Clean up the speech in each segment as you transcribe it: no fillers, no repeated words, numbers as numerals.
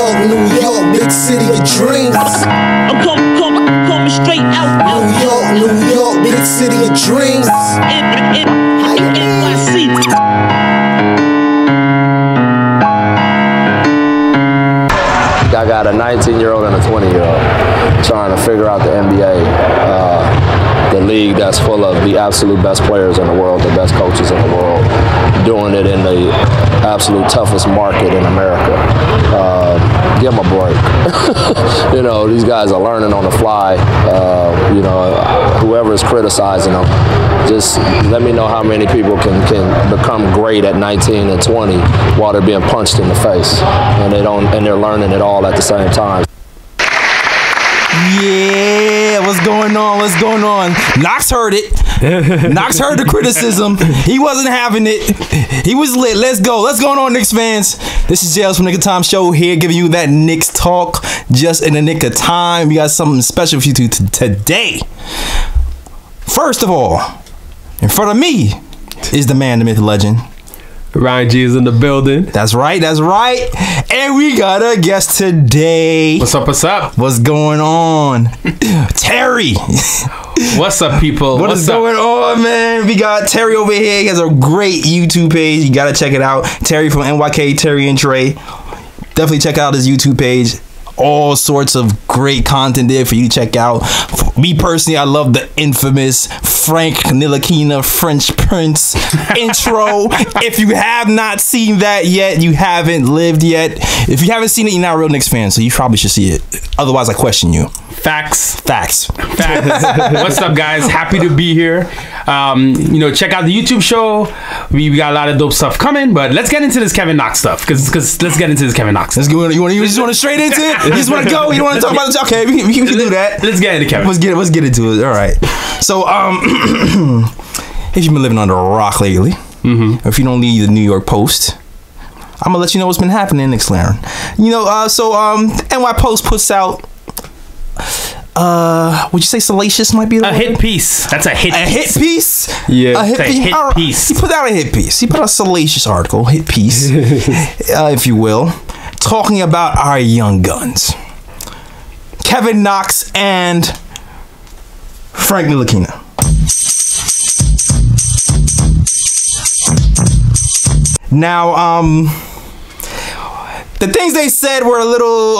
York, big city of dreams. I'm coming straight out. New York, big city of dreams. NYK. I got a 19-year-old and a 20-year-old trying to figure out the NBA, the league that's full of the absolute best players in the world, the best coaches in the world, doing it in the absolute toughest market in America. Give them a break. You know, these guys are learning on the fly. You know, whoever is criticizing them, just let me know how many people can become great at 19 and 20 while they're being punched in the face, and they're learning it all at the same time. Yeah, what's going on? What's going on? Knox heard it. Knox heard the criticism. He wasn't having it. He was lit. Let's go. What's going on, Knicks fans? This is Jails from Nick of Time Show here, giving you that Knicks talk just in the nick of time. We got something special for you today. First of all, in front of me is the man, the myth, the legend. Ryan G is in the building. That's right, that's right. And we got a guest today. What's up, what's up? What's going on? Terry. What's up, people? What's going on, man? We got Terry over here. He has a great YouTube page. You got to check it out. Terry from NYK Terry and Tray. Definitely check out his YouTube page. All sorts of great content there for you to check out. For me personally, I love the infamous Frank Ntilikina French Prince intro. If you have not seen that yet, you haven't lived yet. If you haven't seen it, you're not a real Knicks fan, so you probably should see it. Otherwise, I question you. Facts. Facts. What's up, guys? Happy to be here. You know, check out the YouTube show. We got a lot of dope stuff coming, but let's get into this Kevin Knox stuff. Because let's get into this Kevin Knox. Let's go. You just want to straight into it? You just want to go? You want to talk about it? Okay, we can do that. Let's get into Kevin. Let's get into it. All right. So, if you've been living under a rock lately, or if you don't leave the New York Post, I'm gonna let you know what's been happening in Knicks land. You know, NY Post puts out. Would you say salacious might be the word? Hit piece? That's a hit piece. A hit piece? Yeah. A hit piece. He put out a hit piece. He put out a salacious article, hit piece, if you will, talking about our young guns. Kevin Knox and Frank Ntilikina. Now, the things they said were a little,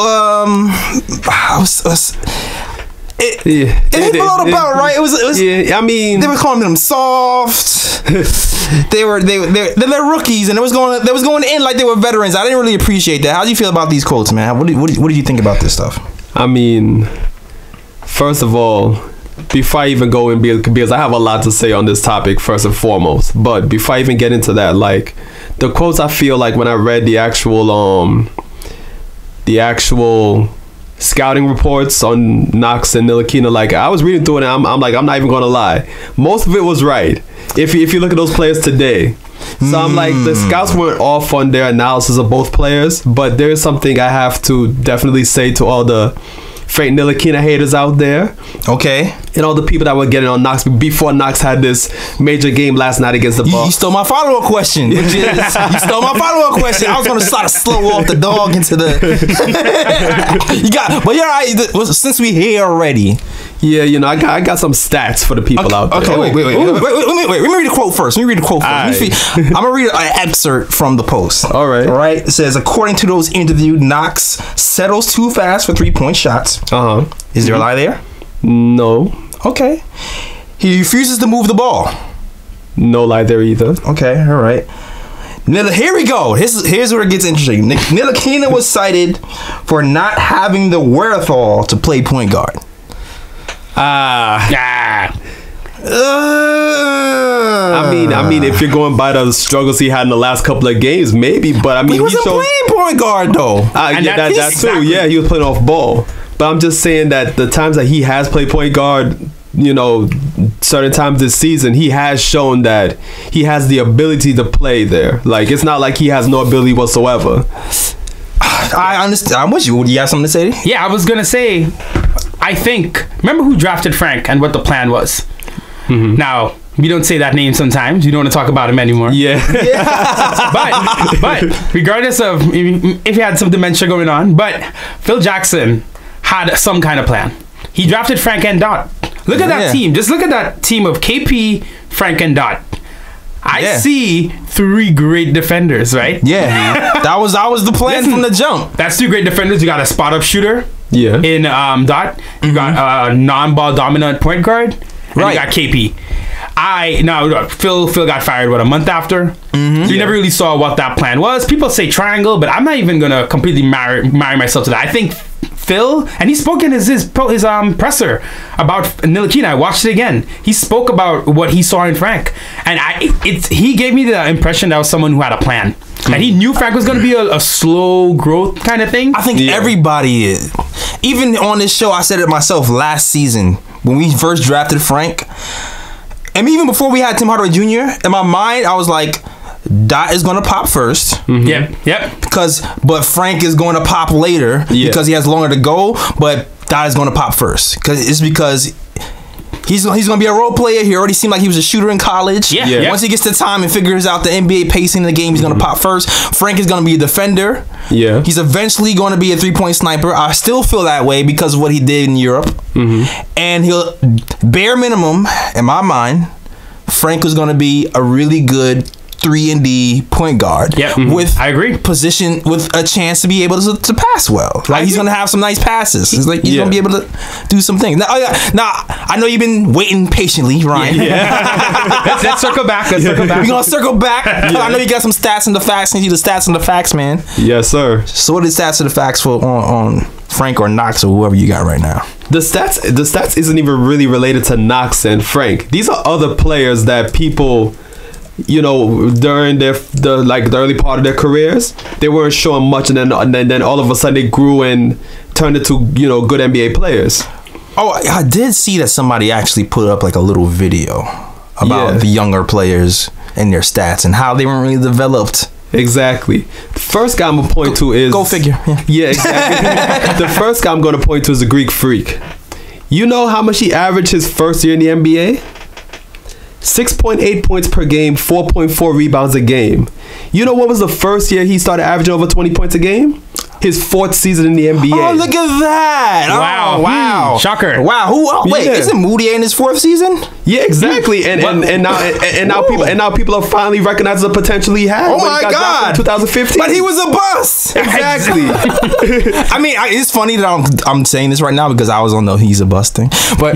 it hit below the belt, right? It was. Yeah, I mean, they were calling them soft. they're rookies, and they was going in like they were veterans. I didn't really appreciate that. How do you feel about these quotes, man? What did you think about this stuff? I mean, first of all, before I even go in, because I have a lot to say on this topic, first and foremost. But before I even get into that, like the quotes, I feel like when I read the actual scouting reports on Knox and Ntilikina, like I was reading through it, and I'm like, I'm not even gonna lie, most of it was right. If you look at those players today, so I'm like, the scouts weren't off on their analysis of both players, but there's something I have to definitely say to all the Frank Ntilikina haters out there. Okay. And all the people that were getting on Knox before Knox had this major game last night against the Bucks. You stole my follow-up question. Which is, you stole my follow-up question. I was going to start to slow off the dog into the... But you're right. Since we here already... Yeah, you know, I got some stats for the people out there. Okay, wait. Let me read the quote first. I'm going to read an excerpt from the Post. All right. It says, according to those interviewed, Knox settles too fast for three-point shots. Is there a lie there? No. Okay. He refuses to move the ball. No lie there either. Okay, all right. Here we go. Here's where it gets interesting. Ntilikina was cited for not having the wherewithal to play point guard. I mean, if you're going by the struggles he had in the last couple of games, maybe. But I mean, he wasn't playing point guard though. Yeah, that too. Yeah, he was playing off ball. But I'm just saying that the times that he has played point guard, you know, certain times this season, he has shown that he has the ability to play there. Like, it's not like he has no ability whatsoever. I understand. I'm with you. Do you have something to say? Yeah, I was gonna say, I think, remember who drafted Frank and what the plan was? Now, We don't say that name sometimes. You don't want to talk about him anymore. Yeah. But regardless of if he had some dementia going on, but Phil Jackson had some kind of plan. He drafted Frank and Dot. Look at that team. Just look at that team of KP, Frank, and Dot. I see 3 great defenders, right? Yeah, that was the plan from the jump. That's 2 great defenders. You got a spot up shooter. Yeah. In Dot, you got a non-ball dominant point guard. And you got KP. Phil got fired a month after. So you never really saw what that plan was. People say triangle, but I'm not even gonna completely marry myself to that. I think Phil, and he spoke in his presser about Ntilikina. I watched it again. He spoke about what he saw in Frank, and he gave me the impression that was someone who had a plan. And he knew Frank was going to be a slow growth kind of thing. I think everybody is. Even on this show, I said it myself last season when we first drafted Frank. And even before we had Tim Hardaway Jr., in my mind, I was like, Dot is going to pop first. Yep. But Frank is going to pop later because he has longer to go. But Dot is going to pop first because he's going to be a role player. He already seemed like he was a shooter in college. Yeah. Once he gets to time and figures out the NBA pacing of the game, he's going to pop first. Frank is going to be a defender. Yeah. He's eventually going to be a 3-point sniper. I still feel that way because of what he did in Europe. And he'll, bare minimum, in my mind, Frank was going to be a really good 3-and-D point guard. With I agree. Position with a chance to be able to pass well. Like he's gonna have some nice passes. It's like he's gonna be able to do some things. Now I know you've been waiting patiently, Ryan. Let's circle back. We're gonna circle back. I know you got some stats and the facts. Need you the stats and the facts, man. Yes, sir. So what are the stats and the facts for on Frank or Knox or whoever you got right now? The stats isn't even really related to Knox and Frank. These are other players that people, during the early part of their careers, they weren't showing much, and then all of a sudden they grew and turned into good NBA players. Oh, I did see that somebody actually put up like a little video about the younger players and their stats and how they weren't really developed. Exactly. The first guy I'm gonna point to is go figure. Yeah, exactly. The first guy I'm gonna point to is a Greek Freak. You know how much he averaged his first year in the NBA? 6.8 points per game, 4.4 rebounds a game. You know what was the first year he started averaging over 20 points a game? His 4th season in the NBA. Oh, look at that! Wow! Shocker! Wow! Wait, isn't Mudiay in his 4th season? Yeah, exactly. And now people are finally recognizing the potential he had. Oh my God! In 2015, but he was a bust. Exactly. I mean, it's funny that I'm saying this right now because I was on the he's a bust thing. But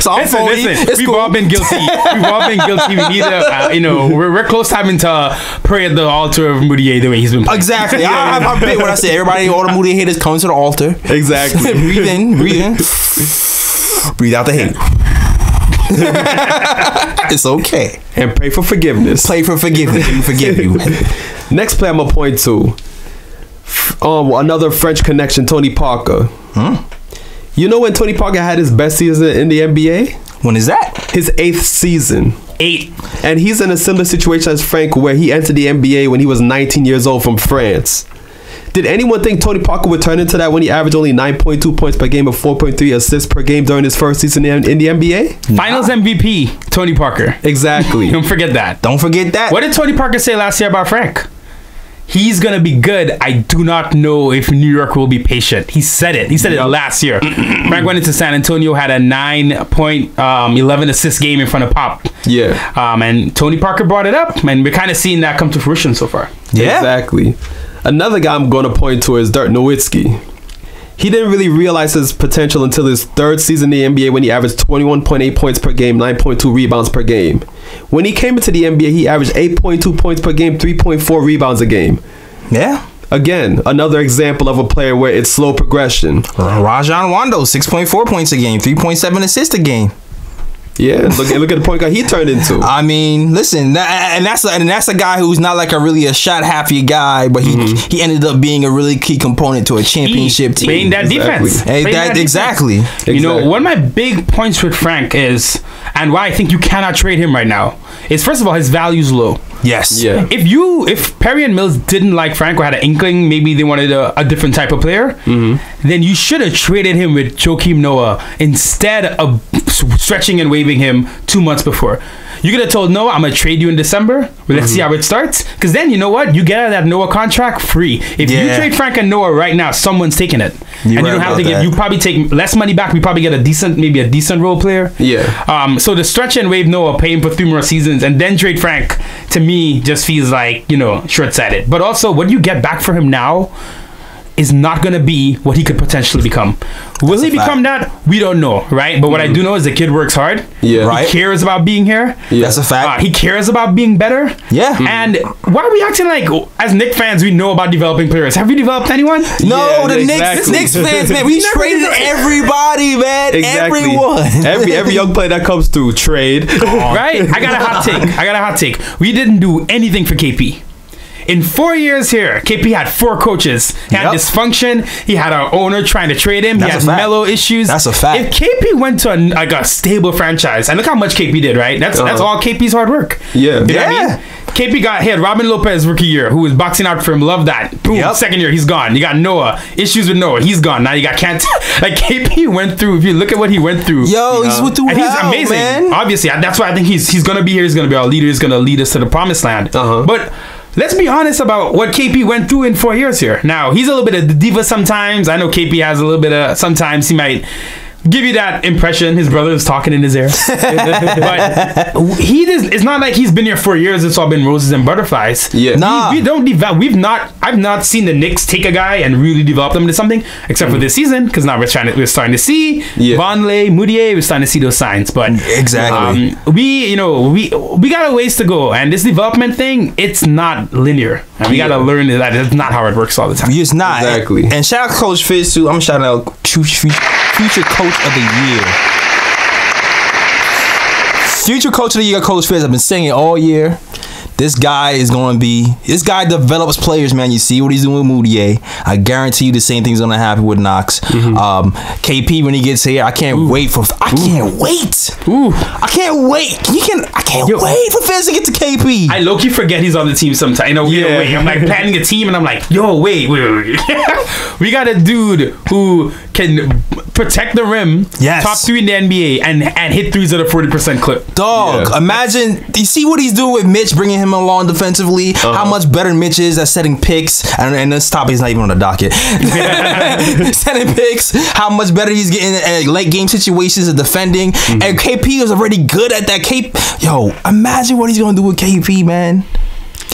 so I'm listen, we've all been guilty. We need to, we're close to having to pray at the altar of Mudiay the way he's been playing. Exactly. I'm big when I say everybody, all the Mudiay haters come to the altar. Exactly. Breathe in. Breathe out the hate. It's okay. And pray for forgiveness. Pray for forgiveness. We forgive you. Next player I'm gonna point to, another French connection, Tony Parker. You know when Tony Parker had his best season in the NBA? When is that? His 8th season. 8. And he's in a similar situation as Frank, where he entered the NBA when he was 19 years old from France. Did anyone think Tony Parker would turn into that when he averaged only 9.2 points per game and 4.3 assists per game during his first season in the NBA? Finals MVP, Tony Parker. Exactly. Don't forget that. Don't forget that. What did Tony Parker say last year about Frank? He's going to be good. I do not know if New York will be patient. He said it. He said it last year. Frank went into San Antonio, had a 9-point, 11 assist game in front of Pop. Yeah. And Tony Parker brought it up, and we're kind of seeing that come to fruition so far. Yeah. Exactly. Another guy I'm going to point to is Dirk Nowitzki. He didn't really realize his potential until his 3rd season in the NBA when he averaged 21.8 points per game, 9.2 rebounds per game. When he came into the NBA, he averaged 8.2 points per game, 3.4 rebounds a game. Yeah. Again, another example of a player where it's slow progression. Rajon Rondo, 6.4 points a game, 3.7 assists a game. Yeah, look at the point guard he turned into. I mean, listen, that's a guy who's not like a shot happy guy, but he ended up being a really key component to a championship team. Playing that defense. Exactly. You know, one of my big points with Frank is, and why I think you cannot trade him right now, is first of all, his value's low. Yes. Yeah. If Perry and Mills didn't like Frank or had an inkling, maybe they wanted a different type of player, then you should have traded him with Joakim Noah instead of stretching and waiving him 2 months before. You could have told Noah, I'm going to trade you in December. Let's see how it starts. Because then, you know what? You get out of that Noah contract free. If you trade Frank and Noah right now, someone's taking it. And you don't have to give, you probably take less money back. We probably get maybe a decent role player. Yeah. So the stretch and waive Noah, pay him for 3 more seasons, and then trade Frank, to me, just feels like, short-sighted. But also, what you get back for him now is not going to be what he could potentially become. Will he become that? We don't know, right? But what I do know is the kid works hard. Yeah. Right. He cares about being here. Yeah. That's a fact. He cares about being better. Yeah. And why are we acting like, as Knicks fans, we know about developing players? Have we developed anyone? No, the exactly. Knicks fans, man, we traded everybody, man. Exactly. Everyone. every young player that comes through, trade. Right? I got a hot take. We didn't do anything for KP. In 4 years here, KP had 4 coaches. He had dysfunction. He had an owner trying to trade him. That's he had mellow issues. That's a fact. If KP went to a stable franchise, and look how much KP did, right? That's all KP's hard work. Yeah. You know what I mean? KP had Robin Lopez rookie year, who was boxing out for him. Love that. Boom. Second year, he's gone. You got Noah. Issues with Noah. He's gone. Now you got Kent. Like KP went through. If you look at what he went through, he's went through and he's amazing. Man. Obviously, that's why I think he's gonna be here. He's gonna be our leader. He's gonna lead us to the promised land. But let's be honest about what KP went through in 4 years here. Now, he's a little bit of the diva sometimes. I know KP has a little bit of, sometimes he might give you that impression. His brother is talking in his ear. But it's not like he's been here 4 years. It's all been roses and butterflies. Yeah. Nah. I've not seen the Knicks take a guy and really develop them into something, except for this season, because now we're starting to see Vonleh, Mudiay, we're starting to see those signs. But exactly, we got a ways to go, and this development thing, it's not linear, and we got to learn that it's not how it works all the time. It's not. Exactly. And shout out Coach Fitz too. I'm shouting out future coach of the year. Future coach of the year, Coach Fitz. I've been saying it all year. This guy develops players, man. You see what he's doing with Mudiay. I guarantee you the same thing's gonna happen with Knox. KP, when he gets here, I can't wait. I can't wait for Fizz to get to KP. I low-key forget he's on the team sometimes. Wait. I'm like planning a team and I'm like, wait. We got a dude who can protect the rim, top 3 in the NBA, and hit threes at a 40% clip. Dog, imagine, you see what he's doing with Mitch, bringing him along defensively, how much better Mitch is at setting picks, and this topic is not even on the docket. Setting picks, how much better he's getting at late game situations and defending, and KP is already good at that. Imagine what he's gonna do with KP, man.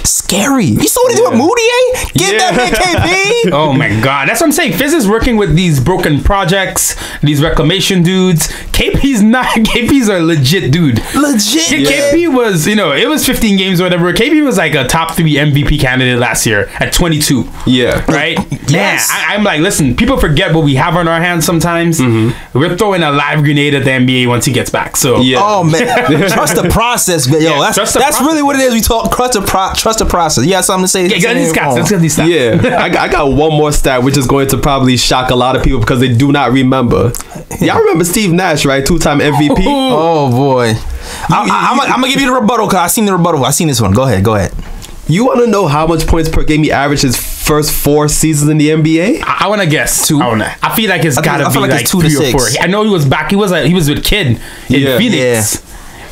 Scary. You saw what he did with Mudiay? Get that man KP. Oh my god. That's what I'm saying. Fizz is working with these broken projects, these reclamation dudes. KP's a legit dude. Legit. KP was, it was 15 games or whatever. KP was like a top 3 MVP candidate last year at 22. Yeah. Right? Yes. I'm like, listen, people forget what we have on our hands sometimes. We're throwing a live grenade at the NBA once he gets back. So oh man, trust the process, man. That's really what it is. We talk trust the process. You got something to say? Yeah, get these stats. Yeah, I got one more stat, which is going to probably shock a lot of people because they do not remember. Y'all remember Steve Nash, right? 2-time MVP. Oh boy, I'm gonna give you the rebuttal because I seen the rebuttal. I seen this one. Go ahead. You want to know how much points per game he averaged his first 4 seasons in the NBA? I want to guess 2. I feel like it's gotta be like 2 3 to or 4. 6. I know he was back. He was with Kid in Phoenix.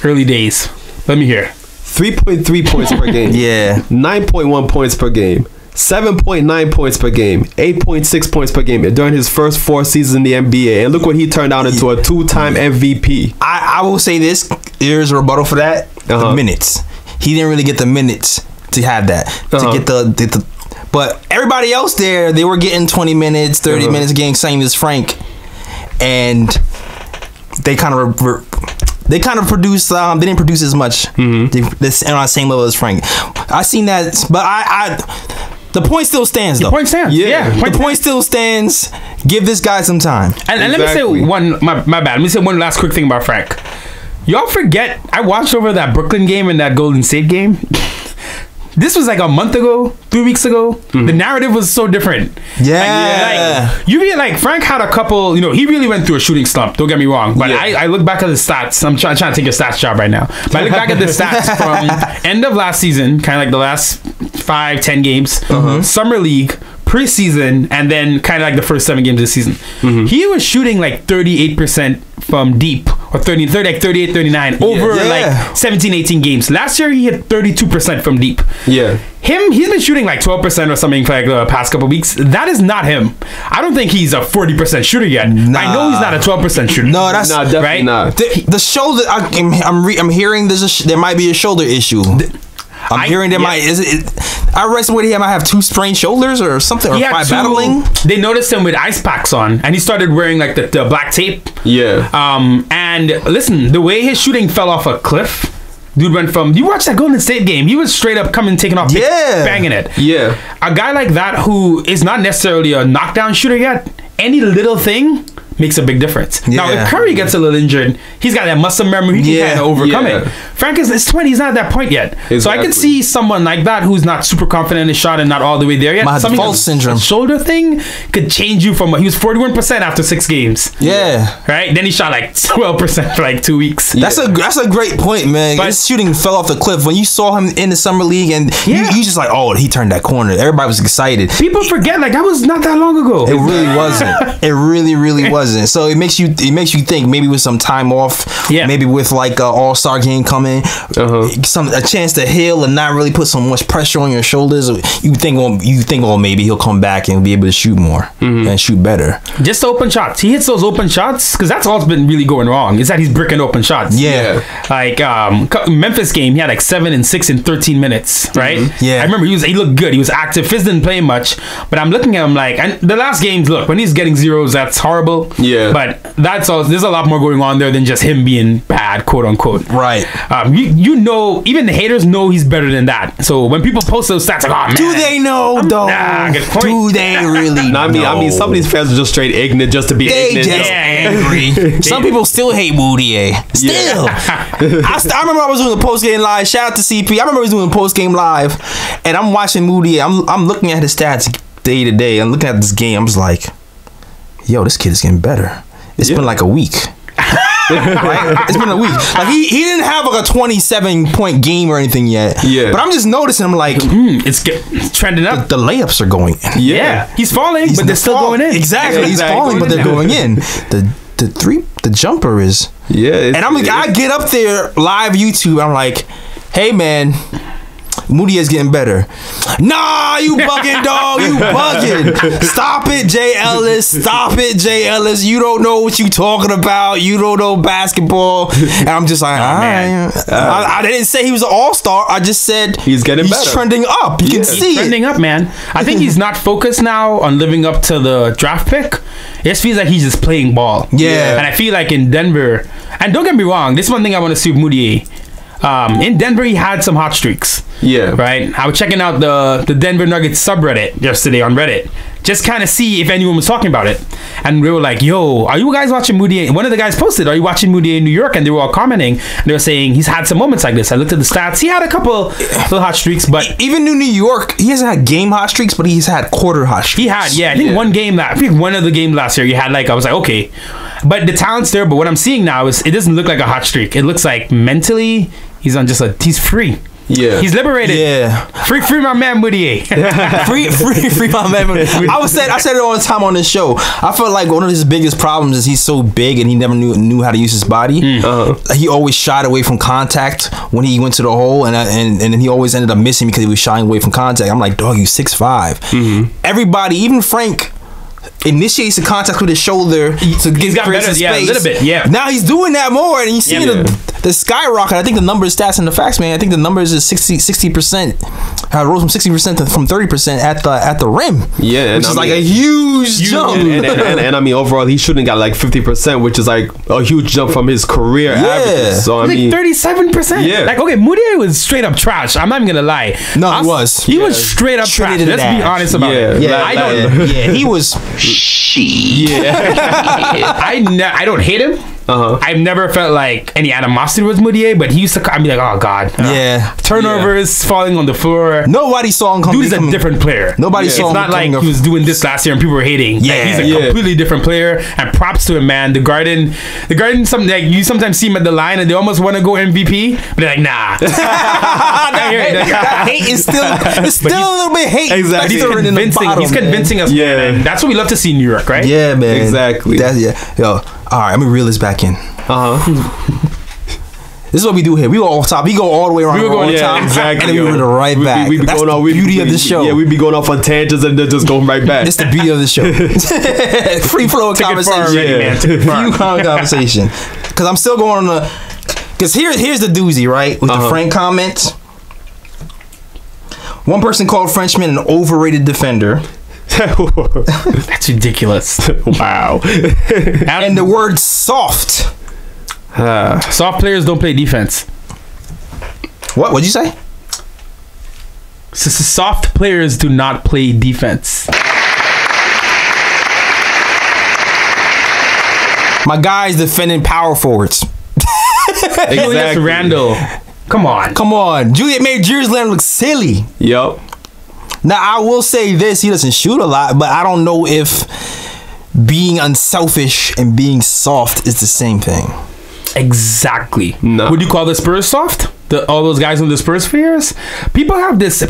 Early days. Let me hear. 3.3 points per game. 9.1 points per game. 7.9 points per game. 8.6 points per game during his first 4 seasons in the NBA. And look what he turned out into, a 2-time MVP. I will say this. Here's a rebuttal for that. The minutes. He didn't really get the minutes to have that. To get the but everybody else there, they were getting 20 minutes, 30 minutes a game, same as Frank. And they kind of produced. They didn't produce as much. They're on the same level as Frank. I seen that, but the point still stands though. The point stands. The point still stands. Give this guy some time. And let me say one. My bad. Let me say one last quick thing about Frank. Y'all forget, I watched over that Brooklyn game and that Golden State game. This was like a month ago, 3 weeks ago. The narrative was so different. Frank had a couple, he really went through a shooting slump, don't get me wrong. But I look back at the stats. I'm trying to take a stats job right now. But I look back at the stats from end of last season, kind of like the last 5-10 games, Summer League, preseason, and then kind of like the first 7 games of the season. He was shooting like 38% from deep or 38, 39 over like 17, 18 games. Last year he hit 32% from deep. Yeah. He's been shooting like 12% or something for like the past couple weeks. That is not him. I don't think he's a 40% shooter yet. Nah. I know he's not a 12% shooter. No, that's definitely right? not. The shoulder. I'm hearing there might be a shoulder issue. I'm hearing there might I read somewhere he might have 2 sprained shoulders or something, or by battling. They noticed him with ice packs on, and he started wearing like the black tape. Yeah. And listen, the way his shooting fell off a cliff. Dude went from, you watch that Golden State game, he was straight up coming, taking off, banging it. Yeah. A guy like that who is not necessarily a knockdown shooter yet, any little thing makes a big difference. Yeah. Now, if Curry gets a little injured, he's got that muscle memory, he can kind of overcome it. Frank is 20, he's not at that point yet. Exactly. So I can see someone like that who's not super confident in his shot and not all the way there yet. Fultz syndrome. Shoulder thing could change you from, he was 41% after 6 games. Yeah. Right? Then he shot like 12% for like 2 weeks. That's a great point, man. But his shooting fell off the cliff when you saw him in the summer league, and you just like, oh, he turned that corner. Everybody was excited. People forget, like, that was not that long ago. It really wasn't. It really wasn't. So it makes you think maybe with some time off, maybe with like an All-Star game coming, a chance to heal and not really put so much pressure on your shoulders. You think, well, maybe he'll come back and be able to shoot more and shoot better. Just the open shots. He hits those open shots because that's all's been really going wrong. Is that he's bricking open shots. Yeah. Like Memphis game, he had like 7 and 6 in 13 minutes. Right. Yeah. I remember he looked good. He was active. Fizz didn't play much, but I'm looking at him like, and the last games, look, when he's getting zeros, that's horrible. Yeah. But that's all. There's a lot more going on there than just him being bad, quote unquote. Right. You know, even the haters know he's better than that. So when people post those stats, like, oh man, do they know though? Good point. Do they really? No, I mean, some of these fans are just straight ignorant just to be ignorant. Just angry. Some people still hate Mudiay. Still. I remember I was doing a post game live. Shout out to CP. I remember I was doing a post game live, and I'm watching Mudiay. I'm looking at his stats day to day. I'm looking at this game. I'm just like, yo, this kid is getting better. It's been like a week. Right? It's been a week. Like he didn't have like a 27-point game or anything yet. Yeah. But I'm just noticing. I'm like, it's trending up. The layups are going in. Yeah. He's falling, but they're still going in. Exactly. He's falling, but they're going in. The jumper is. Yeah. And I get up there live YouTube. I'm like, hey man, Mudiay's getting better. Nah, you bugging, dog. You bugging. Stop it, Jay Ellis. Stop it, Jay Ellis. You don't know what you talking about. You don't know basketball. And I'm just like, all right. I didn't say he was an all-star. I just said he's getting better. He's trending up. You can see he's trending up, man. I think he's not focused now on living up to the draft pick. It just feels like he's just playing ball. Yeah. And I feel like in Denver, and don't get me wrong, this is one thing I want to see with Mudiay. In Denver, he had some hot streaks. Yeah. Right? I was checking out the Denver Nuggets subreddit yesterday on Reddit. Just kind of see if anyone was talking about it. And they were like, yo, are you guys watching Mudiay? One of the guys posted, are you watching Mudiay in New York? And they were all commenting. And they were saying he's had some moments like this. I looked at the stats. He had a couple little hot streaks, but even in New York, he hasn't had game hot streaks, but he's had quarter hot streaks. He had, I think I think one of the games last year, he had like, I was like, okay. But the talent's there. But what I'm seeing now is it doesn't look like a hot streak. It looks like mentally he's on he's free. Yeah, he's liberated. Yeah, free my man Mudiay. free my man Mudiay. I said it all the time on this show. I felt like one of his biggest problems is he's so big and he never knew how to use his body. He always shied away from contact when he went to the hole, and then he always ended up missing because he was shying away from contact. I'm like, dog, you 6'5". Everybody, even Frank, initiates the contact with his shoulder to he's got better, space. a little bit. Yeah. Now he's doing that more, and you see the skyrocket. I think the numbers, stats, and the facts, man. I think the numbers is 60%. Rose from 60% from 30% at the rim. Yeah, which is like a huge jump. And I mean, overall, he shouldn't got like 50%, which is like a huge jump from his career averages. So I mean, like 37%. Yeah. Like, okay, Mudiay was straight up trash. I'm not even gonna lie. No, he was. He was straight up trash. Let's be honest about it. Yeah, he was. I don't hate him. I've never felt like any animosity with Mudiay, but he used to. I'd be like, oh god, turnovers, falling on the floor. Nobody saw him come. Dude is a different player. Nobody saw him. It's not like he was doing this last year and people were hating. Yeah, like, he's a completely different player. And props to him, man. The Garden. Something like you sometimes see him at the line and they almost want to go MVP, but they're like, nah. That hate is still. It's still a little bit hate. Exactly. He's convincing us. Yeah, man. That's what we love to see in New York, right? Yeah, man. Exactly. Yo, all right. Let me reel this back in. This is what we do here. We go off top. We go all the way around. We were going all the time, exactly. and then we went right back. We be That's going the on, beauty of the show. Yeah, we be going off on tangents and then just going right back. It's the beauty of the show. Free flow conversation. Free conversation. Because I'm still going on the. Because here's the doozy, right? With the Frank comments. One person called Frenchman an overrated defender. That's ridiculous. Wow. And the word soft. Soft players don't play defense. What'd you say? Soft players do not play defense. My guy's defending power forwards. Julius Randle. Come on. Juliet made Jerusalem look silly. Yep. Now, I will say this. He doesn't shoot a lot, but I don't know if being unselfish and being soft is the same thing. Exactly. No. Would you call the Spurs soft? All those guys on the Spurs spheres? People have this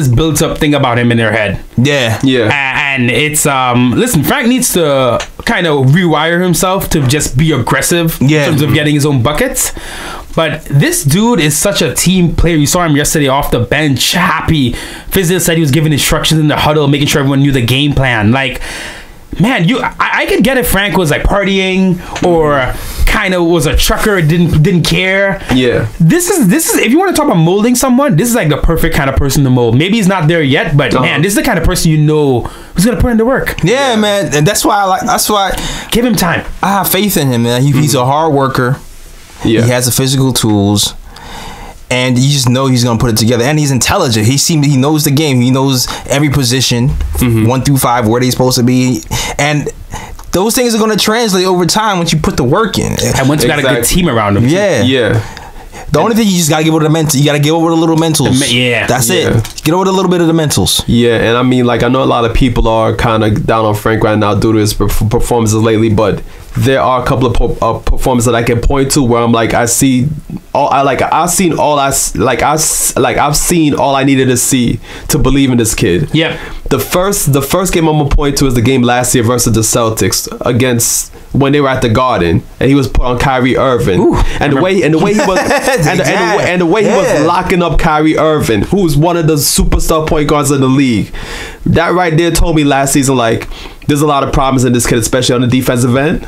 built up thing about him in their head. Yeah. And it's listen, Frank needs to kind of rewire himself to just be aggressive in terms of getting his own buckets. But this dude is such a team player. You saw him yesterday off the bench, happy. Fizdale said he was giving instructions in the huddle, making sure everyone knew the game plan. Like, man, I could get if Frank was like partying or kind of was a trucker, didn't care. Yeah. This is if you want to talk about molding someone, this is like the perfect kind of person to mold. Maybe he's not there yet, but man, this is the kind of person you know who's gonna put in the work. Yeah, man, and that's why give him time. I have faith in him, man. He's a hard worker. Yeah. He has the physical tools. And you just know he's gonna put it together, and he's intelligent. He knows the game. He knows every position, 1 through 5, where they're supposed to be, and those things are gonna translate over time once you put the work in. And once you got a good team around him. Yeah. The only thing you just gotta get over the mental. You gotta get over the little mentals. That's it. Get over a little bit of the mentals. Yeah, and I mean, like, I know a lot of people are kind of down on Frank right now due to his performances lately, but there are a couple of performances that I can point to where I'm like, I've seen all I needed to see to believe in this kid. Yeah. The first game I'm gonna point to is the game last year versus the Celtics against when they were at the Garden, and he was put on Kyrie Irving. Ooh, and the way he was locking up Kyrie Irving, who's one of the superstar point guards in the league. That right there told me last season, like, there's a lot of problems in this kid, especially on the defensive end.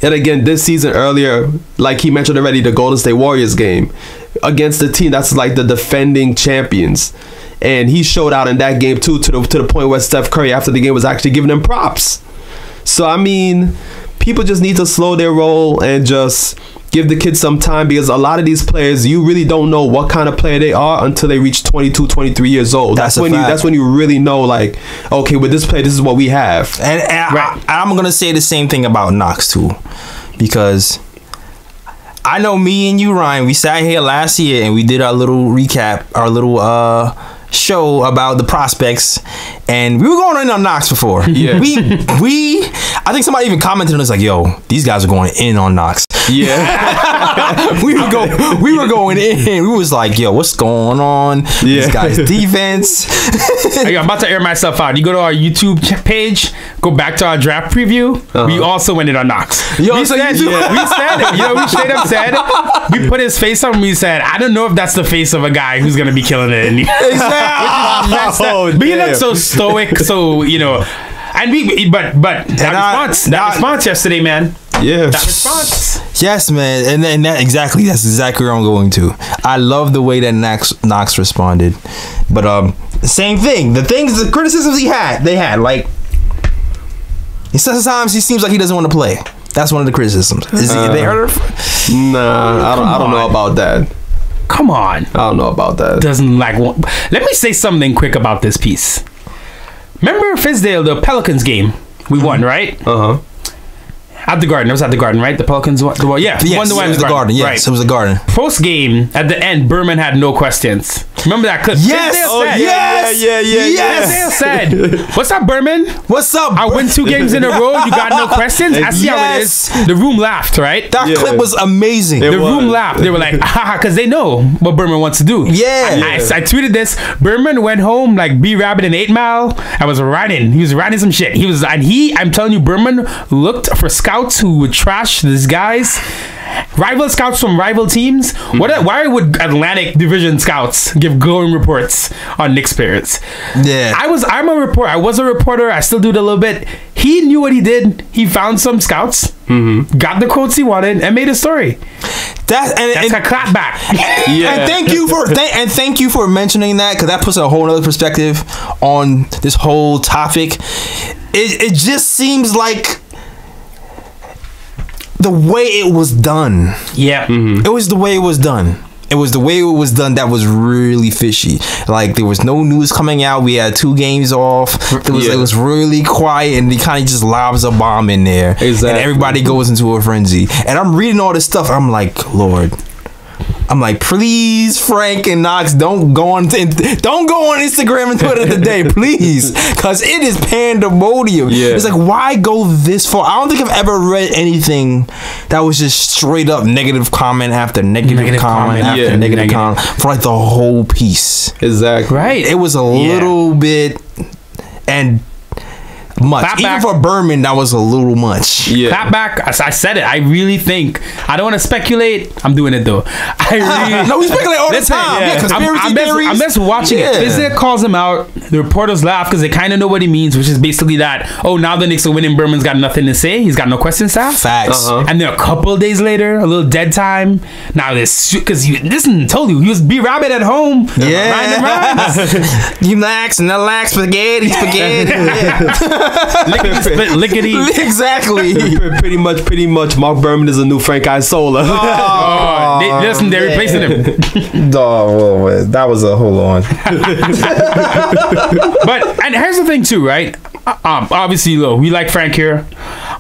And again, this season earlier, like he mentioned already, the Golden State Warriors game against the team that's like the defending champions. And he showed out in that game too, to the point where Steph Curry after the game was actually giving him props. So I mean, people just need to slow their roll and just give the kids some time, because a lot of these players, you really don't know what kind of player they are until they reach 22, 23 years old. That's when you really know, like, okay, with this player, this is what we have. And I'm gonna say the same thing about Knox too, because I know me and you, Ryan, we sat here last year and we did our little recap, our little show about the prospects, and we were going in on Knox before. Yeah. I think somebody even commented on us like, yo, these guys are going in on Knox. Yeah. we were going in. We was like, yo, what's going on? This guy's defense. Hey, I'm about to air myself out. You go to our YouTube page, go back to our draft preview. We also went in on Knox. We said it. You know, we straight up said it. We put his face on and we said, I don't know if that's the face of a guy who's gonna be killing it. But he looked so stoic, so, you know. And that response yesterday, man. Yeah. That response. Yes, man. And that's exactly where I'm going to. I love the way that Knox responded. But same thing. The criticisms they had, like, sometimes he seems like he doesn't want to play. That's one of the criticisms. They heard her? Nah, I don't know about that. Come on. I don't know about that. Let me say something quick about this piece. Remember Fizdale, the Pelicans game? We won, right? Uh-huh. At the Garden. It was at the Garden, right? The Pelicans won. Yeah. Yes, it was the Garden. Yes, right. It was the Garden. Post game, at the end, Berman had no questions. Remember that clip? Yes. Fizdale said, Yes. Fizdale said, "What's up, Berman? What's up? I win 2 games in a row. You got no questions." I see how it is. The room laughed, right? That clip was amazing. The room laughed. They were like, haha, because they know what Berman wants to do. Yeah. I tweeted this. Berman went home like B-Rabbit in 8 Mile. I was riding. He was riding some shit. I'm telling you, Berman looked for scouts who would trash these guys. Rival scouts from rival teams. Why would Atlantic Division scouts give glowing reports on Knicks players? Yeah. I'm a reporter. I was a reporter. I still do it a little bit. He knew what he did. He found some scouts, got the quotes he wanted, and made a story. That's a clapback. And thank you for mentioning that, because that puts a whole other perspective on this whole topic. It just seems like the way it was done. Yeah. It was the way it was done. It was the way it was done that was really fishy. Like, there was no news coming out. We had 2 games off. It was really quiet, and he kind of just lobs a bomb in there. Exactly. And everybody goes into a frenzy. And I'm reading all this stuff. I'm like, Lord. I'm like, please, Frank and Knox, don't go on Instagram and Twitter today, please, because it is pandemonium. Yeah. It's like, why go this far? I don't think I've ever read anything that was just straight up negative comment after negative comment after negative comment for like the whole piece. Exactly. Right. It was a little bit and much. Even for Berman, that was a little much. Yeah. Clap back. I said it. I really think. I don't want to speculate. I'm doing it though. No, we speculate all the time. Yeah, conspiracy theories. I'm just watching it. Fizdale calls him out. The reporters laugh because they kind of know what he means, which is basically that, oh, now the Knicks are winning. Berman's got nothing to say. He's got no questions asked. Facts. And then a couple of days later, a little dead time. Now this, because listen, he was B-Rabbit at home. Yeah. You lax and the lax spaghetti. Lickety. Exactly. Pretty much. Mark Berman is a new Frank Isola. Listen, they're replacing him. That was a hold on. And here's the thing too, right? Obviously, we like Frank here,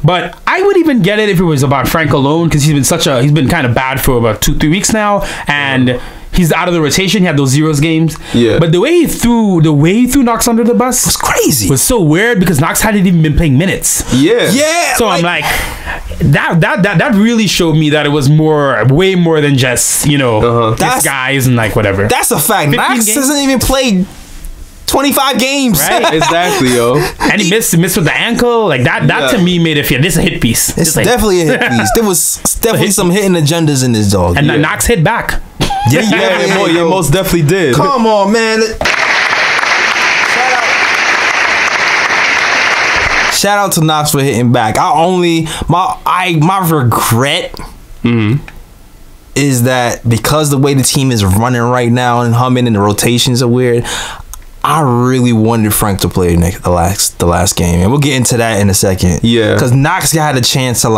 but I would even get it if it was about Frank alone, because he's been kind of bad for about 2-3 weeks now, and he's out of the rotation. He had those zeros games. Yeah. But the way he threw Knox under the bus was crazy. Was so weird because Knox hadn't even been playing minutes. Yeah. Yeah. So I'm like, that really showed me that it was way more than just, these guys and like whatever. That's a fact. Knox hasn't even played 25 games. Right. Exactly, yo. And he missed with the ankle. Like that to me made it feel this is a hit piece. It's definitely a hit piece. There was definitely some hidden agendas in this dog. And Knox hit back. Yeah, most definitely did. Come on, man. Shout out to Knox for hitting back. My regret is that because the way the team is running right now and humming and the rotations are weird, I really wanted Frank to play the last game, and we'll get into that in a second. Yeah, because Knox had a chance to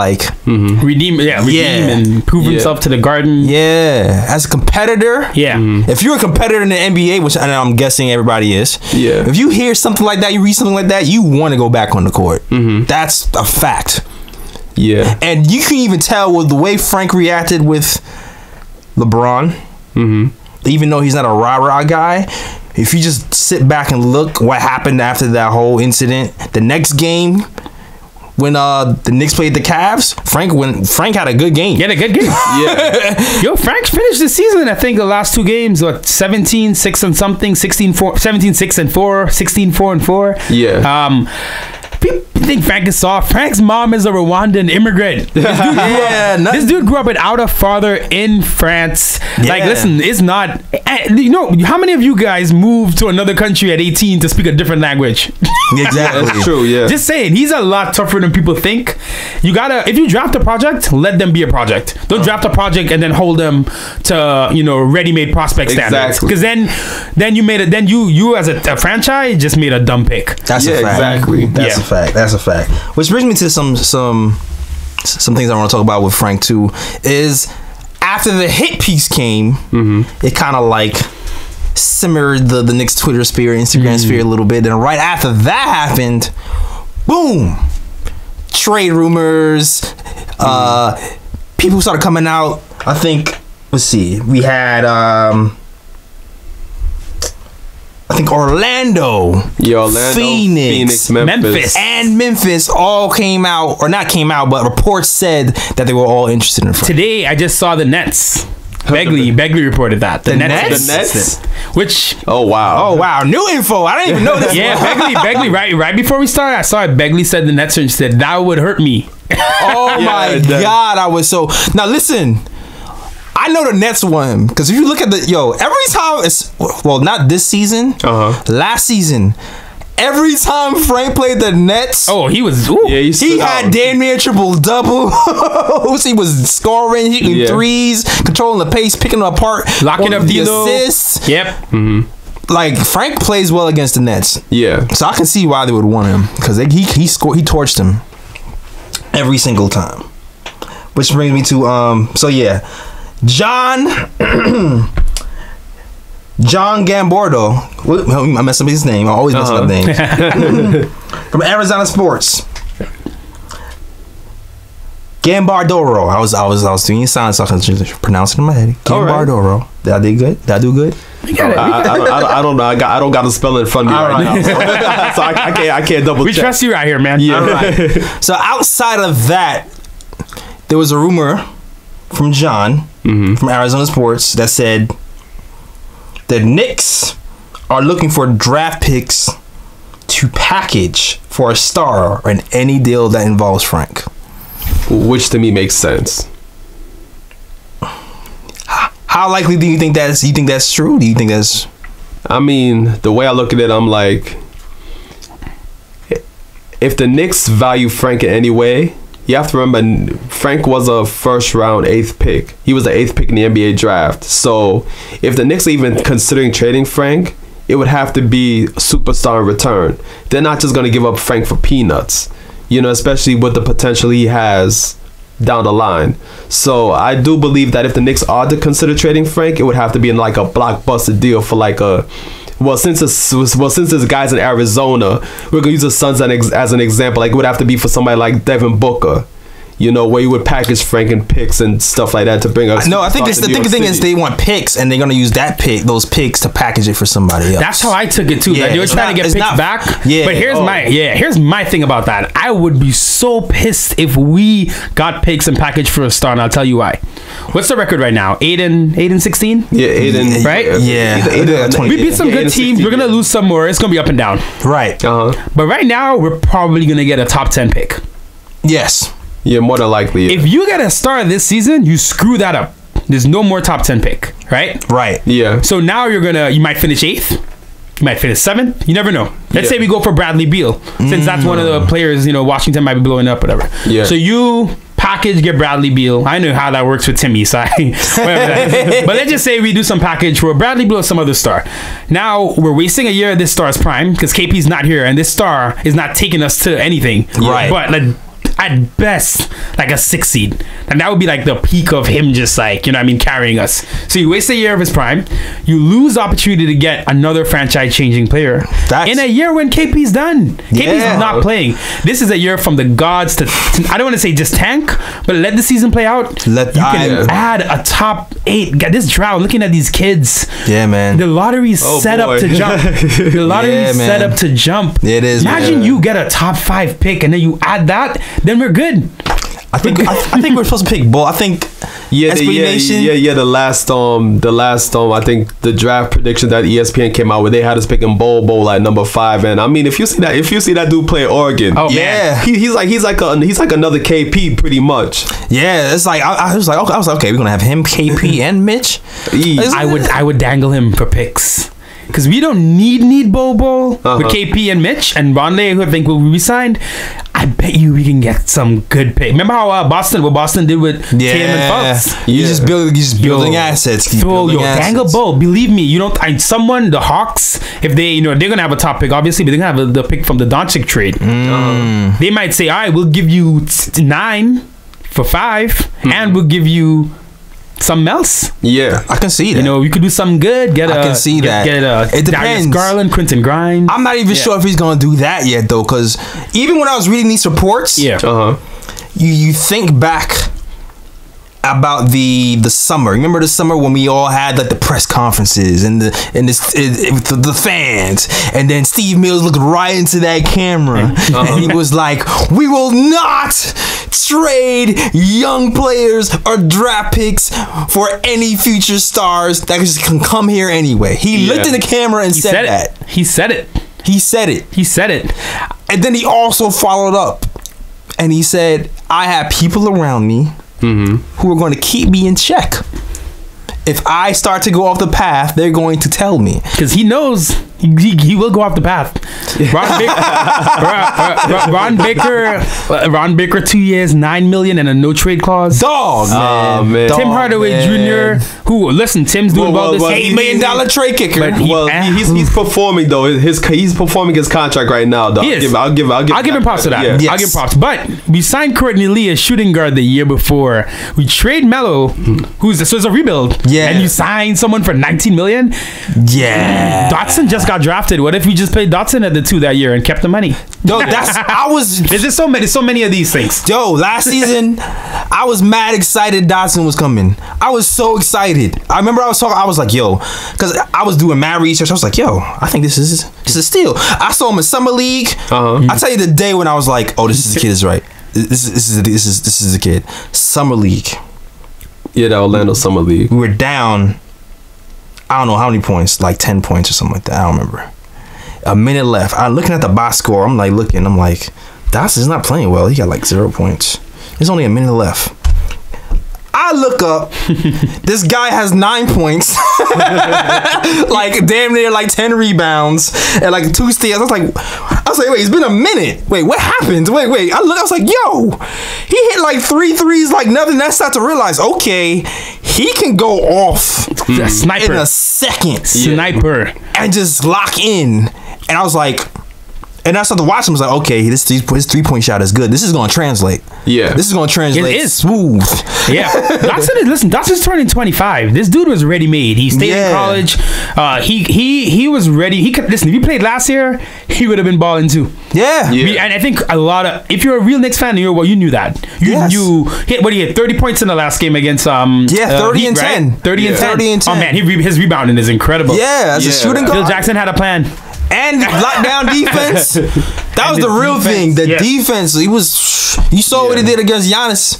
redeem and prove himself to the Garden. Yeah, as a competitor. Yeah, if you're a competitor in the NBA, which I'm guessing everybody is. Yeah, if you hear something like that, you read something like that, you want to go back on the court. That's a fact. Yeah, and you can even tell with the way Frank reacted with LeBron. Even though he's not a rah-rah guy, if you just sit back and look what happened after that whole incident, the next game when the Knicks played the Cavs, Frank had a good game. He had a good game. Yeah. Yo, Frank finished the season, I think the last 2 games, 17-6 and something, 17-6 and 4, 16-4 and 4. Yeah. People think Frank is soft. Frank's mom is a Rwandan immigrant. This dude grew up without a father in France. Like, listen, it's not. How many of you guys moved to another country at 18 to speak a different language? Exactly. That's true. Yeah. Just saying, he's a lot tougher than people think. You gotta, if you draft a project, let them be a project. Don't draft a project and then hold them to ready-made prospect standards. Because then you made it. Then you as a franchise just made a dumb pick. That's a fact. Exactly. That's a fact. Which brings me to some things I want to talk about with Frank too. Is after the hit piece came, it kind of simmered the Knicks Twitter sphere, Instagram sphere a little bit. Then right after that happened, boom, trade rumors. People started coming out. I think. Let's see. We had. I think Orlando, Phoenix, Memphis. and Memphis all came out, or not came out, but reports said that they were all interested in Frank. Today, I just saw the Nets. Begley reported that. The Nets? Which... Oh, wow. New info. I didn't even know this. Yeah, Begley, right before we started, I saw it. Begley said the Nets are interested. That would hurt me. Oh, my God. I was so... Now, listen... I know the Nets won because if you look at every time it's not this season, last season, every time Frank played the Nets, he was he had damn near triple double. He was scoring, hitting threes, controlling the pace, picking them apart, locking up the assists. Yep. Like Frank plays well against the Nets. Yeah. So I can see why they would want him because he torched them every single time. Which brings me to John Gambordo. I messed up his name. I always mess up names. From Arizona Sports. Gambardoro. I was doing signs so I can pronounce it in my head. Gambardoro. Did I do good? Did I do good? I don't know. I don't got to spell it in front of me right now. So I can't double check. We trust you right here, man. Yeah. All right. So outside of that, there was a rumor from John from Arizona Sports that said the Knicks are looking for draft picks to package for a star in any deal that involves Frank. Which to me makes sense. How likely do you think that's? You think that's true? Do you think that's? I mean, the way I look at it, I'm like, if the Knicks value Frank in any way, you have to remember Frank was a first round 8th pick. He was the 8th pick in the NBA draft. So if the Knicks are even considering trading Frank, it would have to be a superstar in return. They're not just going to give up Frank for peanuts, especially with the potential he has down the line. So I do believe that if the Knicks are to consider trading Frank, it would have to be in like a blockbuster deal for like a... since this guy's in Arizona, we're gonna use the Suns as an example. Like it would have to be for somebody like Devin Booker, where you would package Frank and picks and stuff like that to bring us. No, I think the thing is they want picks and they're gonna use those picks to package it for somebody else. That's how I took it too. Yeah, like they were trying to get picks back. Yeah. But here's my thing about that. I would be so pissed if we got picks and packaged for a star, and I'll tell you why. What's the record right now? 8-16? Yeah, 8 right? Yeah. We beat some good teams. We're gonna lose some more. It's gonna be up and down. Right. But right now, we're probably gonna get a top 10 pick. Yes. Yeah, more than likely. Yeah. If you get a star this season, you screw that up. There's no more top 10 pick, right? Right. Yeah. So now you might finish 8th. You might finish 7th. You never know. Let's say we go for Bradley Beal, since that's one of the players, Washington might be blowing up, whatever. Yeah. So you package, get Bradley Beal. I know how that works with Timmy, so whatever that is. But let's just say we do some package for Bradley Beal or some other star. Now we're wasting a year of this star's prime because KP's not here and this star is not taking us to anything. Right. But at best, like a 6 seed. And that would be like the peak of him just carrying us. So you waste a year of his prime. You lose the opportunity to get another franchise-changing player. In a year when KP's done. KP's not playing. This is a year from the gods to I don't want to say just tank, but let the season play out. You can add a top 8. Get this drought. Looking at these kids. Yeah, man. The lottery's set up to jump. The lottery's set up to jump. It is. Imagine you get a top 5 pick and then you add that. Then we're good. I think we're supposed to pick Bull. I think the last I think the draft prediction that ESPN came out with, they had us picking Bull at number 5. And I mean, if you see that dude play Oregon, he's like another KP pretty much. Yeah, it's like I was like okay, we're gonna have him, KP, and Mitch. I would dangle him for picks. Because we don't need Bobo with KP and Mitch and Ronley, who I think will be signed. I bet you we can get some good pick. Remember how what Boston did with Tim and Fultz? You just building assets. Dangle Bo. Believe me, the Hawks, if they they're gonna have a top pick, obviously, but they're gonna have the pick from the Doncic trade. They might say, all right, we'll give you 9 for 5, and we'll give you something else. Yeah, I can see that. We could do something good. I can see that. It depends. Darius Garland, Quentin Grimes. I'm not even sure if he's gonna do that yet, though, because even when I was reading these reports, you think back about the summer. Remember the summer when we all had like the press conferences and the fans, and then Steve Mills looked right into that camera and he was like, "We will not trade young players or draft picks for any future stars that just can come here anyway." He looked in the camera and said that. He said it. He said it. He said it. And then he also followed up and he said, "I have people around me who are going to keep me in check. If I start to go off the path, they're going to tell me." Because he knows he will go off the path. Ron Baker, 2 years, $9 million, and a no trade clause. Dog, man. Tim Hardaway Jr., who, listen, Tim's doing well this $8 million trade kicker. But he's performing though. He's performing his contract right now. Though. I'll give him props to that. Yeah. Yes. I'll give him props. But we signed Courtney Lee as shooting guard the year before. We trade Melo, so it's a rebuild. Yeah. And you sign someone for $19 million. Yeah. Dotson just got drafted. What if we just paid Dotson at the 2 that year and kept the money? Yo, there's so many of these things. Yo, last season, I was mad excited Dotson was coming. I was so excited. I remember I was like, yo, because I was doing mad research. I was like, yo, I think this is a steal. I saw him in Summer League. I tell you the day when I was like, oh, this is the kid is right. This is the kid. Summer League. Yeah, the Orlando Summer League. We were down, I don't know how many points, like 10 points or something like that. I don't remember. A minute left. I'm looking at the box score. I'm like, Dotson's not playing well. He got like 0 points. There's only a minute left. I look up. This guy has 9 points. Like damn near like 10 rebounds and like 2 steals. I was like, wait, it's been a minute. Wait, what happened? Wait. I was like, yo, he hit like 3 threes like nothing. Then I start to realize, okay, he can go off a sniper in a second. Sniper. And just lock in. And I was like, and I started to watch him. I was like, okay, his 3-point shot is good. This is going to translate. Yeah. This is going to translate. It is smooth. Yeah. Dotson's turning 25. This dude was ready made. He stayed in college. He was ready. Listen, if he played last year, he would have been balling too. Yeah. And I think if you're a real Knicks fan, you knew that. You hit 30 points in the last game against 30 and 10. 30 and 10. 30 and 10. Oh man, his rebounding is incredible. Yeah, as a shooting guard. Phil Jackson had a plan. And lockdown defense. That was the real thing. The defense. You saw what he did against Giannis.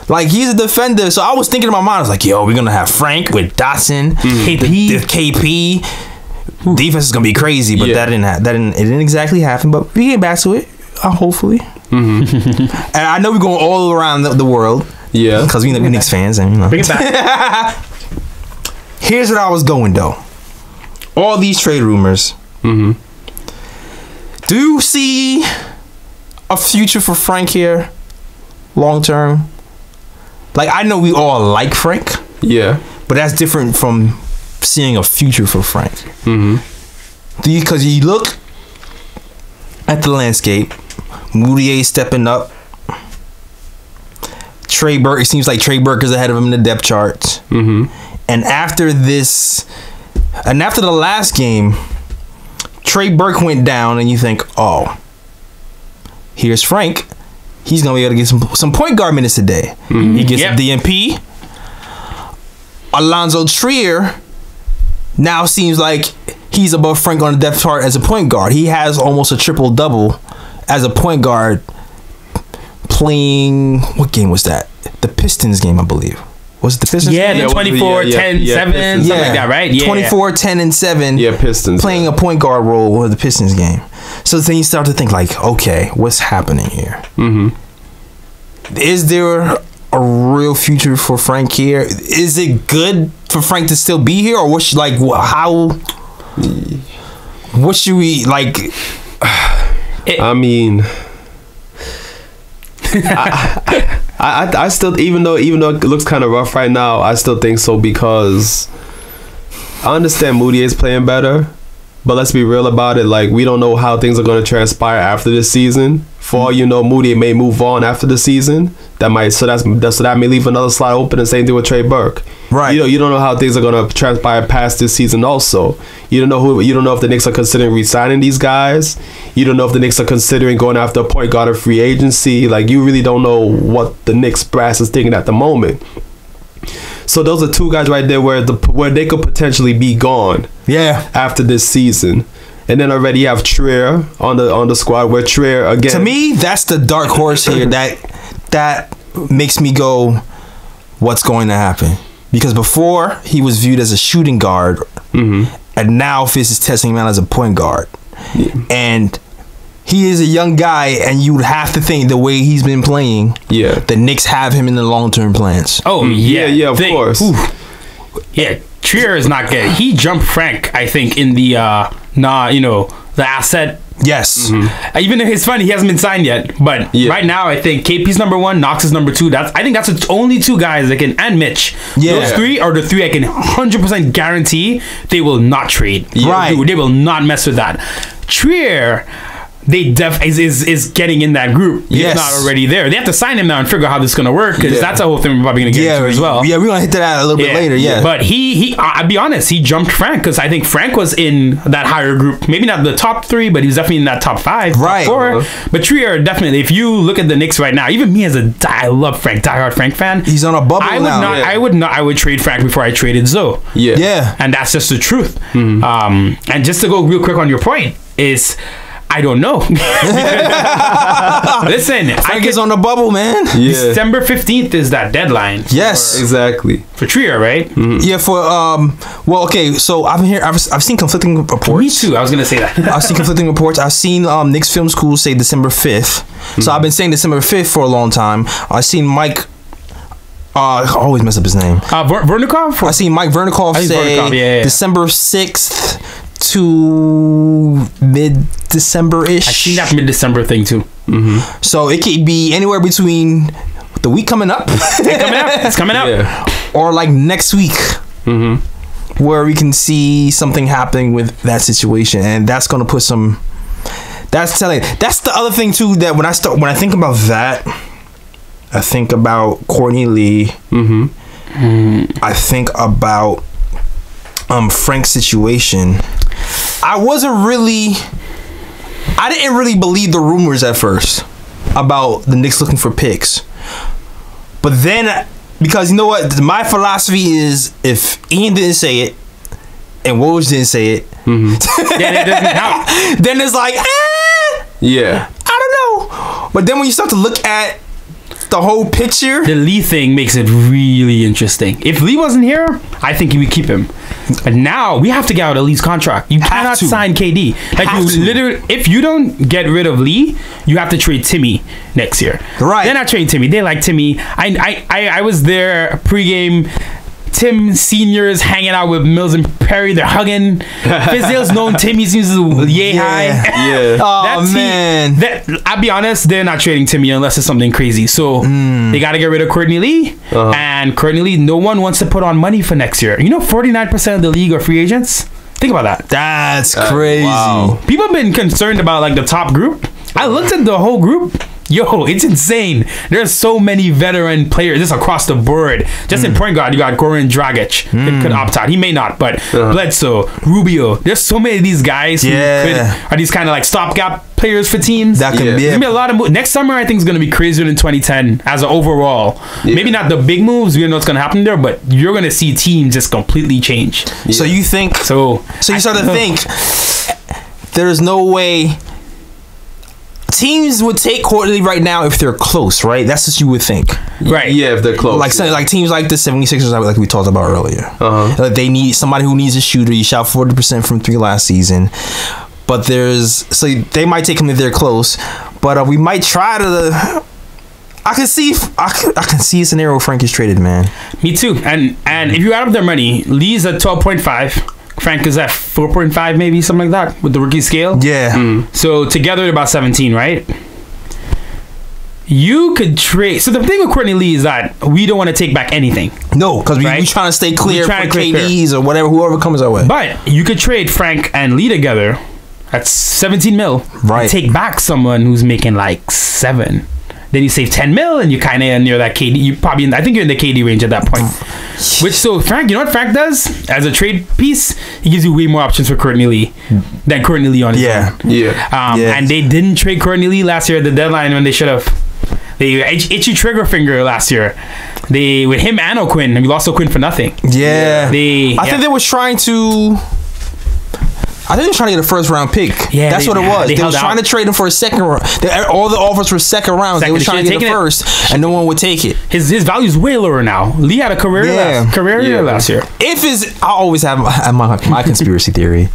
Like, he's a defender. So I was thinking in my mind, I was like, yo, we're gonna have Frank with Dotson, KP. Defense is gonna be crazy, but it didn't exactly happen. But we get back to it, hopefully. And I know we're going all around the world. Yeah, because we Knicks fans, and bring it back. Here's what I was going though. All these trade rumors. Do you see a future for Frank here, long term? Like, I know we all like Frank. Yeah, but that's different from seeing a future for Frank. Because you look at the landscape, Mudiay stepping up. Trey Burke, it seems like Trey Burke is ahead of him in the depth chart. And after the last game, Trey Burke went down, and you think, oh, here's Frank. He's gonna be able to get some point guard minutes today. He gets a DNP. Alonzo Trier now seems like he's above Frank on the depth chart as a point guard. He has almost a triple-double as a point guard playing, what game was that? The Pistons game, I believe. Was it the Pistons game? The 24, 10, 7, something like that, right? 24, 10, and 7. Yeah, Pistons. Playing a point guard role with the Pistons game. So then you start to think, like, okay, what's happening here? Is there a real future for Frank here? Is it good for Frank to still be here, or what should we like? I mean, I still, even though it looks kind of rough right now, I still think so, because I understand Mudiay is playing better, but let's be real about it. Like, we don't know how things are going to transpire after this season. For all you know, Mudiay may move on after the season. That may leave another slot open. And same thing with Trey Burke. Right. You don't know how things are going to transpire past this season. Also, you don't know if the Knicks are considering re-signing these guys. You don't know if the Knicks are considering going after a point guard of free agency. Like, you really don't know what the Knicks brass is thinking at the moment. So those are two guys right there where they could potentially be gone. Yeah. After this season. And then already you have Trier on the squad where Trier again. To me, that's the dark horse here that makes me go, what's going to happen? Because before he was viewed as a shooting guard, and now Fizz is testing him out as a point guard. Yeah. And he is a young guy, and you would have to think the way he's been playing, the Knicks have him in the long-term plans. Oh, yeah, of course. Yeah, Trier is not good. He jumped Frank, I think, in the the asset. Yes. Even though it's funny, he hasn't been signed yet. But right now, I think KP's number 1, Knox is number 2. I think that's the only 2 guys that can, and Mitch. Yeah. Those 3 are the 3 I can 100% guarantee they will not trade. Yeah. Right. They will not mess with that. Trier, they is getting in that group. He's not already there. They have to sign him now and figure out how this is going to work, because that's a whole thing we're probably going to get into as well. Yeah, we're going to hit that a little bit later. Yeah. But he I'll be honest, he jumped Frank, because I think Frank was in that higher group. Maybe not the top 3, but he was definitely in that top 5, right? Top 4. But Trier, definitely, if you look at the Knicks right now, even me as I love Frank, diehard Frank fan. He's on a bubble now. I would trade Frank before I traded Zoe. Yeah. And that's just the truth. And just to go real quick on your point is, I don't know. Listen, Frank is on the bubble, man. Yeah. December 15th is that deadline. Yes, exactly. For Trier, right? Yeah, for well, okay. So I've seen conflicting reports. Me too. I was gonna say that. I've seen conflicting reports. I've seen Knicks Film School say December 5th. So I've been saying December 5th for a long time. I've seen Mike. I always mess up his name. Vernikov? I seen Mike Vernikov say December 6th to mid-December-ish. I seen that mid-December thing too. So it could be anywhere between the week coming up. It's coming up. Yeah. Or like next week. Where we can see something happening with that situation. And that's going to put some... That's the other thing too, that when I think about that, I think about Courtney Lee. I think about Frank's situation. I didn't really believe the rumors at first about the Knicks looking for picks. But then, because you know what, my philosophy is, if Ian didn't say it and Woj didn't say it, then it doesn't count. Then it's like, I don't know. But then when you start to look at the whole picture, the Lee thing makes it really interesting. If Lee wasn't here, I think we keep him. But now we have to get out of Lee's contract. You cannot sign KD. Like, you literally, if you don't get rid of Lee, you have to trade Timmy next year. Right? They're not trading Timmy. They like Timmy. I was there pregame. Tim Senior's hanging out with Mills and Perry. They're hugging. Fizdale's known Timmy seems yay high. Yeah. Oh, man. I'll be honest, they're not trading Timmy unless it's something crazy. So they got to get rid of Courtney Lee. And Courtney Lee, no one wants to put on money for next year. You know, 49% of the league are free agents. Think about that. That's crazy. Wow. People have been concerned about like the top group. I looked at the whole group. Yo, it's insane. There's so many veteran players just across the board. Just in point guard, you got Goran Dragic. Could opt out. He may not, but Bledsoe, Rubio. There's so many of these guys who are these kind of like stopgap players for teams. That could be There's gonna be a lot of next summer. I think is gonna be crazier than 2010 as an overall. Maybe not the big moves. We don't know what's gonna happen there, but you're gonna see teams just completely change. So you think? So you start to think there's no way teams would take Courtney right now if they're close, right? That's what you would think. Right. Yeah, if they're close. Like teams like the 76ers, like we talked about earlier. Like they need somebody who needs a shooter. You shot 40% from 3 last season. But so they might take him if they're close. But we might try to... I can see a scenario where Frank is traded, man. Me too. And if you add up their money, Lee's at 12.5. Frank is at 4.5, maybe something like that with the rookie scale. Yeah. So together they're about 17, right? You could trade. So the thing with Courtney Lee is that we don't want to take back anything. No, because we're trying to stay clear for KDs or whatever, whoever comes our way. But you could trade Frank and Lee together at 17 mil. Right. And take back someone who's making like 7. Then you save 10 mil and you kind of near that KD. You probably, I think you're in the KD range at that point. Which, so Frank, you know what Frank does as a trade piece? He gives you way more options for Courtney Lee than Courtney Lee on his own. Yeah. And they didn't trade Courtney Lee last year at the deadline when they should have. They itchy trigger finger last year. They with him and O'Quinn, and we lost O'Quinn for nothing. Yeah. I think they was trying to. I think they were trying to get a first round pick. Yeah, that's what it was. They were trying to trade him for a second round. All the offers were second rounds. They were trying to get a first, and no one would take it. His value's way lower now. Lee had a career year last year. I always have my conspiracy theory.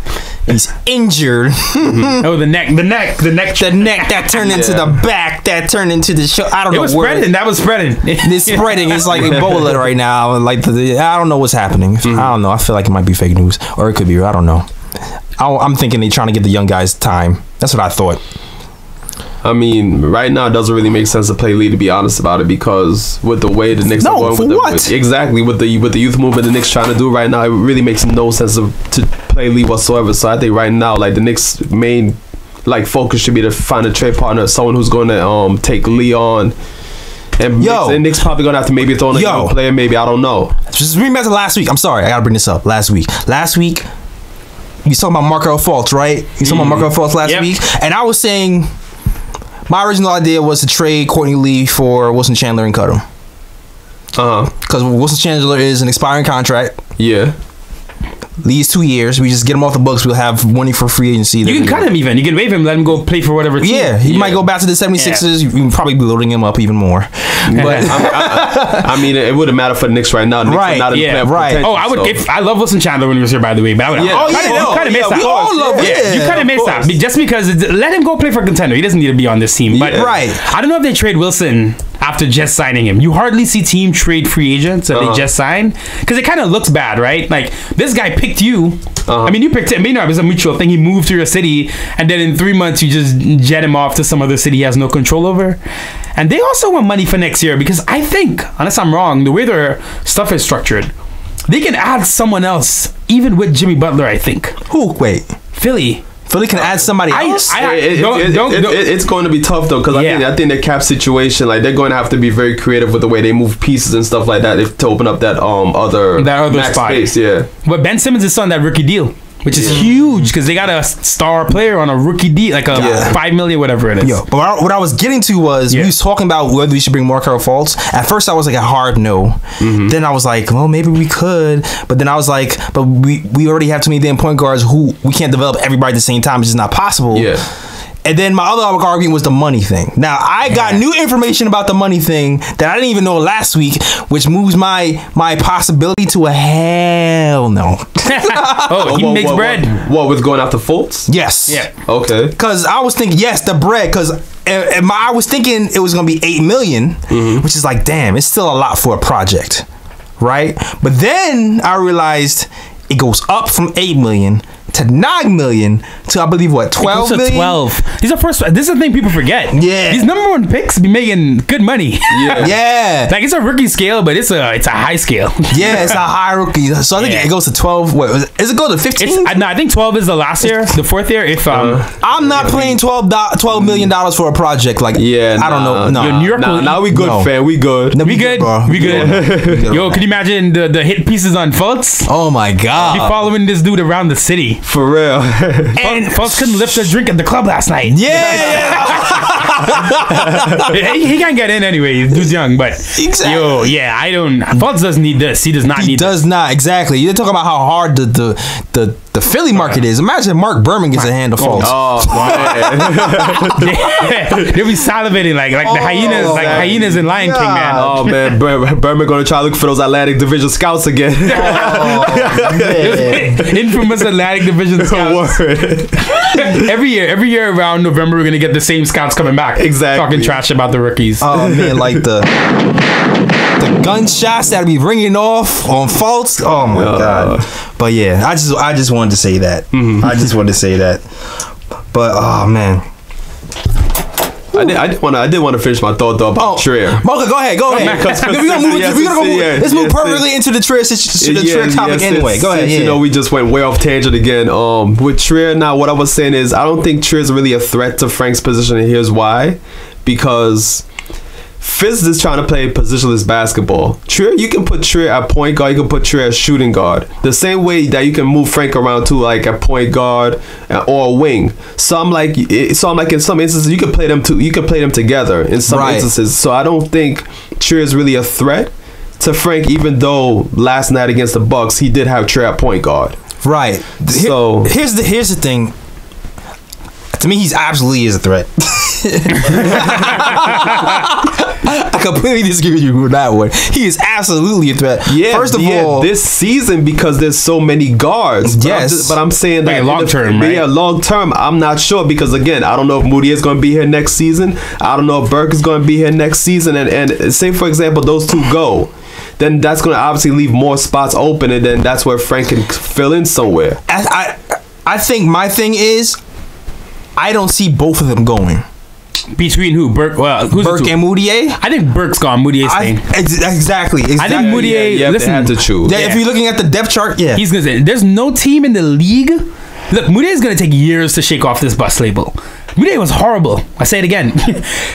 He's injured. Oh, the neck that turned into the back, that turned into the show. I don't know. It was spreading. That was spreading. It's spreading. It's like Ebola right now. Like I don't know what's happening. I don't know. I feel like it might be fake news, or it could be. I don't know. I'm thinking they're trying to give the young guys time. That's what I thought. I mean, right now it doesn't really make sense to play Lee, to be honest about it, because with the way the Knicks are going with the youth movement the Knicks trying to do right now, it really makes no sense to play Lee whatsoever. So I think right now, like, the Knicks' main focus should be to find a trade partner, someone who's going to take Lee on. And Knicks probably gonna have to maybe throw in a young player, maybe, I don't know. Just bring me back to last week. I'm sorry, I gotta bring this up. Last week, you talking about Markelle Fultz, right? You talking about Markelle Fultz last week, and I was saying my original idea was to trade Courtney Lee for Wilson Chandler and cut him. Because Wilson Chandler is an expiring contract. Yeah. Lee's 2 years. We just get him off the books. We'll have money for free agency. You can cut him even. You can waive him, let him go play for whatever team. Yeah, he might go back to the 76ers. You can probably be loading him up even more. But I mean, it wouldn't matter for the Knicks right now. The Knicks are not in playoff contention, Oh, I would. I love Wilson Chandler when he was here, by the way. But I would. You kind of missed that. We all love it. You kind of missed that just because let him go play for a contender. He doesn't need to be on this team. But I don't know if they trade Wilson after just signing him. You hardly see team trade free agents that they just sign, because it kind of looks bad, right? Like, this guy picked you. I mean, you picked him. It was a mutual thing. He moved to your city, and then in 3 months, you just jet him off to some other city he has no control over. And they also want money for next year, because I think, unless I'm wrong, the way their stuff is structured, they can add someone else, even with Jimmy Butler, I think. Who? Wait. Philly can add somebody else. It's going to be tough though, because I think the cap situation, like, they're going to have to be very creative with the way they move pieces and stuff like that to open up that other max spot. Space. Yeah. But Ben Simmons is on that rookie deal, which is huge, because they got a star player on a rookie deal, like a $5 million, whatever it is. But what I was getting to was we was talking about whether we should bring Markelle Fultz. At first, I was like a hard no. Then I was like, well, maybe we could. But then I was like, but we already have too many damn point guards who we can't develop everybody at the same time. It's just not possible. Yeah. And then my other argument was the money thing. Now, I got new information about the money thing that I didn't even know last week, which moves my possibility to a hell no. He makes bread. What, with going after Fultz? Yes. Yeah. Okay. Because I was thinking, the bread, because I was thinking it was going to be $8 million, which is like, damn, it's still a lot for a project, right? But then I realized it goes up from $8 million to $9 million to, I believe, what, $12 million? 12. This is the thing people forget. Yeah. These number one picks be making good money. Yeah. Like, it's a rookie scale, but it's a high scale. Yeah, it's a high rookie. So I think it goes to 12. What is it? Go to 15? No, I think 12 is the last year, the fourth year. If I'm not paying $12 million for a project. Like, I don't know. No, New York. Now we good, fam. We good. No, we good. Bro. We good. Yo, can you imagine the hit pieces on Fultz? Oh my God. Be following this dude around the city. For real. And Fultz couldn't lift a drink at the club last night. Yeah. He can't get in anyway. He's young, but Fultz doesn't need this. He does not need this. He does not, exactly. You're talking about how hard the Philly market is. Imagine Mark Berman gets a hand of Fultz. They'll be salivating like the hyenas, hyenas in Lion King, man. Oh man, Berman gonna try to look for those Atlantic Division scouts again. Infamous Atlantic Division scouts. every year around November, we're gonna get the same scouts coming back. Exactly. Talking trash about the rookies. Oh man, like the gunshots that be ringing off on Fultz. Oh my God. But yeah, I just wanted to say that. I just wanted to say that. But oh man. I did want to finish my thought though about Trier. Mocha, go ahead. Let's move perfectly into the Trier topic anyway. Go ahead. You know, we just went way off tangent again. With Trier, now what I was saying is I don't think Trier is really a threat to Frank's position, and here's why. Because Fizz is trying to play positionless basketball. Trier, you can put Trier at point guard. You can put Trier at shooting guard. The same way that you can move Frank around to like a point guard or a wing. So I'm like in some instances you can play them together in some instances. So I don't think Trier is really a threat to Frank, even though last night against the Bucks he did have Trier at point guard. Right. So here's the thing. To me, he's absolutely is a threat. I completely disagree with you with that one. He is absolutely a threat. Yeah. First of all, this season because there's so many guards. Yes. But I'm saying that long term, right? Yeah, long term. I'm not sure because again, I don't know if Mudiay is going to be here next season. I don't know if Burke is going to be here next season. And say for example, those two go. Then that's going to obviously leave more spots open, and then that's where Frank can fill in somewhere. I think my thing is, I don't see both of them going. Between who? Burke? Well, who's Burke and Mudiay? I think Burke's gone. Mudiay's staying. Exactly. I think Mudiay. Yeah, listen, they had to choose. Yeah, if you're looking at the depth chart, yeah, he's gonna say there's no team in the league. Look, Mudiay's gonna take years to shake off this bust label. Mudiay was horrible. I say it again.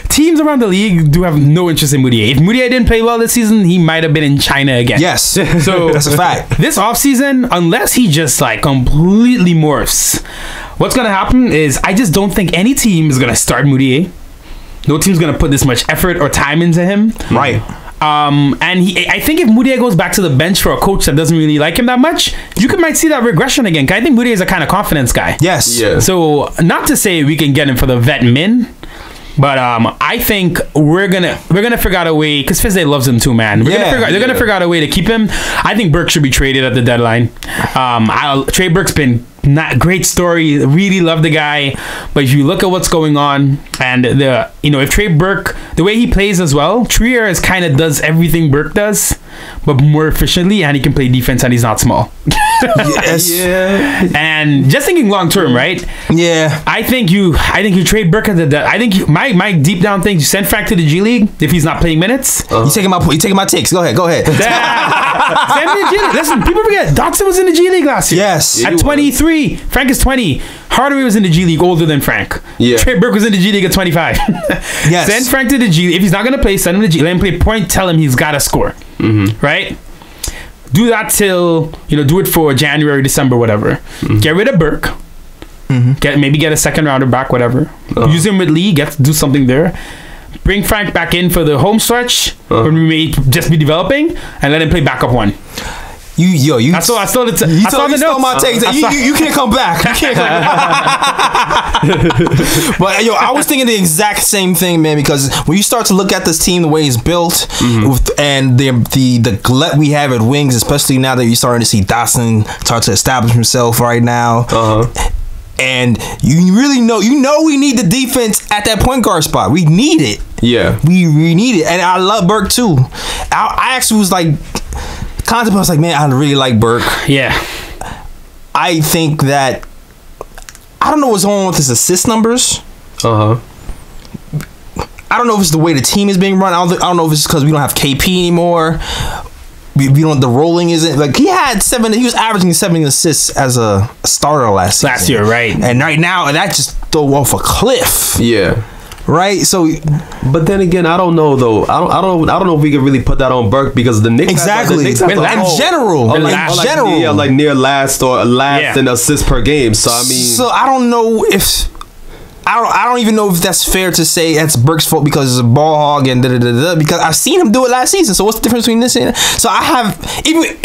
Teams around the league do have no interest in Mudiay. If Mudiay didn't play well this season, he might have been in China again. Yes. So that's a fact. This offseason, unless he just like completely morphs, what's gonna happen is I just don't think any team is gonna start Mudiay. No team's gonna put this much effort or time into him. Right. And I think if Mudiay goes back to the bench for a coach that doesn't really like him that much, might see that regression again. 'Cause I think Mudiay is a kind of confidence guy. Yes. Yeah. So not to say we can get him for the vet min, but I think we're gonna figure out a way because Fizz loves him too, man. They're gonna figure out a way to keep him. I think Burke should be traded at the deadline. Trey Burke's been not great story. Really love the guy, but if you look at what's going on and if Trey Burke, the way he plays as well, Trier is kind of does everything Burke does, but more efficiently, and he can play defense and he's not small. Yes. Yeah. And just thinking long term, right? Yeah. I think you trade Burke at the. I think my deep down thing, you send Frank to the G League if he's not playing minutes. You taking my takes. Go ahead. Send him to the G League. Listen, people forget Dotson was in the G League last year. Yes. At 23. Frank is 20. Hardaway was in the G League older than Frank. Yeah. Trey Burke was in the G League at 25. Yes. Send Frank to the G League. If he's not going to play, send him to the G League. Let him play point. Tell him he's got to score. Mm-hmm. Right? Do that till, do it for January, December, whatever. Mm-hmm. Get rid of Burke. Mm-hmm. Maybe get a second rounder back, whatever. Use him with Lee. Do something there. Bring Frank back in for the home stretch when we may just be developing, and let him play backup one. I saw the notes. My takes. You can't come back. You can't come back. But I was thinking the exact same thing, man. Because when you start to look at this team, the way it's built, and the glut we have at wings, especially now that you're starting to see Dotson start to establish himself right now. And you really know we need the defense at that point guard spot. We need it. Yeah, we need it. And I love Burke too. I actually was like. I was like, man, I really like Burke. Yeah. I think that I don't know what's going on with his assist numbers. I don't know if it's the way the team is being run. I don't know if it's because we don't have KP anymore. We don't. The rolling isn't like he had 7. He was averaging 7 assists as a starter last year, right? And right now, that just threw off a cliff. Yeah. Right, so, but then again, I don't know though. I don't know if we can really put that on Burke because the Knicks exactly in general, like near last or last in assists per game. So I mean, so I don't know if I don't even know if that's fair to say that's Burke's fault because it's a ball hog and because I've seen him do it last season. So what's the difference between this and so I have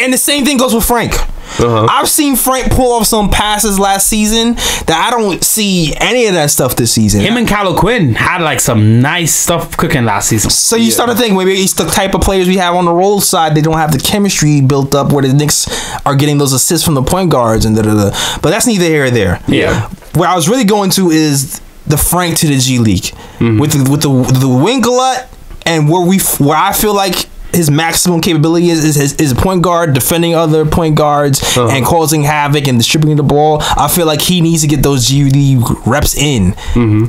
and the same thing goes with Frank. I've seen Frank pull off some passes last season that I don't see any of that stuff this season. Him and Kyle Quinn had like some nice stuff cooking last season. So you start to think maybe it's the type of players we have on the roll side. They don't have the chemistry built up where the Knicks are getting those assists from the point guards and But that's neither here or there. Yeah. Where I was really going to is the Frank to the G League with the wing glut and where I feel like his maximum capability is a point guard defending other point guards and causing havoc and distributing the ball. I feel like he needs to get those G League reps in.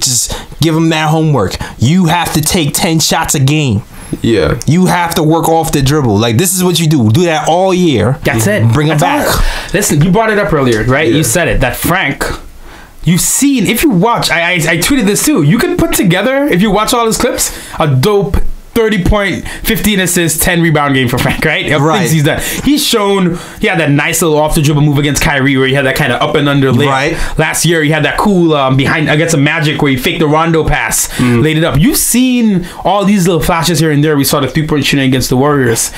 Just give him that homework. You have to take 10 shots a game. Yeah, you have to work off the dribble. Like this is what you do. Do that all year. That's it. Bring him back. Listen, you brought it up earlier, right? Yeah. You said it. That Frank. You've seen, if you watch, I tweeted this too. You could put together, if you watch all his clips, a dope 30 point, 15 assists, 10 rebound game for Frank, right? Right. Things he's done. He's shown he had that nice little off the dribble move against Kyrie where he had that kind of up and under layup. Right. Last year he had that cool behind against a Magic where he faked the Rondo pass, laid it up. You've seen all these little flashes here and there. We saw the 3-point shooting against the Warriors.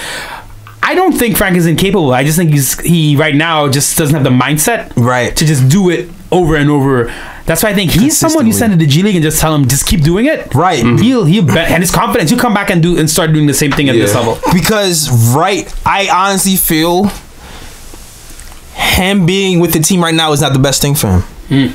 I don't think Frank is incapable. I just think he right now just doesn't have the mindset to just do it over and over. That's why I think he's someone you send to the G League and just tell him just keep doing it. Right. He'll bet, and his confidence. He'll come back and start doing the same thing at this level. Because I honestly feel him being with the team right now is not the best thing for him.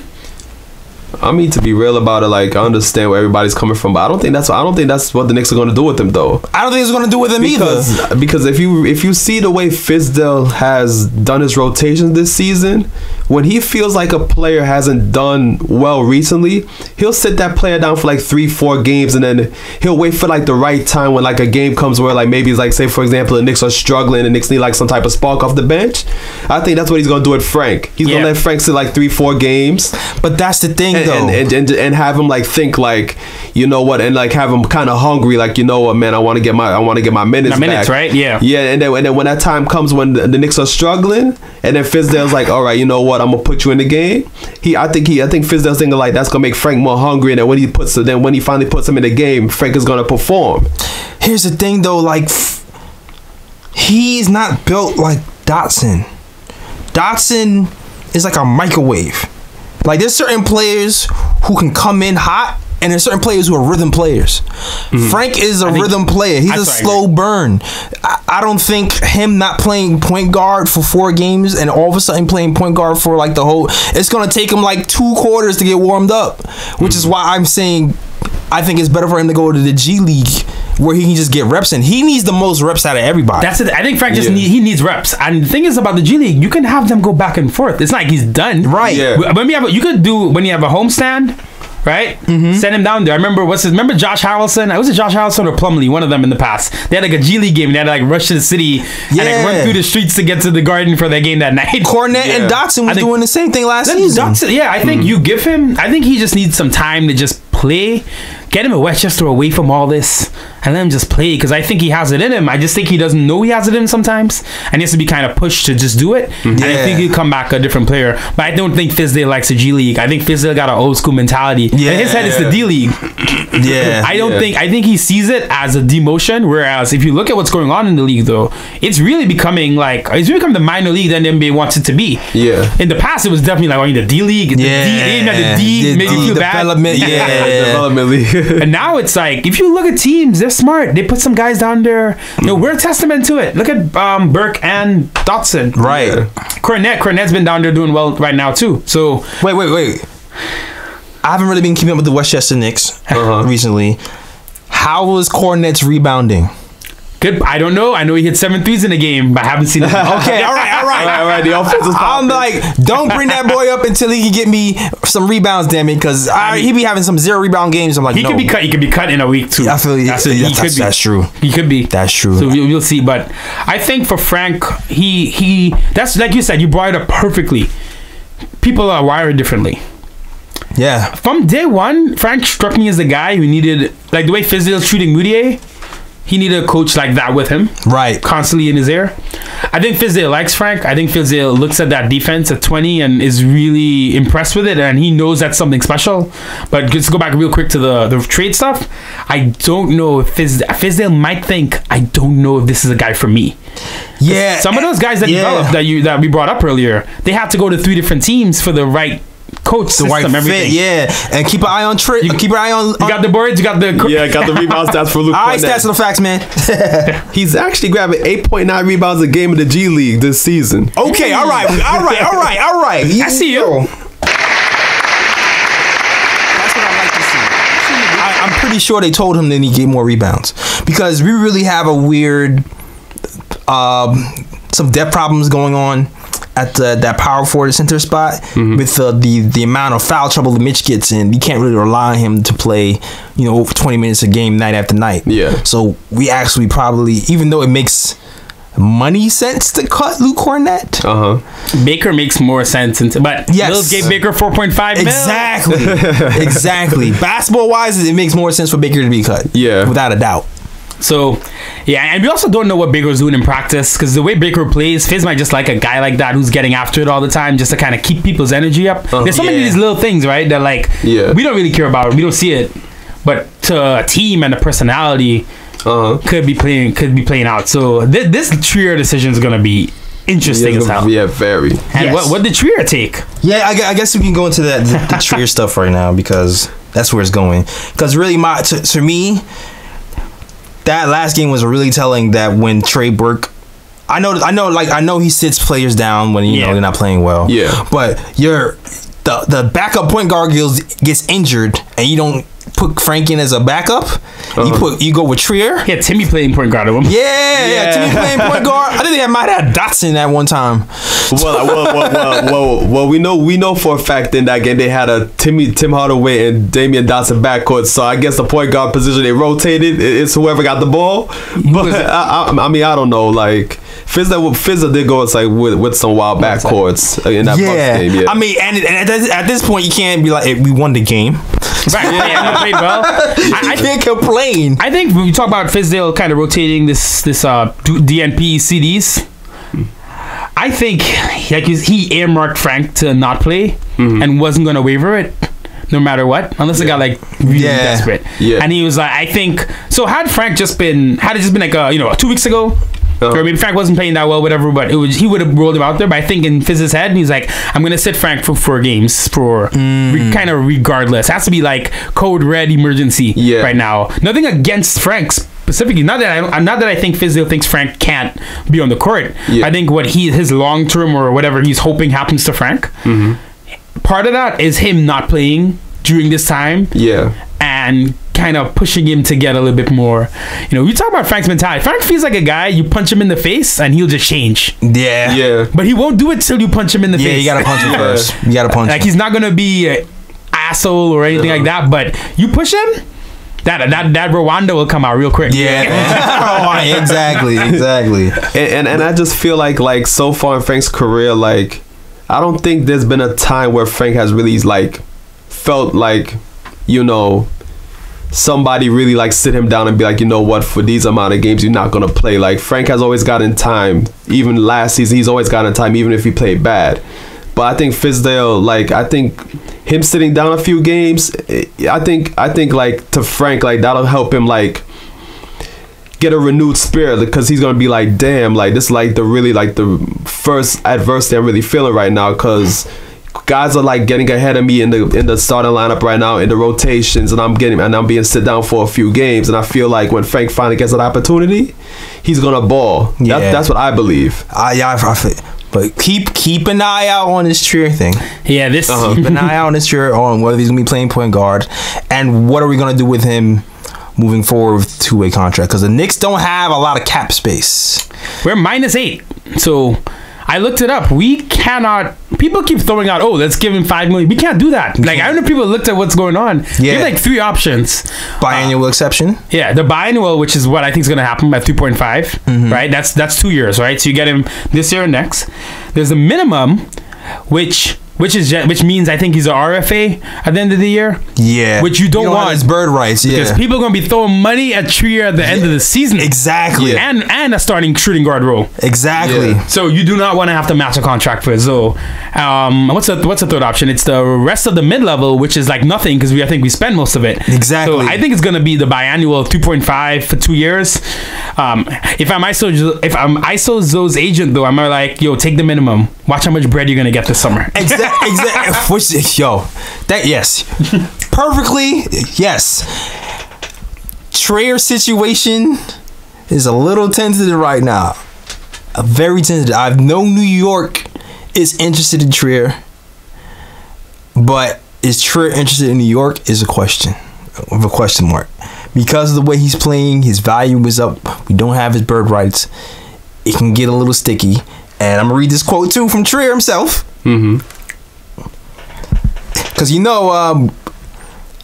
I mean, to be real about it, like I understand where everybody's coming from, but I don't think that's what the Knicks are going to do with him, though. I don't think it's going to do with him either. Because if you see the way Fizdale has done his rotations this season, when he feels like a player hasn't done well recently, he'll sit that player down for like 3-4 games, and then he'll wait for like the right time when like a game comes where like maybe it's like, say for example, the Knicks are struggling and the Knicks need like some type of spark off the bench. I think that's what he's going to do with Frank. He's going to let Frank sit like 3-4 games. But that's the thing, and have him like think like, you know what, and like have him kind of hungry, like, you know what, man, I want to get my minutes back. Right? Yeah. And then when that time comes when the Knicks are struggling, and then Fizdale's like, all right, you know what, I'm gonna put you in the game. I think Fizdale's thinking like that's gonna make Frank more hungry, and then when he finally puts him in the game, Frank is gonna perform. Here's the thing though, like he's not built like Dotson. Dotson is like a microwave. Like there's certain players who can come in hot, and there's certain players who are rhythm players. Frank is a rhythm player. He's a slow burn. I don't think him not playing point guard for 4 games and all of a sudden playing point guard for like the whole, it's gonna take him like 2 quarters to get warmed up, which is why I'm saying I think it's better for him to go to the G League where he can just get reps in. He needs the most reps out of everybody. That's it. I think Frank he needs reps. And the thing is about the G League, you can have them go back and forth. It's not like he's done. Right. Yeah. When you have a homestand, right? Send him down there. I remember remember Josh Harrelson? Was it Josh Harrelson or Plumlee? One of them in the past. They had like a G League game and they had to like rush to the city and like run through the streets to get to the Garden for that game that night. Cornette and Dotson was doing the same thing last season. Dotson, I think you give him, I think he just needs some time to just play. Get him a Westchester away from all this and let him just play, because I think he has it in him. I just think he doesn't know he has it in him sometimes and he has to be kind of pushed to just do it. And I think he'll come back a different player. But I don't think Fizdale likes the G League. I think Fizdale got an old school mentality. In his head, it's the D League. I think he sees it as a demotion, whereas if you look at what's going on in the league though, it's really becoming the minor league that the NBA wants it to be. In the past, it was definitely like, the D League. The D made you feel bad. Development league. And now it's like, if you look at teams, they're smart. They put some guys down there. We're a testament to it. Look at Burke and Dotson. Right. Cornette's been down there doing well right now too. So wait. I haven't really been keeping up with the Westchester Knicks recently. How was Cornette's rebounding? Good. I don't know. I know he hit 7 threes in a game, but I haven't seen it. Okay, all right. The offense is I'm like, don't bring that boy up until he can get me some rebounds, damn it, because he be having some 0 rebound games. I'm like, he could be cut. He could be cut in a week too. I feel that's true. He could be. That's true. So we'll see. But I think for Frank, he that's like you said. You brought it up perfectly. People are wired differently. Yeah. From day one, Frank struck me as the guy who needed, like the way Fizdale's treating Mudiay, he needed a coach like that with him. Right. Constantly in his ear. I think Fizdale likes Frank. I think Fizdale looks at that defense at 20 and is really impressed with it, and he knows that's something special. But just to go back real quick to the trade stuff, I don't know if Fizdale might think, I don't know if this is a guy for me. Yeah. Some of those guys that developed that we brought up earlier, they had to go to 3 different teams for the right coach system, the right everything. Fit, and keep an eye on Trey. Keep an eye on. You got the boards. You got the got the rebound stats for Luke. All right, stats and the facts, man. He's actually grabbing 8.9 rebounds a game in the G League this season. Okay, all right. I see you. That's what I like to see. I'm pretty sure they told him that he get more rebounds, because we really have a weird, some depth problems going on at that power forward center spot with the amount of foul trouble that Mitch gets in. You can't really rely on him to play, over 20 minutes a game night after night. Yeah. So we actually probably, even though it makes money sense to cut Luke Cornette, Baker makes more sense, but Mills gave Baker 4.5 exactly. Basketball wise, it makes more sense for Baker to be cut. Yeah, without a doubt. So, yeah, and we also don't know what Baker's doing in practice because the way Baker plays, Fizz might just like a guy like that who's getting after it all the time just to kind of keep people's energy up. There's so many of these little things, right, that like we don't really care about. We don't see it, but to a team and a personality could be playing out. So this Trier decision is gonna be interesting as hell. Yeah, very. And what did Trier take? Yeah, I guess we can go into the Trier stuff right now because that's where it's going. Because really, to me, that last game was really telling that when Trey Burke, I know he sits players down when you know they're not playing well. Yeah. But the backup point guard gets injured and you don't put Frank in as a backup. You go with Trier. Yeah, Timmy playing point guard of him. Yeah, Timmy playing point guard. I think they might have Dotson at one time. Well, we know for a fact in that game they had a Tim Hardaway and Damian Dotson backcourt. So I guess the point guard position they rotated. It's whoever got the ball. But I mean, I don't know. Like Fizz did go with some wild backcourts in that Bucks game. Yeah. I mean, and at this point you can't be like, hey, we won the game. Right, yeah, played well. I can't complain. I think when we talk about Fizdale kind of rotating this DNP CDs, I think he earmarked Frank to not play and wasn't going to waiver it no matter what, unless it got like really desperate. Yeah. And he was like, I think so. Had it just been like 2 weeks ago. Or maybe Frank wasn't playing that well, whatever, but he would have rolled him out there. But I think in Fizz's head, he's like, I'm going to sit Frank for 4 games kind of regardless. It has to be like code red emergency right now. Nothing against Frank specifically. Not that I think Fizdale thinks Frank can't be on the court. Yeah. I think what his long term or whatever he's hoping happens to Frank. Part of that is him not playing during this time. Yeah. And kind of pushing him to get a little bit more. You talk about Frank's mentality. Frank feels like a guy, you punch him in the face and he'll just change. Yeah. But he won't do it till you punch him in the face. Yeah, you gotta punch him first. You gotta punch him. Like, he's not gonna be an asshole or anything like that, but you push him, that Rwanda will come out real quick. Yeah. Exactly. And I just feel like so far in Frank's career, like, I don't think there's been a time where Frank has really like felt like, somebody really like sit him down and be like, you know what, for these amount of games you're not gonna play. Like, Frank has always gotten time. Even last season he's always gotten time, even if he played bad. But I think Fizdale, like, I think him sitting down a few games, I think like to Frank, like, that'll help him like get a renewed spirit, because he's gonna be like, damn, like, this is like the first adversity I'm really feeling right now, because guys are like getting ahead of me in the starting lineup right now in the rotations, and I'm being sit down for a few games, and I feel like when Frank finally gets an opportunity, he's gonna ball. That's what I believe. But keep an eye out on this Trier thing. Yeah, keep an eye out on this Trier, on whether he's gonna be playing point guard, and what are we gonna do with him moving forward with two-way contract, because the Knicks don't have a lot of cap space. We're -8, so I looked it up. We cannot. People keep throwing out, let's give him $5 million. We can't do that. Like, I don't know if people looked at what's going on. Yeah. We have like 3 options. Biannual exception. Yeah, the biannual, which is what I think is going to happen by 3.5. Right. That's 2 years. Right. So you get him this year and next. There's a minimum, which means I think he's an RFA at the end of the year. Yeah. Which you don't want. His bird rights. Yeah. Because people are going to be throwing money at Trier at the end of the season. Exactly. Yeah. And a starting shooting guard role. Exactly. Yeah. So you do not want to have to match a contract for it. So what's the third option? It's the rest of the mid-level, which is like nothing, because I think we spend most of it. Exactly. So I think it's going to be the biannual 2.5 for 2 years. If I'm ISO's agent, though, I'm like, yo, take the minimum. Watch how much bread you're going to get this summer. Exactly. Perfectly, yes. Trier's situation is a little tentative right now. Very tentative. I know New York is interested in Trier, but is Trier interested in New York is a question mark. Because of the way he's playing, his value is up. We don't have his bird rights. It can get a little sticky. And I'm gonna read this quote too from Trier himself. Because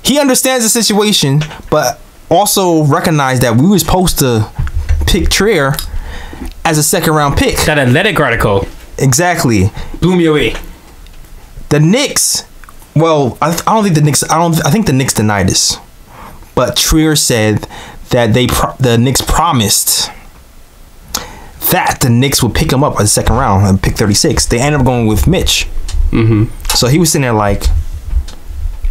he understands the situation, but also recognized that we were supposed to pick Trier as a second-round pick. That Athletic article. Exactly. Blew me away. The Knicks. Well, I think the Knicks denied this, but Trier said that the Knicks promised that the Knicks would pick him up at the second round and pick 36. They ended up going with Mitch. So he was sitting there like,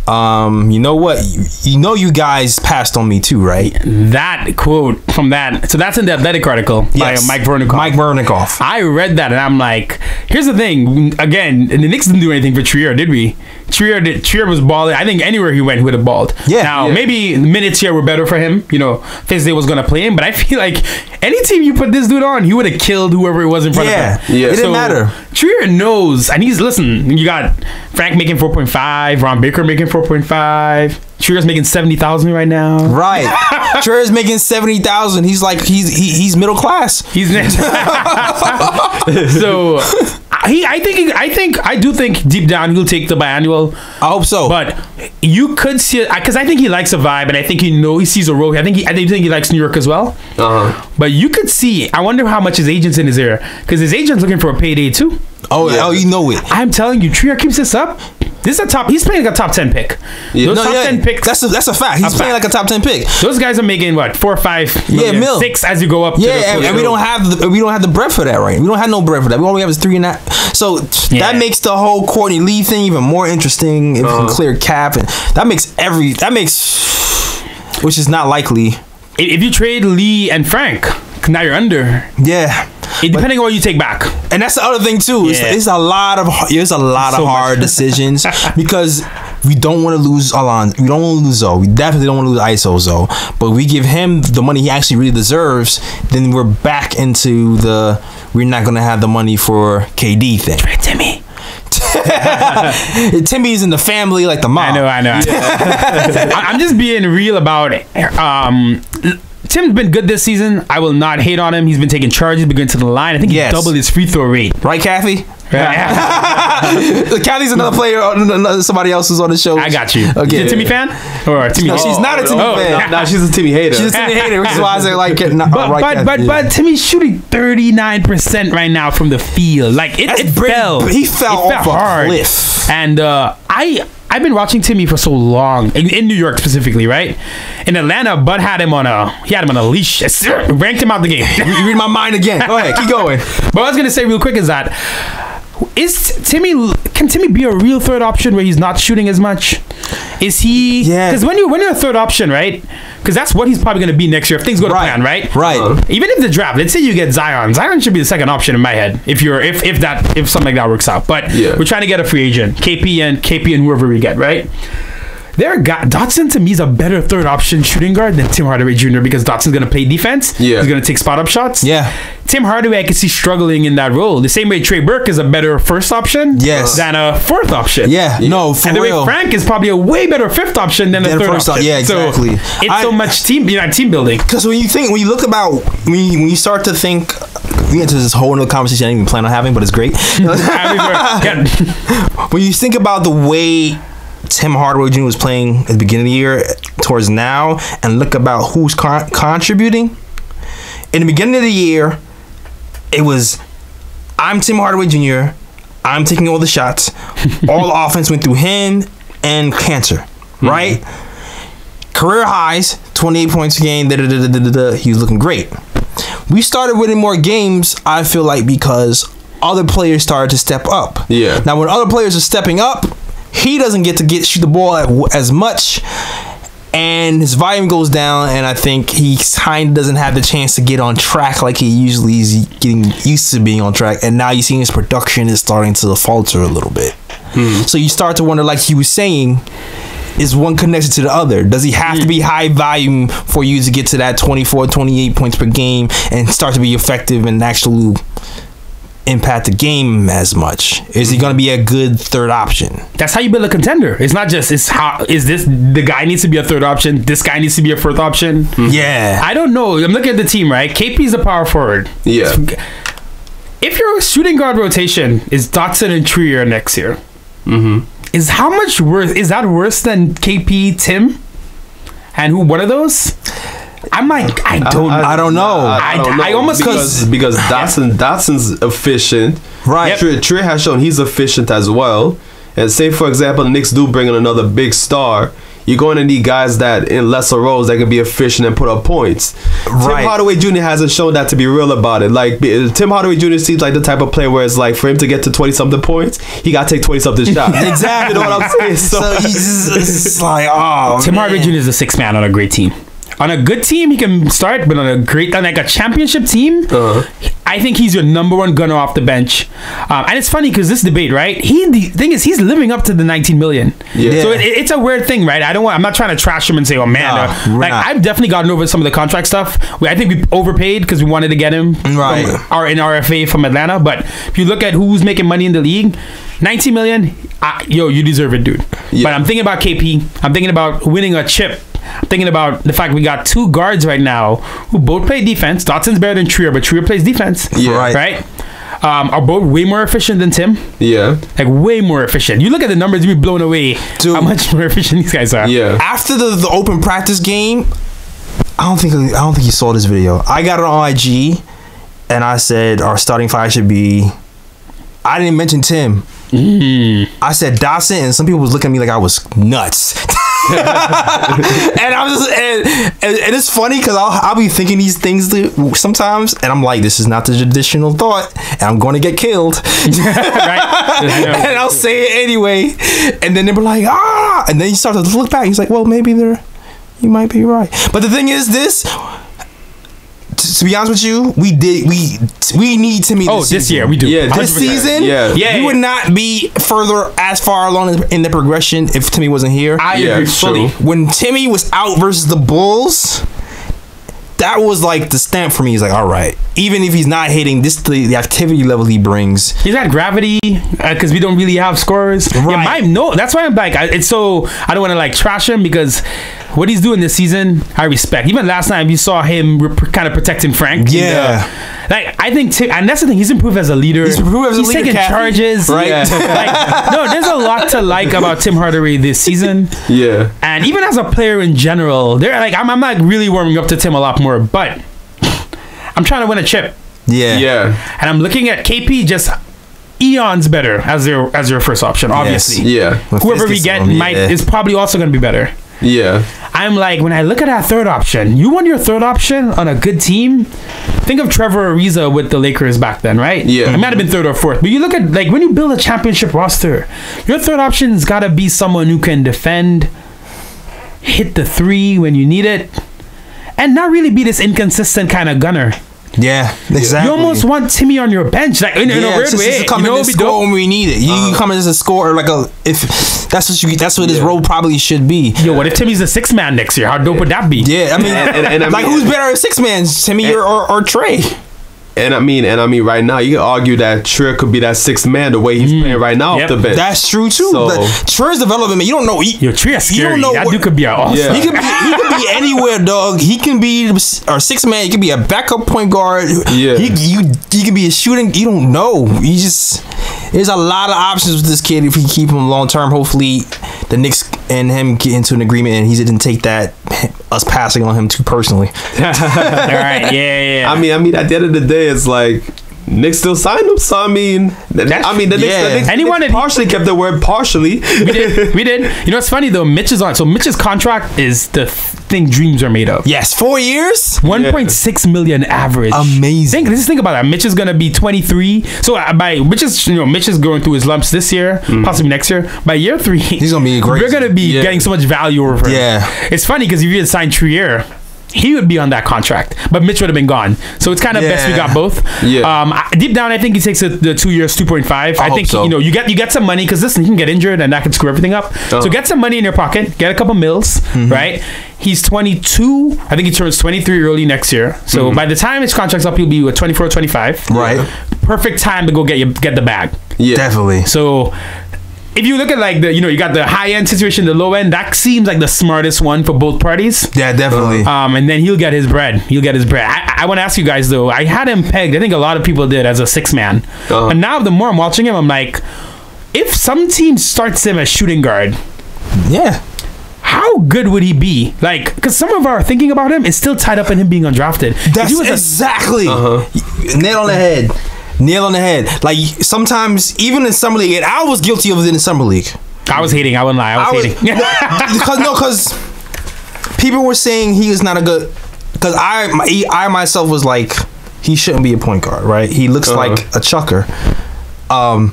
you know what? You guys passed on me too, right? That quote from that. So that's in the Athletic article by Mike Vernikoff. I read that and I'm like, here's the thing. Again, the Knicks didn't do anything for Trier, did we? Trier was balling. I think anywhere he went, he would have balled. Now, maybe the minutes here were better for him. You know, Fizdale was going to play him. But I feel like any team you put this dude on, he would have killed whoever it was in front of him. It didn't matter. Trier knows. And listen, you got Frank making 4.5, Ron Baker making 4.5. Trier's making 70,000 right now. Right. Trier's making 70,000. He's like he's middle class. So I do think deep down he'll take the biannual. I hope so. But you could see it because I think he likes a vibe and I think he sees a role. I think he likes New York as well. But you could see. I wonder how much his agent's in his ear because his agent's looking for a payday too. Oh, you know it. I'm telling you, Trier keeps this up. This is he's playing like a top 10 pick. Those top 10 picks. That's a fact. He's playing like a top 10 pick. Those guys are making what 4 or 5 million, 6 as you go up. And we don't have the bread for that, right? We don't have no bread for that. All we have is 3.5. So that makes the whole Courtney Lee thing even more interesting. If you can clear cap, and that makes which is not likely. If you trade Lee and Frank, now you're under. Yeah. Depending on what you take back, and that's the other thing too. It's a lot of hard decisions because we don't want to lose Alon. We don't want to lose Zoe. We definitely don't want to lose ISO Zoe. But we give him the money he actually really deserves. Then we're back into we're not going to have the money for KD thing. Trade Timmy. Timmy's in the family like the mom. I know. Yeah. I'm just being real about it. Tim's been good this season. I will not hate on him. He's been taking charges, been going to the line. I think he doubled his free throw rate. Right, Kathy? Kathy's another player, somebody else who's on the show. I got you. Okay. Is a Timmy fan? Or Timmy? No, she's not a Timmy fan. No, she's a Timmy hater. She's a Timmy hater, which is why I say like getting but Timmy's shooting 39% right now from the field. Like it fell. He fell off a cliff. And I've been watching Timmy for so long in New York specifically, right? In Atlanta, Bud had him on a leash, ranked him out the game. You read my mind again. Go ahead, keep going. But what I was gonna say real quick is that can Timmy be a real third option where he's not shooting as much? Is he? Yeah. Because when you're a third option, right? Because that's what he's probably going to be next year if things go to plan, right? Right. Even if the draft, let's say you get Zion should be the second option in my head if something like that works out. But we're trying to get a free agent, KP and whoever we get, right? Dotson to me is a better third option shooting guard than Tim Hardaway Jr. because Dotson's going to play defense. Yeah. He's going to take spot up shots. Yeah. Tim Hardaway I can see struggling in that role. The same way Trey Burke is a better first option than a fourth option. Yeah. No, for and the real. way Frank is probably a way better fifth option than a third option. Yeah, exactly. So it's so much team building. Because when you look about when you start to think, we get into this whole other conversation I didn't even plan on having, but it's great. When you think about the way Tim Hardaway Jr. was playing at the beginning of the year towards now, and look about who's contributing. In the beginning of the year, it was, I'm Tim Hardaway Jr., I'm taking all the shots. All the offense went through him and Cancer, right? Career highs, 28 points a game, he was looking great. We started winning more games, I feel like, because other players started to step up. Yeah. Now, when other players are stepping up, he doesn't get to shoot the ball as much, and his volume goes down, and I think he kind of doesn't have the chance to get on track like he usually is getting used to being on track, and now you see his production is starting to falter a little bit. So you start to wonder, like he was saying, is one connected to the other? Does he have to be high volume for you to get to that 24, 28 points per game and start to be effective and actually impact the game as much? Is he going to be a good third option? That's how you build a contender. It's not just the guy needs to be a third option, this guy needs to be a fourth option. Yeah. I don't know. I'm looking at the team, right? KP's a power forward. Yeah. If your shooting guard rotation is Dotson and Trier next year, is how much worse? Is that worse than KP, Tim, and who? What are those? I'm like, I don't know. I almost because Dotson's efficient, right? Trey has shown he's efficient as well. And say for example, the Knicks do bring in another big star. you're going to need guys that in lesser roles that can be efficient and put up points. Right. Tim Hardaway Jr. hasn't shown that to be real about it. Like Tim Hardaway Jr. seems like the type of player where it's like for him to get to 20-something points, he got to take 20-something shots. Exactly. You know what I'm saying? So he's just like, oh, Tim Hardaway Jr. is a sixth man on a great team. On a good team, he can start, but on like a championship team, I think he's your number one gunner off the bench. And it's funny because this debate, right? The thing is, he's living up to the 19 million. Yeah. So it's a weird thing, right? I'm not trying to trash him and say, oh man, I've definitely gotten over some of the contract stuff. I think we overpaid because we wanted to get him in RFA from Atlanta. But if you look at who's making money in the league, 19 million, you deserve it, dude. Yeah. But I'm thinking about KP. I'm thinking about winning a chip. I'm thinking about the fact we got two guards right now who both play defense. Dotson's better than Trier, but Trier plays defense. Yeah. Right? Are both way more efficient than Tim. Yeah. Like way more efficient. You look at the numbers, you'd be blown away, dude, how much more efficient these guys are. Yeah. After the open practice game, I don't think you saw this video. I got it on IG and I said our starting five should be, I didn't mention Tim. I said Dotson, and some people was looking at me like I was nuts. And I was and it's funny because I'll be thinking these things sometimes, and I'm like, this is not the traditional thought, and I'm going to get killed. And I'll say it anyway, and then they were like, and then you start to look back. He's like, well, maybe you might be right. But the thing is, this. To be honest with you, we need Timmy. This year we do. Yeah, this season, we would not be as far along in the progression if Timmy wasn't here. I agree fully. When Timmy was out versus the Bulls, that was like the stamp for me. He's like, all right, even if he's not hitting the activity level he brings, he's got gravity because we don't really have scorers. Right. That's why I'm like, I don't want to like trash him because what he's doing this season, I respect. Even last night, you saw him kind of protecting Frank. Yeah. I think Tim, and that's the thing, he's improved as a leader. He's taking charges. Right. No, there's a lot to like about Tim Hardaway this season. Yeah. And even as a player in general, I'm not really warming up to Tim a lot more, but I'm trying to win a chip. Yeah. And I'm looking at KP just eons better as your first option, obviously. Yes. Yeah. Whoever we get is probably also going to be better. Yeah. I'm like, when I look at that third option, you want your third option on a good team? Think of Trevor Ariza with the Lakers back then, right? Yeah. It might have been third or fourth, but you look at, like, when you build a championship roster, your third option's got to be someone who can defend, hit the three when you need it, and not really be this inconsistent kind of gunner. Yeah, exactly. You almost want Timmy on your bench, like in a weird way. Come in and score when we need it. You come in as a scorer, if that's what his role probably should be. Yo, what if Timmy's a sixth man next year? How dope would that be? Yeah, I mean, and like who's better at six man, Timmy or Trey? And I mean, right now you can argue that Trier could be that sixth man the way he's playing right now off the bench. That's true too. So, Trier's development, man. You don't know. Trier's scary. You don't know that dude could be an awesome. Yeah. He could be anywhere, dog. He can be our sixth man. He could be a backup point guard. Yeah. He could be a shooting. You don't know. There's a lot of options with this kid if we keep him long term. Hopefully, the Knicks and him get into an agreement, and he didn't take that us passing on him too personally. All right. Yeah. I mean, at the end of the day, it's like Knicks still signed him, so the Knicks partially kept their word partially. We did. You know what's funny though? Mitch is on. So Mitch's contract is the thing dreams are made of. Yes, 4 years, 1.6 million average. Amazing. Think about that. Mitch is gonna be 23. So Mitch is going through his lumps this year, possibly next year. By year 3, he's gonna be great. We're gonna be getting so much value over him. Yeah, it's funny because if you had signed Trier, he would be on that contract, but Mitch would have been gone. So it's kind of best we got both. Yeah. Deep down, I think he takes the 2 years, 2.5. I think so. You get some money because listen, he can get injured and that can screw everything up. So get some money in your pocket, get a couple mils, right? He's 22. I think he turns 23 early next year. So by the time his contract's up, he'll be 24 or 25. Right. Perfect time to go get the bag. Yeah, definitely. So if you look at like you got the high end situation, the low end, that seems like the smartest one for both parties. Yeah, definitely. And then he'll get his bread. I want to ask you guys though. I had him pegged. I think a lot of people did as a six man. And now the more I'm watching him, I'm like, if some team starts him as shooting guard, how good would he be? Like, because some of our thinking about him is still tied up in him being undrafted. That's exactly nail on the head. Nail on the head. Like sometimes, even in summer league, and I was guilty of it in summer league. I was hating. I wouldn't lie. I was hating. Because people were saying he was not a good. Because I myself was like, he shouldn't be a point guard, right? He looks like a chucker. I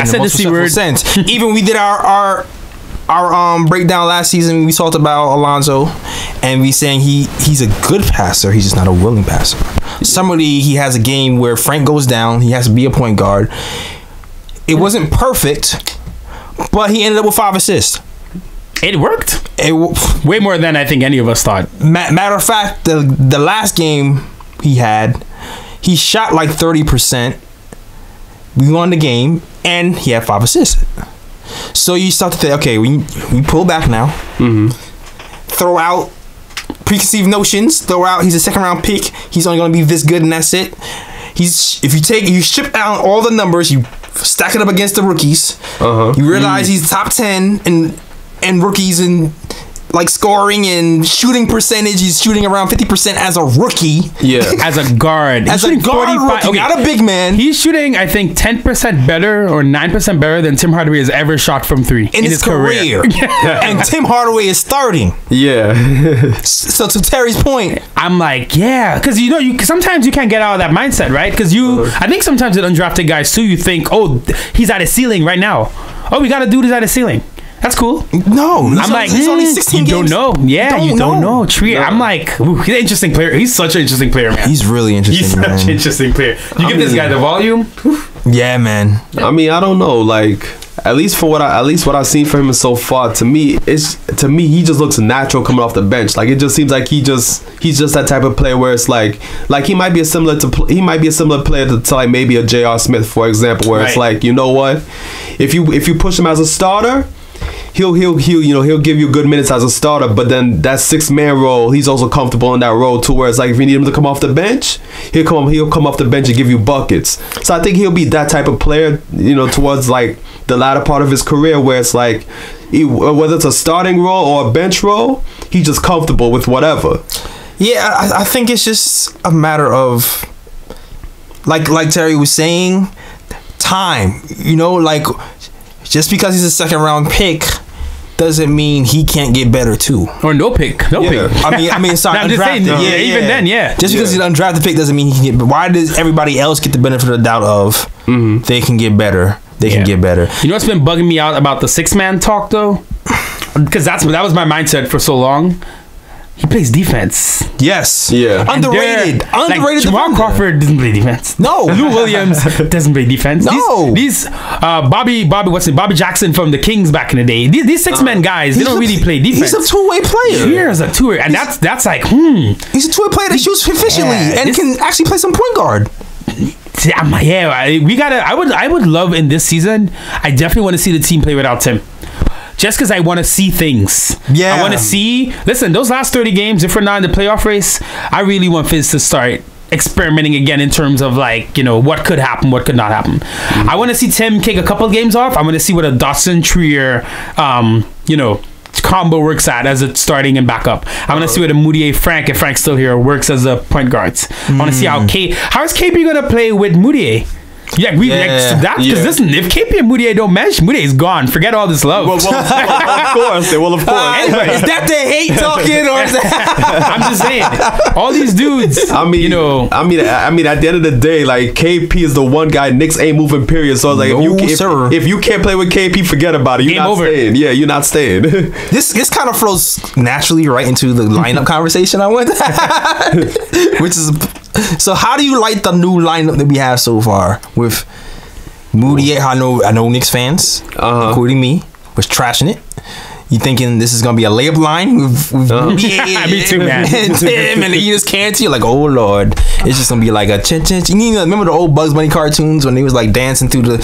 said the C word. Sense. Even we did our breakdown last season. We talked about Alonzo, and we saying he's a good passer. He's just not a willing passer. Somebody he has a game where Frank goes down. He has to be a point guard. It wasn't perfect, but he ended up with 5 assists. It worked. Way more than I think any of us thought. Matter of fact, the last game he had, he shot like 30%. We won the game, and he had 5 assists. So you start to think, okay, we pull back now. Throw out preconceived notions. Throw out he's a second round pick. He's only going to be this good, and that's it. If you strip down all the numbers, you stack it up against the rookies. You realize he's top 10 and rookies and like scoring and shooting percentage. He's shooting around 50% as a rookie. Yeah, as a guard. As a guard rookie, okay. Not a big man. He's shooting, I think, 10% better or 9% better than Tim Hardaway has ever shot from 3 in his career. And Tim Hardaway is starting. Yeah. So to Terry's point, I'm like, yeah, because sometimes you can't get out of that mindset, right? Because I think sometimes with undrafted guys too, you think, oh, he's at his ceiling right now. Oh, we got to do this at his ceiling. That's cool. No, I'm like, he's only 16 you games. Don't know. Yeah, you don't know. I'm like, ooh, he's an interesting player. He's such an interesting player, man. He's really interesting. He's such an interesting player. You give this guy the volume. Yeah, man. I mean, I don't know. Like, at least what I've seen from him so far, to me, he just looks natural coming off the bench. Like, it just seems like he's just that type of player where it's like he might be a similar player to like maybe a J.R. Smith, for example, where it's like, you know what, if you push him as a starter, he'll give you good minutes as a starter, but then that 6-man role, he's also comfortable in that role too, where it's like if you need him to come off the bench, he'll come off the bench and give you buckets. So I think he'll be that type of player, towards like the latter part of his career, where it's like whether it's a starting role or a bench role, he's just comfortable with whatever. Yeah, I think it's just a matter of like Terry was saying, time. Like just because he's a second round pick doesn't mean he can't get better too. Or no pick. I mean, sorry, I'm just saying, even then. Just because he's an undrafted pick doesn't mean he can get. But why does everybody else get the benefit of the doubt of they can get better? They can get better. You know what's been bugging me out about the 6-man talk though? Because that was my mindset for so long. He plays defense. Yes. Yeah. Underrated. Like, Jamal Crawford doesn't play defense. No. Lou Williams doesn't play defense. No. These Bobby Jackson from the Kings back in the day. These 6-man guys, they don't really play defense. He's a two-way player. Here's a two-way, and that's like, He's a two-way player that shoots efficiently and can actually play some point guard. I would love in this season. I definitely want to see the team play without Tim. Just because I want to see things. Yeah. I want to see... Listen, those last 30 games, if we're not in the playoff race, I really want Fizz to start experimenting again in terms of, like, what could happen, what could not happen. I want to see Tim kick a couple of games off. I want to see what a Dotson Trier, combo works at as a starting and backup. I want to see what a Mudiay Frank, if Frank's still here, works as a point guards. I want to see how is KP going to play with Mudiay? Because listen, if KP and Mudiay don't mesh, Mudiay's gone. Forget all this love. Well, of course. Anyway, is that the hate talking, or is that? I'm just saying, all these dudes. I mean, at the end of the day, like, KP is the one guy Knicks ain't moving. Period. So like, if you can't play with KP, forget about it. You're not staying. Yeah, you're not staying. This kind of flows naturally right into the lineup conversation I went, which is. So how do you like the new lineup that we have so far with Mudiay? I know Knicks fans, including me, was trashing it. You thinking this is gonna be a layup line with Mudiay? Me too, man. And Tim and Enos Canty? You're like, oh lord, it's just gonna be like a chin chin. You need to remember the old Bugs Bunny cartoons when they was like dancing through the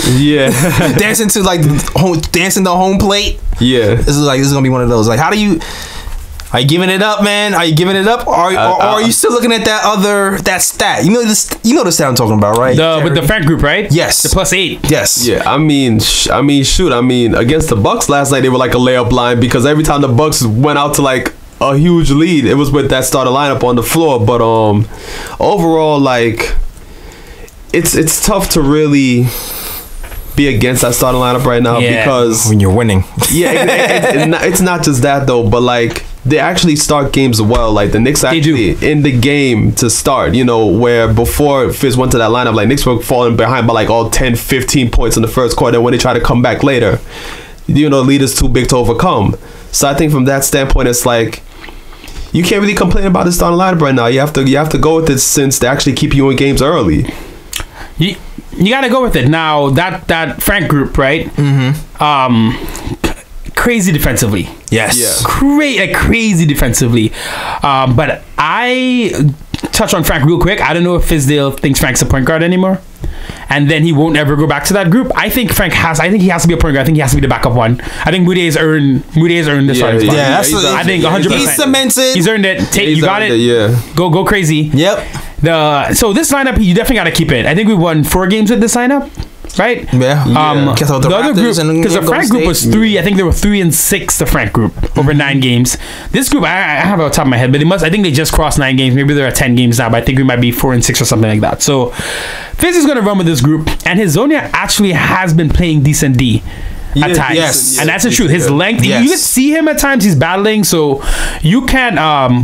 dancing to like dancing the home plate. Yeah, this is gonna be one of those. Like, how do you? Are you giving it up, man? Are you giving it up? Or are you still looking at that stat? You know the stat I'm talking about, right? With the Frank group, right? Yes. The +8. Yes. Yeah. I mean, shoot. I mean, against the Bucks last night, they were like a layup line because every time the Bucks went out to like a huge lead, it was with that starter lineup on the floor. But overall, like, it's tough to really be against that starting lineup right now because when you're winning. It's not just that though, but like they actually start games well. Like the Knicks actually in the game to start, you know, where before Fizz went to that lineup, like Knicks were falling behind by like all 10, 15 points in the first quarter. And when they try to come back later, you know, lead is too big to overcome. So I think from that standpoint, it's like you can't really complain about the starting lineup right now. You have to go with it since they actually keep you in games early. You got to go with it. Now that Frank group, right? Crazy defensively. Yes. Crazy defensively. But I touch on Frank real quick. I don't know if Fizdale thinks Frank's a point guard anymore, and then he won't ever go back to that group. I think he has to be a point guard. I think he has to be the backup one. I think Muday's earned the starting spot. Yeah, I think 100%. He's cemented. He's earned it. You got it. Yeah. Go crazy. Yep. So this lineup, you definitely got to keep it. I think we won 4 games with this lineup. Right? Yeah. The other group, because the Frank group was 3. I think they were 3-6. The Frank group over 9 games. This group, I have it on top of my head, but I think they just crossed 9 games. Maybe they're at 10 games now, but I think we might be 4-6 or something like that. So Fizz is going to run with this group, and his Zonia actually has been playing decent D. At times, yes, and that's the truth. His length, you can see him at times. He's battling, so you can't.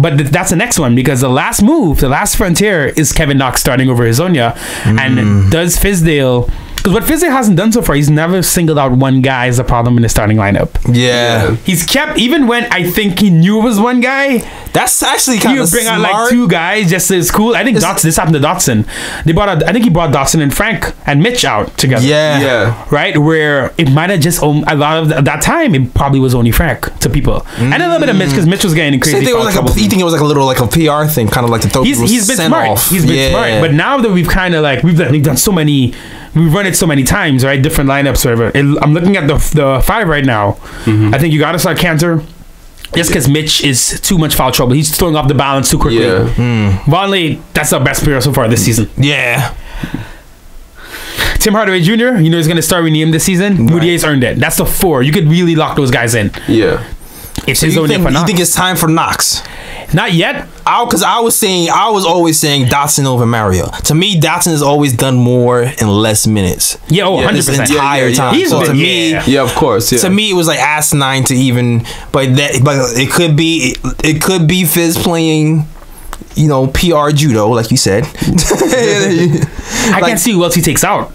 But that's the next one because the last move, the last frontier, is Kevin Knox starting over Hazonia, and does Fizdale. Because what Fizdale hasn't done so far, he's never singled out one guy as a problem in the starting lineup. Yeah. He's kept, even when I think he knew it was one guy. That's actually kind of smart. He would bring out like 2 guys just as cool. I think this happened to Dotson. I think he brought Dotson and Frank and Mitch out together. Yeah. Right? Where it might have just, a lot of that time, it probably was only Frank to people. And a little bit of Mitch, because Mitch was getting crazy. You think it was like a little like a PR thing, kind of like to throw people He's been smart. Off. He's been smart. But now that we've kind of like, we've done so many... We've run it so many times, right? Different lineups, whatever. I'm looking at the 5 right now. I think you got to start Cantor. Just because Mitch is too much foul trouble. He's throwing off the balance too quickly. Vonleh, that's our best player so far this season. Yeah. Tim Hardaway Jr., you know he's going to start with him this season. Mudiay's earned it. That's the 4. You could really lock those guys in. Yeah. It's his own. You think it's time for Knox? Not yet. Because I was always saying Dotson over Mario. To me, Dotson has always done more in less minutes. Yeah, 100%. This entire time. So to me, of course. Yeah. To me, it was like asinine to even. But it could be Fizz playing, you know, PR judo, like you said. I can't see who else he takes out.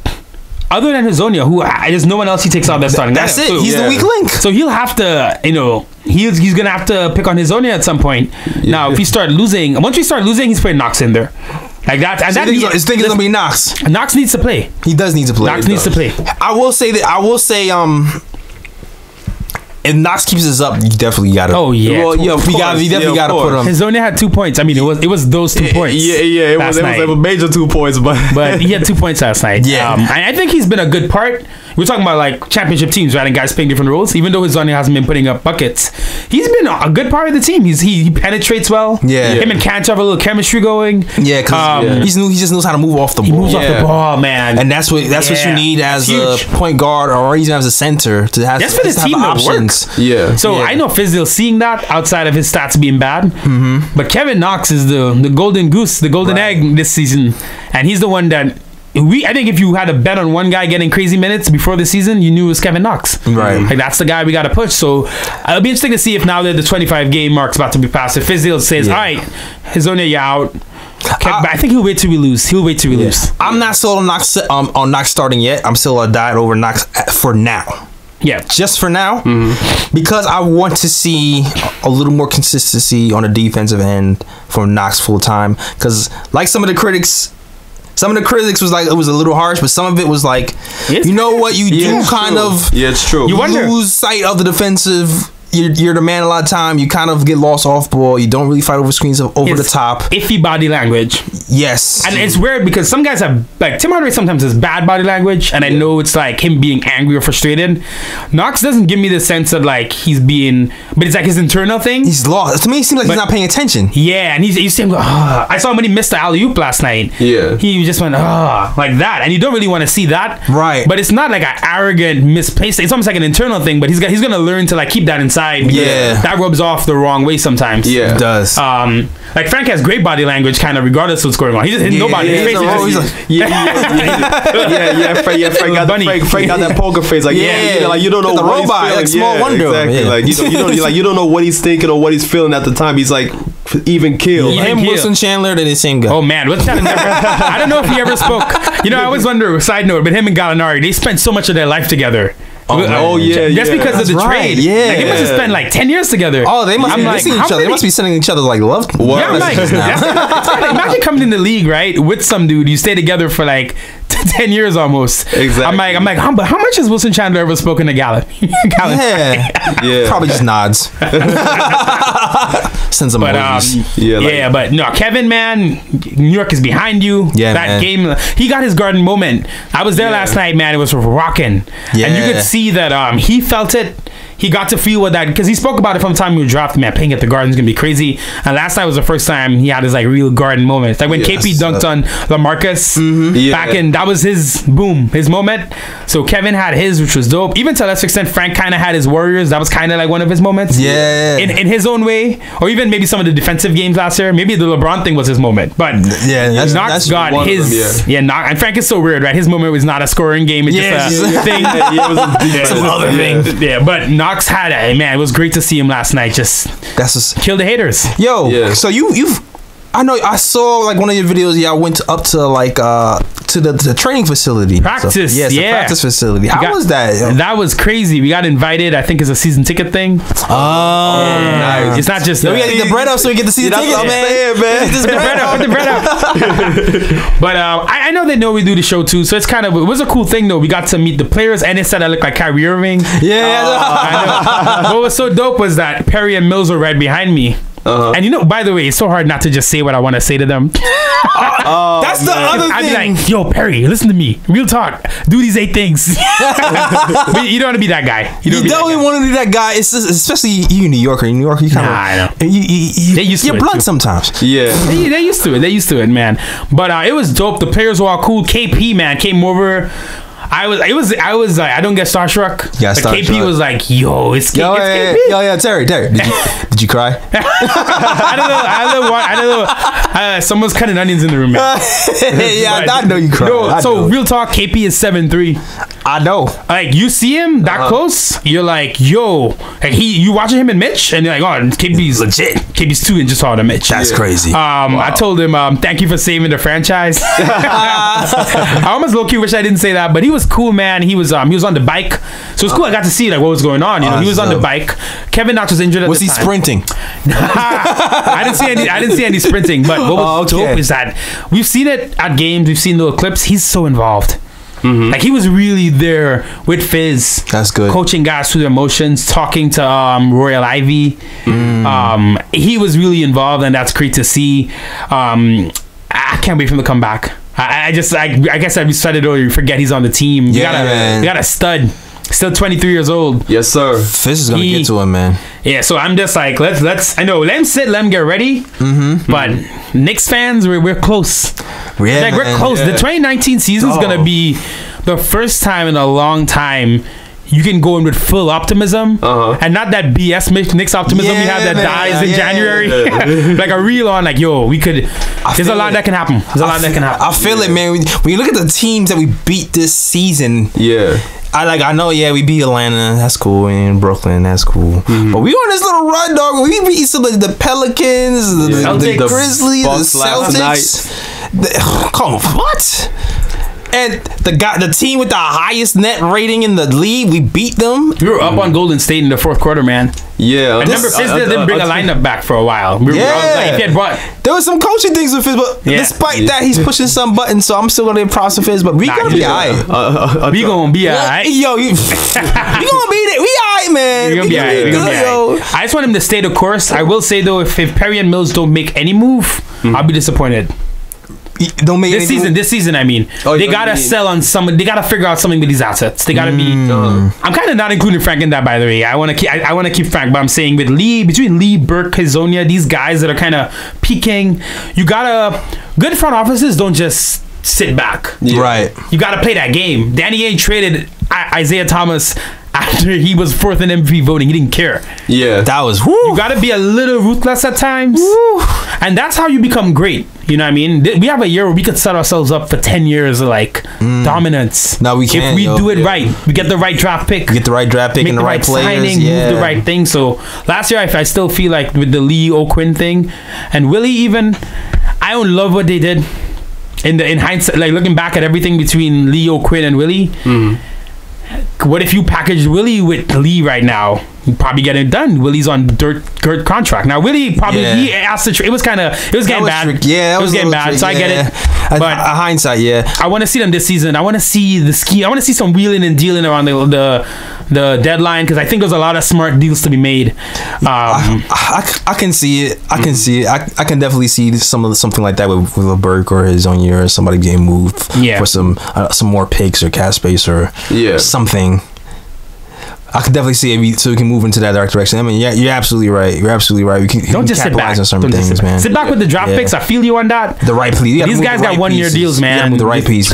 Other than Hazonia, who there's no one else he takes out that starting. That's it. So, he's the weak link. So he'll have to, you know, he's gonna have to pick on Hazonia at some point. Now, if he start losing, once we start losing, he's putting Knox in there, like that. And his thing is gonna be Knox. Knox needs to play. He does need to play. Knox needs to play. I will say if Knox keeps this up, you definitely gotta. Oh yeah, well, we definitely gotta put him. Hazonia had 2 points. I mean, it was those 2 points. It was a major 2 points, but he had 2 points last night. Yeah, and I think he's been a good part. We're talking about like championship teams, right? And guys playing different roles. Even though Hazonia hasn't been putting up buckets, he's been a good part of the team. He penetrates well. Yeah, him and Cantor have a little chemistry going. Yeah, because he just knows how to move off the ball. He moves off the ball, man. And that's what you need as a point guard or even as a center to have. That's for the team to work. Yeah. So I know Fizdale's seeing that outside of his stats being bad. But Kevin Knox is the golden goose, the golden egg this season, and he's the one that. I think if you had a bet on one guy getting crazy minutes before the season, you knew it was Kevin Knox. Right. Like that's the guy we got to push. So it'll be interesting to see if now that the 25 game mark's about to be passed, if Fizdale says, all right, Hazonia, you're out. I think he'll wait till we lose. Lose. I'm not sold on Knox starting yet. I'm still a diet over Knox for now. Yeah. Just for now. Because I want to see a little more consistency on the defensive end from Knox full time. Because like some of the critics was like it was a little harsh, but some of it was like, you know what, you do kind of it's true. You lose sight of the defensive. You're the man a lot of time. You kind of get lost off ball. You don't really fight over screens over the top. Iffy body language. Yes. And it's weird because some guys have, like, Tim Hardaway sometimes has bad body language, and I know it's like him being angry or frustrated. Knox doesn't give me the sense of like he's being, but it's like his internal thing. He's lost. To me, it seems like he's not paying attention. Yeah, and he's saying, I saw him when he missed the alley-oop last night. Yeah. He just went, like that. And you don't really want to see that. Right. But it's not like an arrogant, misplaced, it's almost like an internal thing, but he's going to learn to like keep that inside. side. Because that rubs off the wrong way sometimes. Yeah, it does. Like Frank has great body language, kind of regardless of what's going on. He just nobody. Frank got that poker face. Like like you don't know the what robot, he's feeling. like Small Wonder. Exactly. Like you don't know what he's thinking or what he's feeling at the time. He's like even killed. Him, Wilson Chandler, they're the same guy. Oh man, Wilson Chandler I don't know if he ever spoke. I always wonder. Side note, but him and Gallinari, they spent so much of their life together. Just because of the trade. Yeah, they must have spent like 10 years together. Oh, they must be missing each other. They must be sending each other like love. Yeah, I'm like, imagine coming in the league, right, with some dude. You stay together for like 10 years almost. Exactly. I'm like, how much has Wilson Chandler ever spoken to Gallen? Yeah, probably just nods. Sends some emojis. But no, Kevin, man, New York is behind you. Yeah, that game, he got his Garden moment. I was there last night, man. It was rocking. Yeah, and you could see that he felt it. He got to feel what that, because he spoke about it from the time he was drafted. Man, playing at the Garden's gonna be crazy. And last night was the first time he had his like real Garden moment. Like when KP dunked on LaMarcus back in, that was his moment. So Kevin had his, which was dope. Even to a lesser extent, Frank kind of had his Warriors. That was kind of like one of his moments. Yeah, in his own way, or even maybe some of the defensive games last year. Maybe the LeBron thing was his moment. But Knox got his. And Frank is so weird, right? His moment was not a scoring game. It's just a thing. It was some other thing. Yeah, but Knox had it, man. It was great to see him last night. Just kill the haters. Yo, so you've I know I saw like one of your videos. Y'all went up to like to the training facility. Practice, practice facility. How was that? Yo? That was crazy. We got invited. I think it's a season ticket thing. Oh, nice. It's not just. We gotta eat the bread up so we get to see the ticket, man. Put the bread up. But I know they know we do the show too, so it was a cool thing though. We got to meet the players, and it said I look like Kyrie Irving. Yeah. I know. What was so dope was that Perry and Mills were right behind me. And by the way, it's so hard not to just say what I want to say to them. That's the other thing. I'd be like, yo, Perry, listen to me. Real talk. Do these 8 things. But you don't want to be that guy. You don't want to be that guy. It's just, especially you, New Yorker. In New York, you kind of. I know. You're blunt sometimes. Yeah. They used to it. They used to it, man. But it was dope. The players were all cool. KP, man, came over. I was like, I don't get starstruck. But KP was like, yo, it's KP. Yo, Terry, did you cry? I don't know. Someone's cutting onions in the room, man. I know you cried. No, so real talk, KP is 7'3". I know. Like you see him that close, you're like, yo, like you watching him and Mitch, and you're like, oh, KP's legit. KP's 2 inches taller than Mitch. That's crazy. I told him, thank you for saving the franchise. I almost low key wish I didn't say that, but he was cool, man. He was on the bike, so it's cool. I got to see like what was going on. He was on the bike. Kevin Knox was injured at the time. Was he sprinting? I didn't see any sprinting. But what was dope is that we've seen it at games. We've seen little clips. He's so involved. Like he was really there with Fizz. That's good. Coaching guys through their emotions, talking to Royal Ivy. He was really involved, and that's great to see. I can't wait for him to come back. I guess I said it earlier. You forget he's on the team. You got a stud. Still 23 years old. Yes, sir. Fizz is gonna get to him, man. Yeah, so I'm just like, let's. I know, let him sit, let him get ready. But Knicks fans, we're close. Yeah, we're close. The 2019 season is gonna be the first time in a long time you can go in with full optimism and not that BS Knicks optimism we have that dies in January. Like a real on, like, yo, we could. There's a lot that can happen. I feel it, man. When you look at the teams that we beat this season, I know, we beat Atlanta, that's cool, and Brooklyn, that's cool. But we on this little run, dog. We beat some of the Pelicans, the Grizzlies, the Celtics. Come on, what? And the team with the highest net rating in the league, we beat them. We were up on Golden State in the 4th quarter, man. Yeah, I remember Fizz didn't bring a lineup back for a while. There was some coaching things with Fizz, but despite that, he's pushing some buttons. So I'm still gonna give props to Fizz, but we gonna be alright. We gonna be alright. Yo, we gonna be there. We alright, man. We gonna be alright. I just want him to stay the course. I will say though, if Perry and Mills don't make any move, I'll be disappointed. Don't make this season. I mean, they gotta sell on someone. They gotta figure out something with these assets. They gotta be. I'm kind of not including Frank in that, by the way. I want to keep Frank, but I'm saying with between Lee, Burke, Hazonia, these guys that are kind of peaking. You gotta good front offices don't just sit back. Right. You gotta play that game. Danny Ainge traded Isaiah Thomas after he was fourth in MVP voting. He didn't care. Yeah. That was You got to be a little ruthless at times. And that's how you become great. You know what I mean? We have a year where we could set ourselves up for 10 years of like dominance. No, we can't. If we do it right, we get the right draft pick. Get the right draft pick and the right players. Signing, move the right thing. So last year, I still feel like with the Lee O'Quinn thing and Willie even, I don't love what they did. In hindsight, like looking back at everything between Lee O'Quinn and Willie, what if you package Willie with Lee right now? You probably get it done. Willie's on dirt contract now. Willie probably he asked to. It was getting bad. Yeah, it was getting bad. So I get it. But hindsight, I want to see them this season. I want to see the ski. I want to see some wheeling and dealing around the deadline because I think there's a lot of smart deals to be made. I can see it. I can see it. I can definitely see something like that with a Burke or his own year or somebody getting moved for some more picks or cap space or something. I could definitely see it so we can move into that dark direction. I mean, yeah, you're absolutely right. You're absolutely right. We can don't just sit back on certain things, man. Sit back with the draft picks. I feel you on that. The right piece. These guys got 1 year deals, man. You gotta move the right pieces.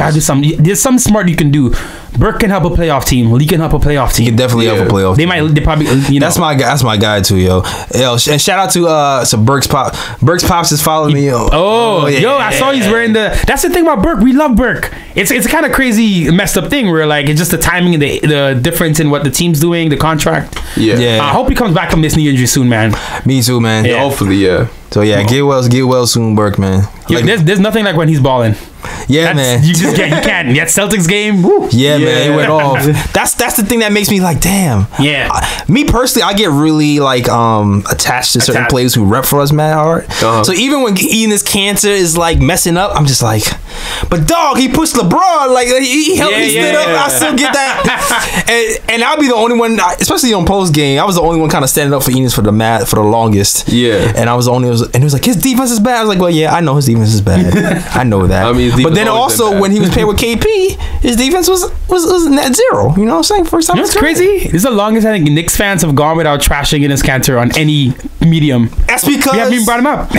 There's some smart you can do. Burke can help a playoff team. Lee can help a playoff team. He can definitely help a playoff team. They probably, you know. That's my guy too, yo. And shout out to Burke's Pop. Burke's Pops is following me, yo. I saw he's wearing the. That's the thing about Burke. We love Burke. It's a kind of crazy, messed up thing where like it's just the timing and the difference in what the team's doing, the contract. Yeah. I hope he comes back from this knee injury soon, man. Me too, man. Yeah. Hopefully, yeah. So yeah, get well soon, Burke, man. Like, there's nothing like when he's balling. Yeah, man. You just can't. That Celtics game. Woo. Yeah, man. It went off. That's the thing that makes me like, damn. Yeah. Me personally, I get really like attached to certain players who rep for us mad hard. So even when Enos Cancer is like messing up, I'm just like, but dog, he pushed LeBron. Like he helped me stood up. I still get that. and I'll be the only one, especially on post game. I was the only one kind of standing up for Enos for the longest. Yeah. And I was the only, and he was like, his defense is bad. I was like, well, yeah, I know his defense is bad. I know that. I mean, but then also when he was paired with KP, his defense was net zero. You know what I'm saying? First time. You know what's crazy? This is the longest I think Knicks fans have gone without trashing Enes Kanter on any medium. That's because we haven't even brought him up.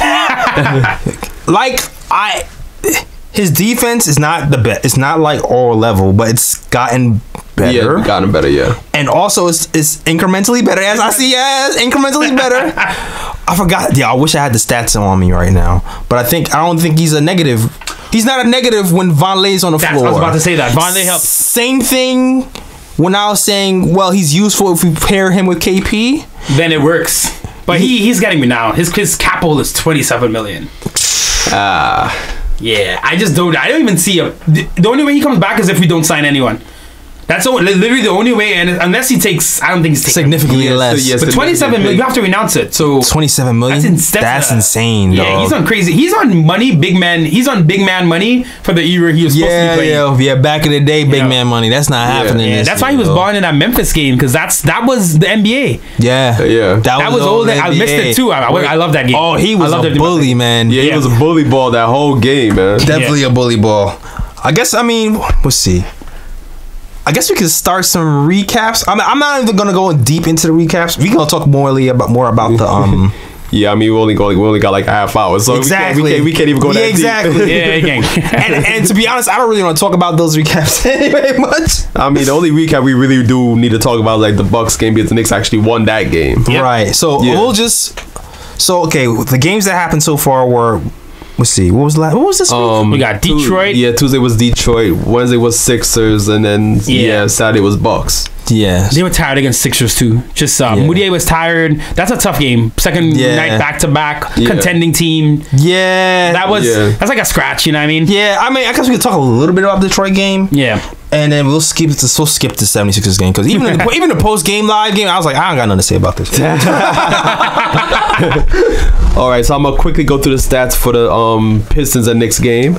his defense is not the best. It's not like all level, but it's gotten better. Yeah, gotten better. Yeah, and also it's incrementally better. As I see, incrementally better. I forgot. Yeah, I wish I had the stats on me right now, but I don't think he's a negative. He's not a negative when Vonleh's on the floor. I was about to say that. Vonleh helps. Same thing when I was saying, well, he's useful if we pair him with KP. Then it works. But he's getting me now. His cap hold is $27 million. Yeah, I don't even see the only way he comes back is if we don't sign anyone. That's literally the only way, and unless he takes, I don't think he's taking significantly less. So, but 27 million, you have to renounce it. So 27 million. That's insane. Yeah, dog. He's on crazy. He's on money, big man. He's on big man money for the era he was supposed to be playing. Yeah. Back in the day, big man money. That's not happening. Yeah, that's why he was balling in that Memphis game because that was the NBA. Yeah. That was old. I missed it too. I love that game. Oh, he was a bully, man. Yeah, he was a bully ball that whole game, man. Definitely a bully ball. I guess. I mean, let's see. I guess we could start some recaps. I'm not even gonna go deep into the recaps. We gonna talk more about the Yeah, I mean we only got like a half hour, so exactly we can't even go that deep. Yeah, and to be honest, I don't really want to talk about those recaps anyway much. I mean, the only recap we really do need to talk about is like the Bucks game because the Knicks actually won that game. Yep. Right. So we'll just the games that happened so far were. Let's see. What was this week? We got Detroit. Tuesday was Detroit. Wednesday was Sixers, and then Saturday was Bucks. Yeah, they were tired against Sixers too. Just Mudiay was tired. That's a tough game. Second night back to back, contending team. Yeah, that's like a scratch. You know what I mean? Yeah, I mean, I guess we could talk a little bit about the Detroit game. Yeah. And then we'll skip the 76ers game because even the post game live game, I was like, I don't got nothing to say about this. All right, so I'm gonna quickly go through the stats for the Pistons and Knicks game.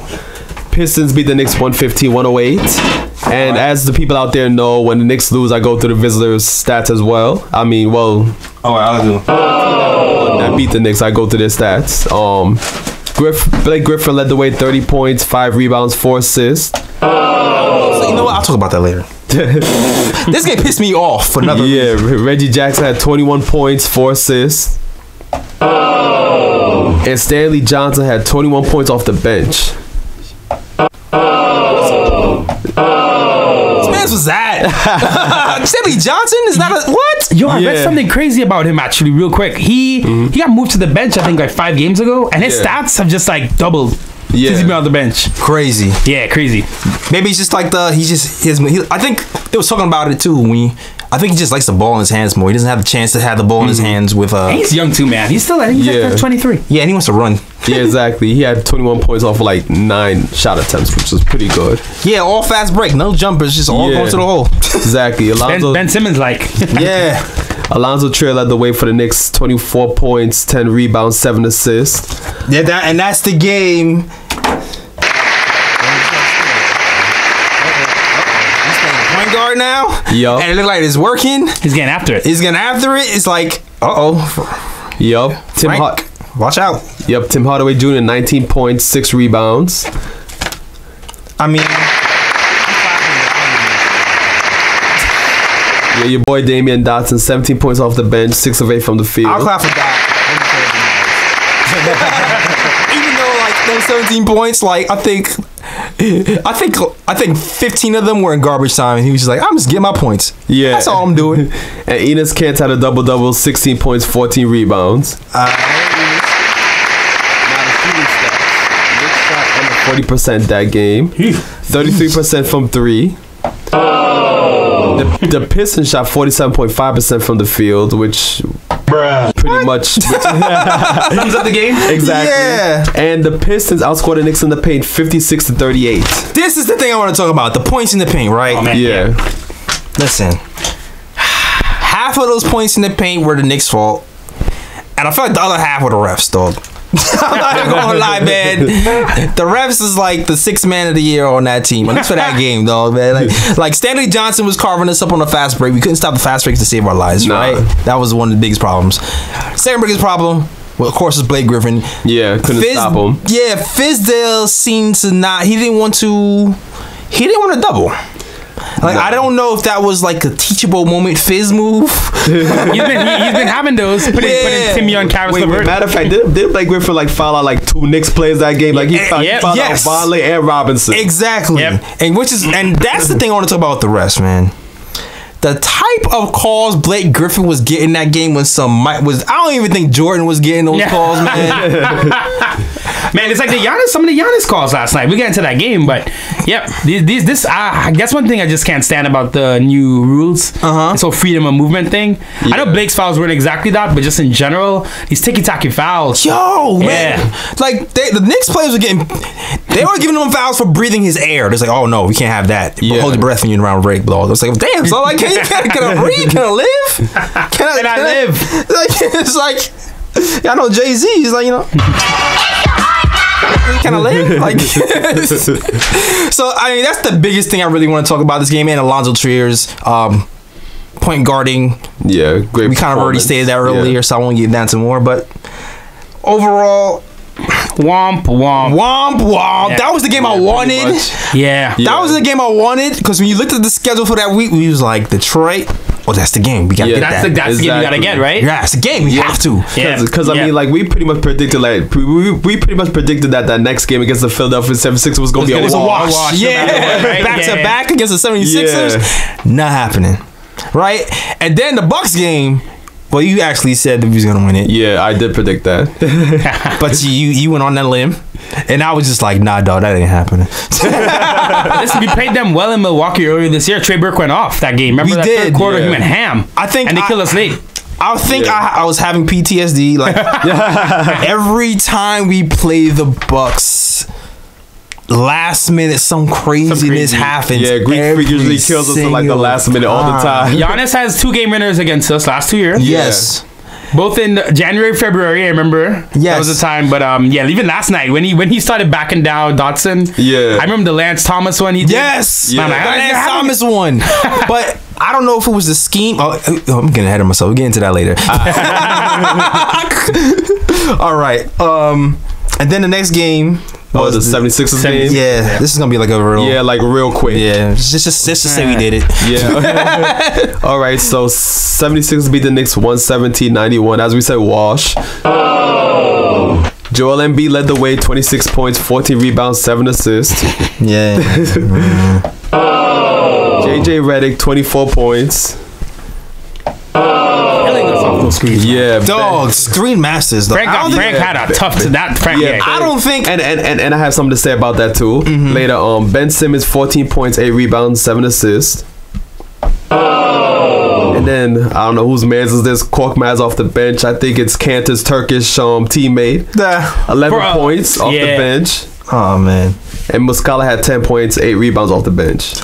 Pistons beat the Knicks 115-108. And as the people out there know, when the Knicks lose, I go through the visitors' stats as well. I mean, I'll do. That beat the Knicks, I go through their stats. Blake Griffin led the way, 30 points, 5 rebounds, 4 assists. You know what? I'll talk about that later. This game pissed me off for another reason. Reggie Jackson had 21 points, 4 assists. And Stanley Johnson had 21 points off the bench. This ass was that? Stanley Johnson is not a what? Yo, I read something crazy about him actually, real quick. He got moved to the bench, I think, like 5 games ago, and his stats have just like doubled since he's been on the bench. Crazy. Yeah, crazy. Maybe it's just like I think they was talking about it too. I think he just likes the ball in his hands more. He doesn't have the chance to have the ball in his hands with. He's young too, man. He's still, I think he's like 23. Yeah, and he wants to run. Yeah, exactly. He had 21 points off of like 9 shot attempts, which was pretty good. Yeah, all fast break, no jumpers, just all going to the hole. Exactly. Ben Simmons like. Yeah. Alonzo Trier led the way for the Knicks, 24 points, 10 rebounds, 7 assists. Yeah, that's the game. Point guard now. Yup. And it looked like it's working. He's getting after it. It's like, Yup. Watch out. Yep. Tim Hardaway Jr. 19 points, 6 rebounds. I mean, yeah, your boy Damian Dotson, 17 points off the bench, 6 of 8 from the field. I'll clap for that. Even though like those 17 points, like I think 15 of them were in garbage time, and he was just like, I'm just getting my points. Yeah, that's all I'm doing. And Enes Kanter had a double-double, 16 points, 14 rebounds. Now the shooting stats. Knicks shot under 40% that game, 33% from 3. The Pistons shot 47.5% from the field, which pretty much sums up the game. Exactly. Yeah. And the Pistons outscored the Knicks in the paint 56-38. This is the thing I want to talk about. The points in the paint, right? Oh, man. Yeah. Listen. Half of those points in the paint were the Knicks' fault. And I feel like the other half were the refs, dog. I'm not even gonna lie, man. The refs is like the 6th man of the year on that team. At least for that game, dog, man. Like Stanley Johnson was carving us up on the fast break. We couldn't stop the fast breaks to save our lives, right? That was one of the biggest problems. Second biggest problem, well, of course, is Blake Griffin. Yeah, couldn't stop him. Yeah, Fizdale seemed to not. He didn't want to double. Like, I don't know if that was like a teachable moment Fizz move. he's been having those. Putting Timmy on Karis LeVert. Matter of fact, did Blake Griffin like foul out like 2 Knicks players that game? Like he fouled out Barley and Robinson. Exactly. Yep. And that's the thing I want to talk about with the rest, man. The type of calls Blake Griffin was getting that game when I don't even think Jordan was getting those calls, man. Man, it's like some of the Giannis calls last night. We get into that game, but yep, that's one thing I just can't stand about the new rules. This whole freedom of movement thing. Yeah. I know Blake's fouls weren't exactly that, but just in general, these ticky-tacky fouls. Yo, man, like the Knicks players were giving him fouls for breathing his air. They're like, oh no, we can't have that. Yeah. Hold your breath when you're around break, bro. It's like, damn, so like, can I breathe? Can I live? Can I live? Like, it's like, I know Jay-Z. He's like, can I live? Like, so I mean, that's the biggest thing I really want to talk about this game. And Alonzo Trier's point guarding. Yeah, great. We kind of already stated that earlier, so I won't get down to more. But overall, womp womp womp womp. That was the game I wanted. That was the game I wanted, because when you looked at the schedule for that week, we was like, Detroit. Well, that's the game. We gotta get that. That's the game you gotta get, right? Yeah, it's the game. We have to. Because I mean, like we pretty much predicted, that next game against the Philadelphia 76ers was gonna be a wash. Yeah, back to back against the 76ers. Not happening, right? And then the Bucks game. Well, you actually said that we was gonna win it. Yeah, I did predict that. But you went on that limb, and I was just like, nah, dog, that ain't happening. Listen, we played them well in Milwaukee earlier this year. Trey Burke went off that game. Remember third quarter? He went ham. And they killed us late. I think I was having PTSD. Like every time we play the Bucks, last minute some craziness happens. Yeah, Greek Freak usually kills us at like the last minute all the time. Giannis has 2 game winners against us last 2 years. Yes. Both in January, February, I remember. Yes. That was the time. But even last night when he started backing down Dotson. Yeah. I remember the Lance Thomas one he did. Yes. Yeah. Lance Thomas one. But I don't know if it was the scheme. Oh, I'm getting ahead of myself. We'll get into that later. All right. And then the next game. Oh, the 76ers game? Yeah, this is going to be like a real... Yeah, like real quick. Yeah, just to say we did it. Yeah. All right, so 76ers beat the Knicks 117-91. As we said, wash. Oh. Joel Embiid led the way, 26 points, 14 rebounds, 7 assists. Yeah. JJ Redick, 24 points. Killing us off those screens. Yeah, Dog, screen masters though. Frank had a tough to that. Frank, Yeah, I don't think. And I have something to say about that too. Later, Ben Simmons, 14 points, 8 rebounds, 7 assists. And then I don't know whose man's is this. Korkmaz off the bench. I think it's Cantor's Turkish teammate. 11 points off the bench. Oh man. And Muscala had 10 points, 8 rebounds off the bench.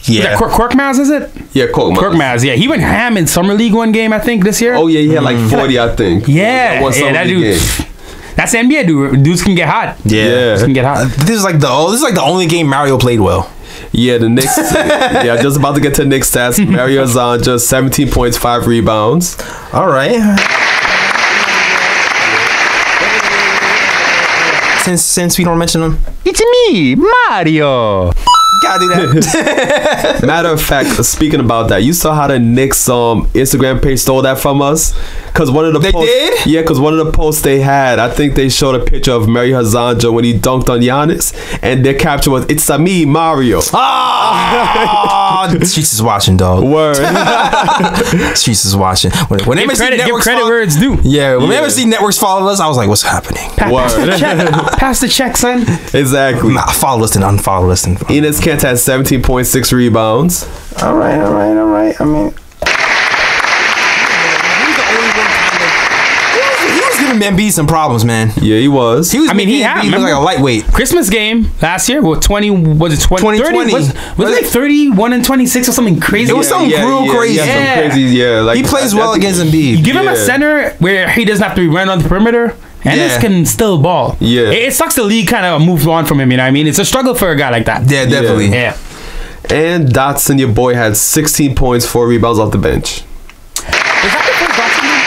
Yeah, Korkmaz, is it? Yeah, Korkmaz. Yeah, he went ham in summer league one game, I think, this year. Oh yeah, he had like 40, I think. Yeah, that dude. That's the NBA dude. Dudes can get hot. Yeah, can get hot. This is like the only game Mario played well. Yeah, the Knicks. Yeah, just about to get to Knicks stats. Mario Hazan just 17 points, 5 rebounds. All right. Since we don't mention him, it's me, Mario. Gotta do that. Matter of fact, speaking about that, you saw how the Knicks Instagram page stole that from us? Because one of the They did? Yeah, because one of the posts they had, I think they showed a picture of Mario Hazanja when he dunked on Giannis, and their caption was, "It's a me, Mario." Oh, the streets is watching, dog. Word. Streets is watching. When Give credit where it's due. Yeah, when MSC Networks followed us, I was like, what's happening? Pass the check, son. Exactly. Nah, follow us and unfollow us. Enes Kanter had 17.6 rebounds. All right. I mean, he was giving Embiid some problems, man. Yeah, he was. He was. I mean, he had look like a lightweight. Christmas game last year. What 20? Was it 20? 2020. Was it like 31 and 26 or something crazy? It was something real crazy. Yeah, some crazy. Yeah, like He plays well against Embiid. You give him a center where he doesn't have to run on the perimeter. And this can still ball. Yeah. It sucks the league kind of moved on from him, you know what I mean? It's a struggle for a guy like that. Yeah, definitely. Yeah. And Dotson, your boy, had 16 points, 4 rebounds off the bench. Is that the first Dotson game?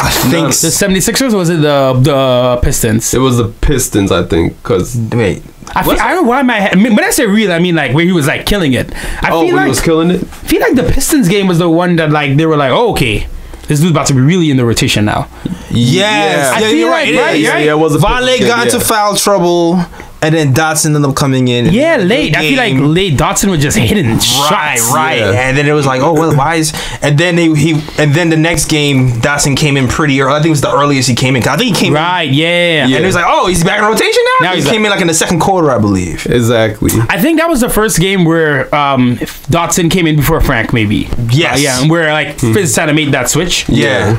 I think the 76ers, or was it the Pistons? It was the Pistons, I think, because... Wait. I don't know why my head... When I say real, I mean like where he was like killing it. I feel he like was killing it? I feel like the Pistons game was the one that like they were like, oh, okay. This dude's about to be really in the rotation now. Yes. I feel like, right? Yeah, it was a Vale got into foul trouble, and then Dotson ended up coming in. Yeah, late. I feel like late Dotson was just hitting shots. Right. Yeah. And then it was like, oh well, why is? And then then the next game, Dotson came in pretty early. I think it was the earliest he came in. I think he came Right. Yeah. in, and it was like, oh, he's back in rotation now. He came in like in the second quarter, I believe. Exactly. I think that was the first game where Dotson came in before Frank, maybe. Yes. Yeah, and where like Fizz kind of made that switch. Yeah.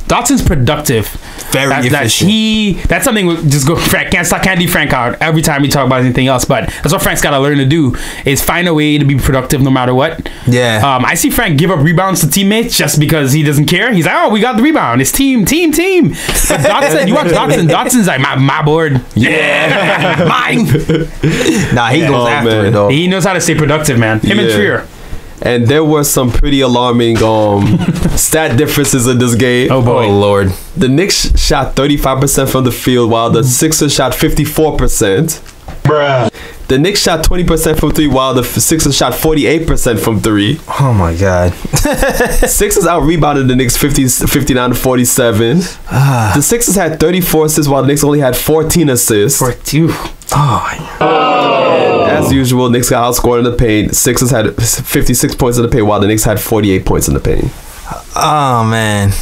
Dotson's productive. Very efficient. That's something we just go. Frank can't leave Frank out every time we talk about anything else. But that's what Frank's got to learn to do is find a way to be productive no matter what. Yeah. I see Frank give up rebounds to teammates just because he doesn't care. He's like, oh, we got the rebound. It's team. But Dotson, you watch Dotson. Dotson's like my board. Yeah, mine. Nah, he goes after it though. He knows how to stay productive, man. Him and Trier. And there were some pretty alarming stat differences in this game. Oh boy. Oh Lord. The Knicks shot 35% from the field, while the Sixers shot 54%. Bruh. The Knicks shot 20% from 3, while the Sixers shot 48% from 3. Oh my God. Sixers out-rebounded the Knicks 59-47. The Sixers had 34 assists, while the Knicks only had 14 assists. 42. As usual, Knicks got outscored in the paint. Sixers had 56 points in the paint, while the Knicks had 48 points in the paint. Oh man.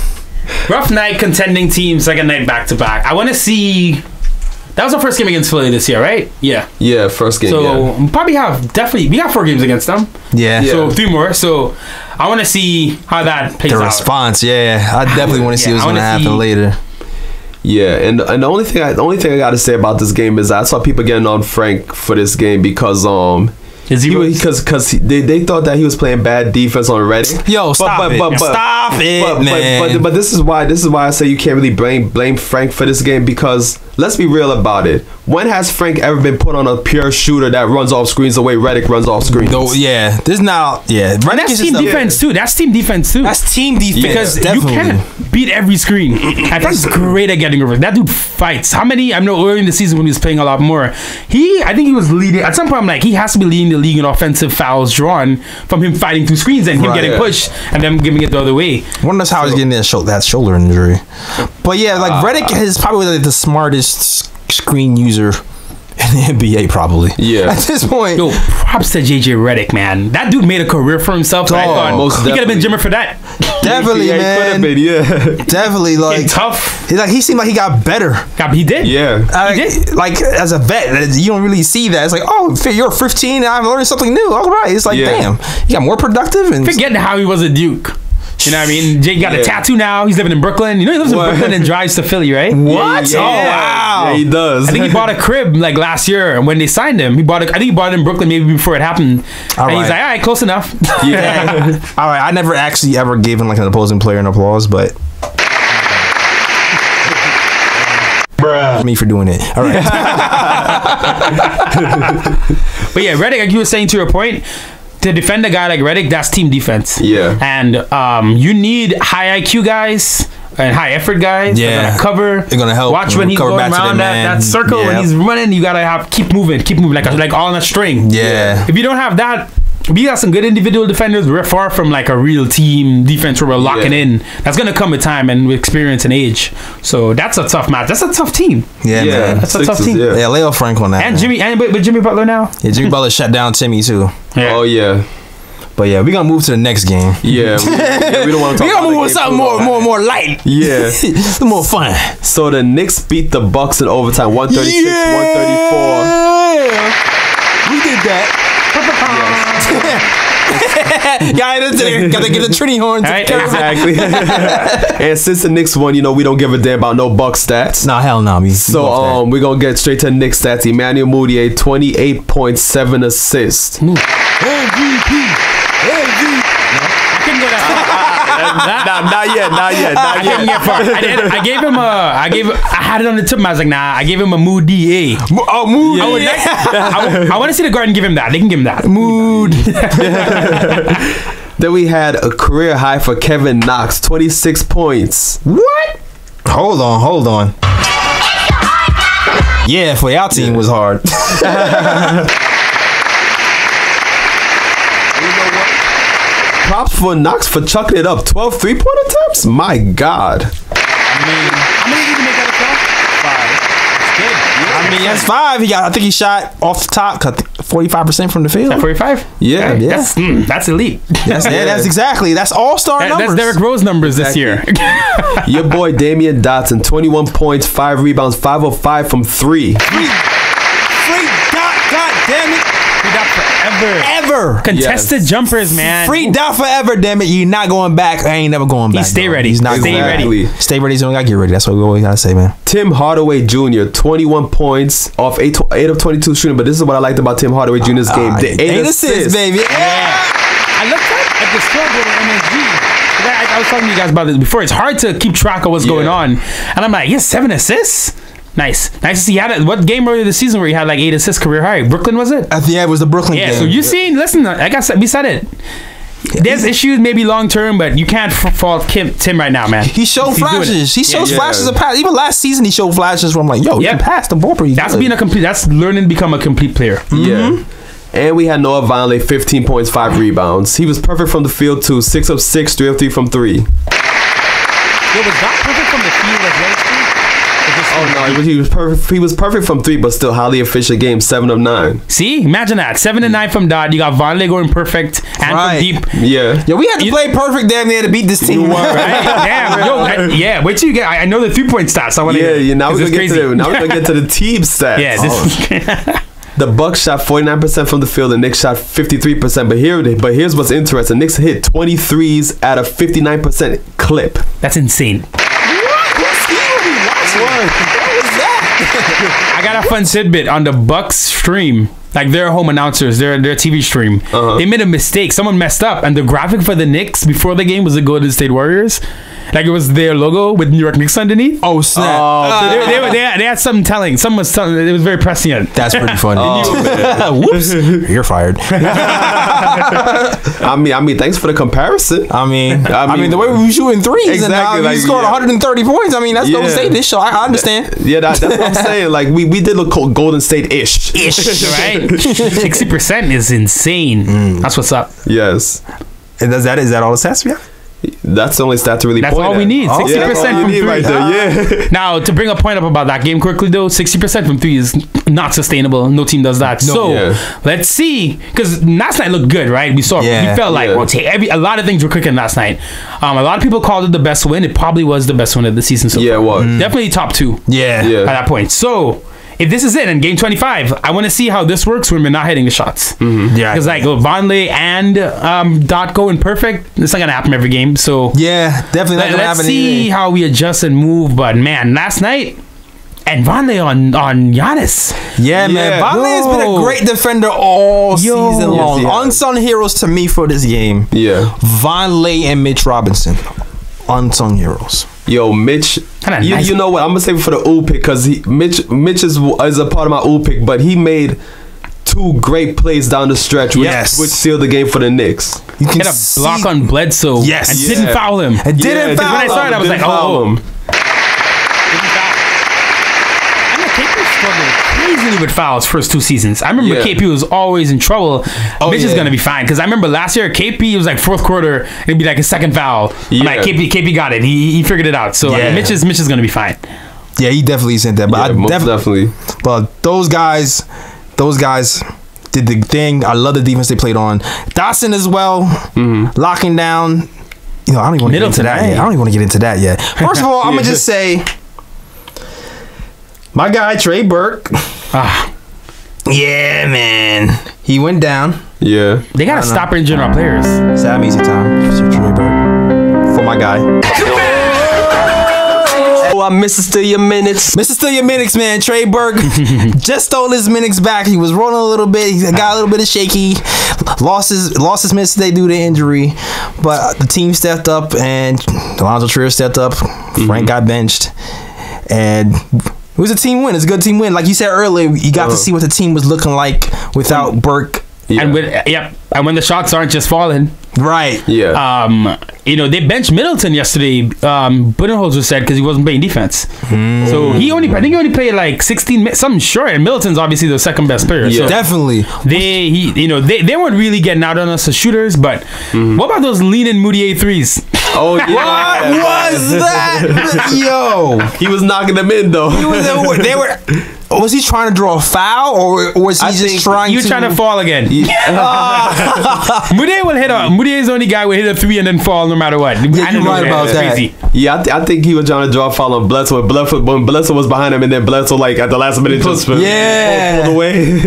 Rough night, contending team, second night back-to-back. I want to see... That was our first game against Philly this year, right? Yeah. Yeah, first game. So we probably we got 4 games against them. Yeah. So 3 more. So I want to see how that plays out. The response, yeah. I definitely want to see what's going to happen later. Yeah, and the only thing I got to say about this game is I saw people getting on Frank for this game because because they thought that he was playing bad defense on Reddit. Yo, stop it, man. But this is why I say you can't really blame Frank for this game, because let's be real about it. When has Frank ever been put on a pure shooter that runs off screens the way Redick runs off screens? Yeah, this now, yeah. And that's team defense too. That's team defense too. That's team defense. Because definitely. you can't beat every screen. And Frank's great at getting over. That dude fights. How many? I know early in the season when he was playing a lot more. I think he was leading. At some point, I'm like, he has to be leading the league in offensive fouls drawn from him fighting through screens and him getting pushed and them giving it the other way. Wonders how he's getting that shoulder injury. But yeah, like Redick is probably like the smartest screen user in in the NBA probably. Yeah. At this point. Yo, props to JJ Redick, man. That dude made a career for himself. So I thought most he could have been Jimmer for that. Definitely, Yeah, he could have man. been, yeah. Definitely, like Tough. he seemed like he got better. He did. Yeah. Like as a vet, you don't really see that. It's like, oh, you're 15 and I've learned something new. All right. It's like, damn, you got more productive. And Forgetting how he was a Duke. You know what I mean? Jake got a tattoo now. He's living in Brooklyn. You know he lives in Brooklyn and drives to Philly, right? What? Yeah. Oh, wow. Yeah, he does. I think he bought a crib like last year, and when they signed him, I think he bought it in Brooklyn maybe before it happened. And he's like, all right, close enough. Yeah. All right. I never actually ever gave him like an opposing player an applause, but me for doing it. All right. But yeah, Redick, like you were saying to your point, to defend a guy like Redick, that's team defense. Yeah. And you need high IQ guys and high effort guys. Yeah. They're gonna cover. They're gonna help. Watch when he's Cover going back to around their man. that circle when Yep. he's running. You gotta keep moving like all on a string. Yeah. If you don't have that, we got some good individual defenders. We're far from like a real team defense where we're locking in. That's gonna come with time and with experience and age. So that's a tough match. That's a tough team. Yeah, man. That's a tough team. Yeah, lay off Frank on that. And man. Jimmy, but Jimmy Butler now. Yeah, Jimmy Butler shut down Timmy too. Yeah. Oh, yeah. But yeah, we're gonna move to the next game. Yeah. We don't want to talk We're gonna about move with something more light. Yeah. More fun. So the Knicks beat the Bucks in overtime, 136-134. We did that. Gotta get the Trinity horns. Right, Exactly. And since the Knicks won, you know, we don't give a damn about no Bucks stats. Nah, hell no. So we're gonna get straight to the Knicks stats. Emmanuel Mudiay, 28.7 assists. I couldn't go that Not yet. I couldn't get far. I had it on the tip. I was like, nah. I gave him a Mudiay. Oh, mood. I want to see the Garden give him that. They can give him that. Mood. Then we had a career high for Kevin Knox, 26 points. What? Hold on. Yeah, for our team was hard. Props for Knox for chucking it up. 12 3-point attempts? My God. How many did you make out of 12? 5. That's good. I mean, that's 5. I think he shot off the top, cut 45% from the field. 45? Yeah. That's elite. That's all-star numbers. That's Derrick Rose numbers this year. Your boy Damian Dotson, 21 points, 5 rebounds, 5 of 5 from 3. Free dot, god damn it. Free dot forever. Ever. Contested jumpers, man. Free dot forever, damn it. You're not going back. I ain't never going back. Stay dog. ready. He's not Stay going ready. back. Stay ready. So you don't gotta get ready. That's what we always gotta say, man. Tim Hardaway Jr., 21 points off 8 of 22 shooting. But this is what I liked about Tim Hardaway Jr.'s game. The 8 assists, baby. Yeah. I looked at the scoreboard on MSG. I was talking to you guys about this before. It's hard to keep track of what's going on. And I'm like, he has 7 assists? Nice to see. He had what game earlier this season where he had like 8 assists career high? Brooklyn, was it? Yeah, it was the Brooklyn game. Yeah, so you seen, listen, like I said, we said it. There's issues maybe long term, but you can't fault Tim right now, man. He showed flashes. He shows flashes of pass. Even last season, he showed flashes where I'm like, yo, you can pass the ball pretty That's good. being a complete. That's learning to become a complete player. Yeah. And we had Noah Vonleh, 15 points, 5 rebounds. He was perfect from the field too. 6 of 6, 3 of 3 from 3. Yo, was that perfect from the field as well, Steve? Oh no, he was perfect. He was perfect from 3, but still highly efficient game. 7 of 9. See, imagine that 7 and 9 from Dot. You got Vonleh going perfect and from deep. Yeah. Yeah, we had to play perfect damn near to beat this team. Right? Damn. Yo, wait till you get. I know the 3-point stats. I want to. Yeah. Now we're gonna get to the team stats. Yeah. The Bucks shot 49% from the field. The Knicks shot 53%. But here's what's interesting. The Knicks hit 23s at a 59% clip. That's insane. I got a fun tidbit on the Bucks stream. Like their home announcers, their TV stream. They made a mistake. Someone messed up, and the graphic for the Knicks before the game was the Golden State Warriors. Like it was their logo with New York Knicks underneath. Oh snap! So they had something telling. Someone was telling. It was very prescient. That's pretty funny. Whoops! You're fired. I mean, thanks for the comparison. I mean, the way we were shooting threes and how you scored 130 points. I mean, that's Golden State this show. I understand. Yeah, that's what I'm saying. Like we did look Golden State-ish. Right? 60% is insane. That's what's up. Yes. And is that all the stats we have? That's the only stat to really That's point all at. we need. 60% that's all you from need three. right there. Yeah. Now, to bring a point up about that game quickly, though, 60% from three is not sustainable. No team does that. Let's see, because last night looked good, right? We felt like a lot of things were cooking last night. A lot of people called it the best win. It probably was the best win of the season. So it was definitely top 2. Yeah, at that point. So if this is it in game 25, I want to see how this works when we're not hitting the shots. Yeah, because like Vonleh and Dot going perfect, it's not gonna happen every game. So yeah, definitely not gonna happen. Let's see how we adjust and move. But man, last night. And Vonleh on Giannis. Yeah, man. Vonleh has been a great defender all season long. Unsung heroes to me for this game. Yeah. Vonleh and Mitch Robinson. Unsung heroes. Yo, Mitch. You know what? I'm gonna say for the Ohhh pick because Mitch is a part of my Ohhh pick, but he made 2 great plays down the stretch, which sealed the game for the Knicks. You can hit a block on Bledsoe. Yes. And didn't foul him. And didn't foul him. When I saw it, I was like, oh. Crazily with fouls first 2 seasons. I remember KP was always in trouble. Mitch is gonna be fine because I remember last year KP was like 4th quarter, it'd be like a second foul. I'm like KP got it. He figured it out. So Mitch is gonna be fine. Yeah, he definitely sent that. But definitely. But those guys did the thing. I love the defense they played on. Dotson as well, locking down. You know, I don't even want to get into that yet. I don't even want to get into that yet. First of all, I'm gonna just say. My guy, Trey Burke. Yeah, man. He went down. Yeah. They got to stop injuring our players. Sam easy time for Trey Burke. For my guy. Oh, I Mr. Steal Your Minutes. Mr. Steal Your Minutes, man. Trey Burke just stole his minutes back. He was rolling a little bit. He got a little bit of shaky. Lost his minutes today due to injury. But the team stepped up and Alonzo Trier stepped up. Frank got benched. And it was a team win. It's a good team win. Like you said earlier, you got to see what the team was looking like without Burke. Yeah. And when the shots aren't just falling. Right. Yeah. They benched Middleton yesterday. Budenholzer said because he wasn't playing defense. So I think he only played like 16 minutes, something short. And Middleton's obviously the second best player. Yeah, so definitely. They weren't really getting out on us as shooters. But what about those leaning Mudiay threes? Oh yeah. What was that? Yo, he was knocking them in though. Was he trying to draw a foul or was he just trying? You were trying to fall again. Mudiay will hit Muday's the only guy will hit a 3 and then fall no matter what. Yeah, you're right about that. Crazy. Yeah, I think he was trying to draw a foul on Bledsoe. When Bledsoe was behind him, and then Bledsoe like at the last minute just pulled away.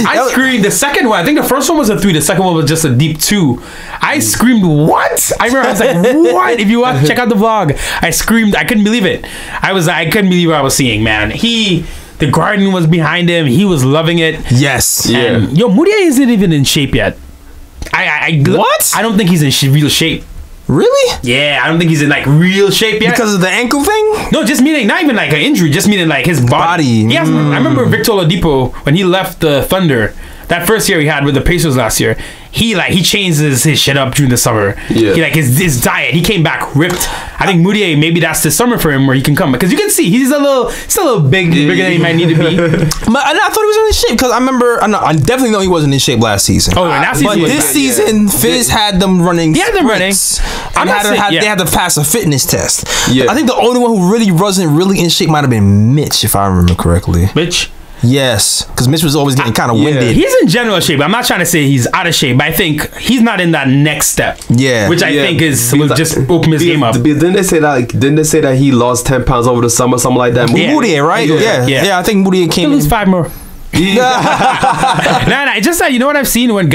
I screamed the second one. I think the first one was a 3. The second one was just a deep 2. I screamed, "What?" I remember I was like, "What?" If you check out the vlog, I screamed. I couldn't believe it. I couldn't believe what I was seeing, man. The garden was behind him. He was loving it. Yes. And, Mudiay isn't even in shape yet. What? I don't think he's in real shape. Really? Yeah, I don't think he's in like real shape yet. Because of the ankle thing? No, just meaning not even like an injury, just meaning like his body. I remember Victor Oladipo when he left the Thunder. That first year he had with the Pacers last year, he changed his shit up during the summer. Yeah. He his diet. He came back ripped. I think Mudiay, maybe that's the summer for him where he can come because you can see he's still a little bigger than he might need to be. But I thought he was in shape because I definitely know he wasn't in shape last season. Oh, last season. But this season, Fizz had them running. He had them running. And they had to pass a fitness test. Yeah. I think the only one who really wasn't really in shape might have been Mitch, if I remember correctly. Mitch. Yes, because Mitch was always getting kind of winded. He's in general shape. I'm not trying to say he's out of shape, but I think he's not in that next step. Yeah, which I think will just open his game up. Didn't they say that he lost 10 pounds over the summer, something like that? Mudiay, right? Yeah. I think Mudiay came. He'll lose 5 more. Nah, just that, you know what I've seen when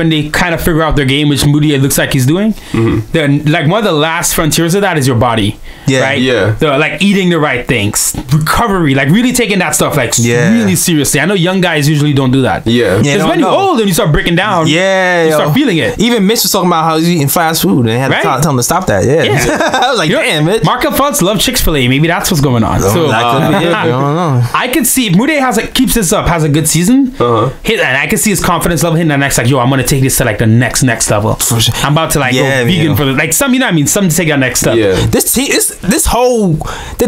they kind of figure out their game, which Mudiay looks like he's doing. Then like one of the last frontiers of that is your body. Yeah, right. Yeah, the like eating the right things, recovery, like really taking that stuff like really seriously. I know young guys usually don't do that. Yeah, because when you're old and you start breaking down, you start feeling it. Even Mitch was talking about how he's eating fast food and they had to tell him to stop that. I was like, damn it. Markel Fultz loves Chick-fil-A. Maybe that's what's going on. So I don't know. I could see if Mudiay keeps this up, has a good season, and I can see his confidence level hitting the next. Like, yo, I'm gonna take this to like the next level. For sure. I'm about to like go vegan for like some. You know what I mean? Some to take that next step. Yeah. The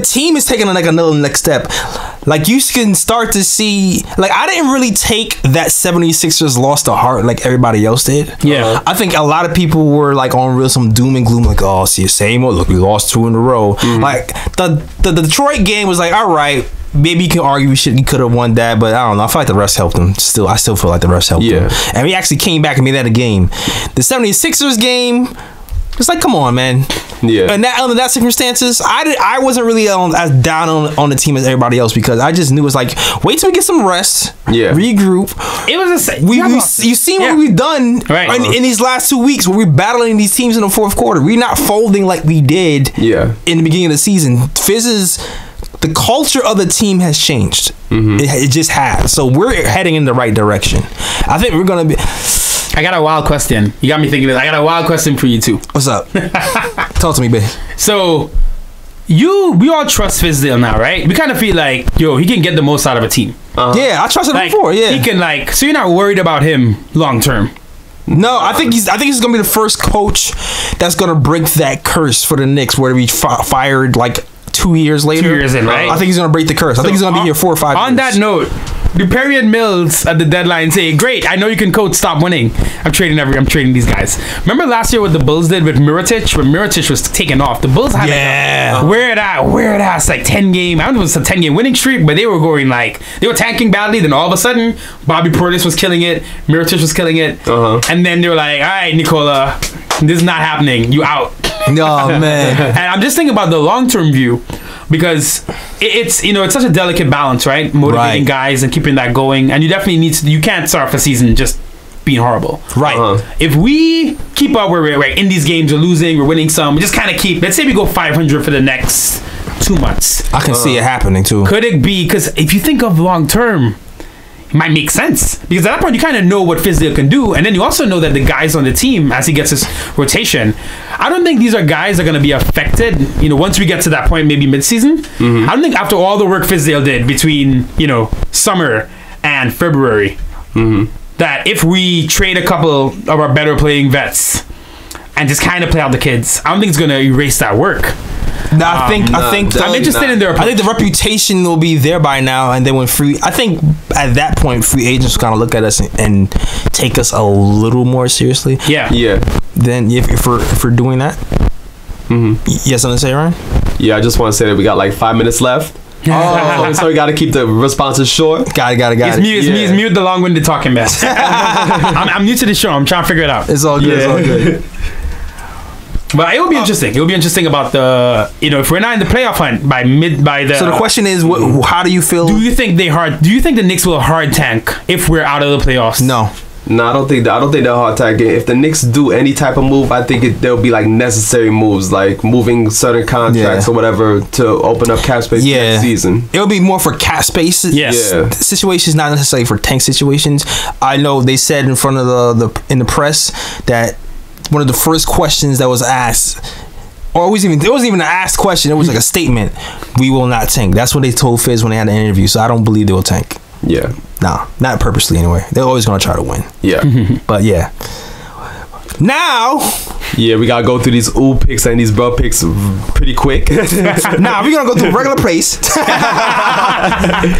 team is taking like another next step. Like you can start to see. Like I didn't really take that 76ers loss to heart like everybody else did. Yeah. I think a lot of people were like on real some doom and gloom. Like, oh, see, same old. Look, we lost 2 in a row. Like the Detroit game was like, all right. Maybe you can argue he could have won that, but I don't know. I feel like the refs helped him. I still feel like the refs helped him. And he actually came back and made that a game. The 76ers game, it's like, come on, man. Yeah. And under that circumstances, I wasn't really as down on the team as everybody else because I just knew it was like, wait till we get some rest, regroup. It was a you seen what we've done in these last 2 weeks where we're battling these teams in the fourth quarter. We're not folding like we did in the beginning of the season. The culture of the team has changed. It just has. So we're heading in the right direction. I think we're gonna be. I got a wild question. You got me thinking. I got a wild question for you too. What's up? Talk to me, babe. So we all trust Fizdale now, right? We kind of feel like, yo, he can get the most out of a team. Yeah, I trusted him before. Yeah, he can like. So you're not worried about him long term. No, I think he's gonna be the first coach that's gonna break that curse for the Knicks, where he fired like 2 years later. 2 years in, right? I think he's gonna break the curse. I think he's gonna be here 4 or 5 years. On that note, do Perry and Mills at the deadline say, "Great, I know you can coach. Stop winning. I'm trading these guys." Remember last year what the Bulls did with Mirotic? When Mirotic was taken off, the Bulls had like a weird ass like 10-game. I don't know if it was a 10-game winning streak, but they were going like they were tanking badly. Then all of a sudden, Bobby Portis was killing it. Mirotic was killing it. And then they were like, "All right, Nikola, this is not happening. You out." Oh man. And I'm just thinking about the long-term view because it's such a delicate balance, right? Motivating guys and keeping that going, and you definitely you can't start off a season just being horrible, right? If we keep up where we're in these games, we're losing, we're winning some, we just kind of keep. Let's say we go 500 for the next 2 months. I can see it happening too. Could it be? Because if you think of long term, it might make sense because at that point you kind of know what Fizdale can do, and then you also know that the guys on the team as he gets his rotation. I don't think these are guys that are going to be affected. Once we get to that point, maybe mid-season. I don't think after all the work Fizdale did between summer and February, that if we trade a couple of our better playing vets and just kind of play out the kids, I don't think it's going to erase that work. No, I think I'm interested in their approach. I think the reputation will be there by now, and then I think at that point free agents will kind of look at us and take us a little more seriously. Yeah. Then if we're doing that, you have something to say, Ryan? Yeah, I just want to say that we got like 5 minutes left. So we got to keep the responses short. Got it. It's mute the long-winded talking mess. I'm new to the show. I'm trying to figure it out. It's all good. It's all good. But it will be interesting. It will be interesting about the if we're not in the playoff hunt by the. So the question is, how do you feel? Do you think the Knicks will hard tank if we're out of the playoffs? No, I don't think they'll hard tank it. If the Knicks do any type of move, I think there'll be like necessary moves, like moving certain contracts or whatever to open up cap space next season. It'll be more for cap space situations, not necessarily for tank situations. I know they said in front of in the press that one of the first questions that was asked, or it wasn't even an asked question, it was like a statement: "We will not tank." That's what they told Fizz when they had the interview. So I don't believe they will tank. Yeah. Nah, not purposely anyway. They're always gonna try to win. Yeah. But yeah. Now, we gotta go through these Ohhh Picks and these bro picks pretty quick. Nah, we're gonna go through regular pace.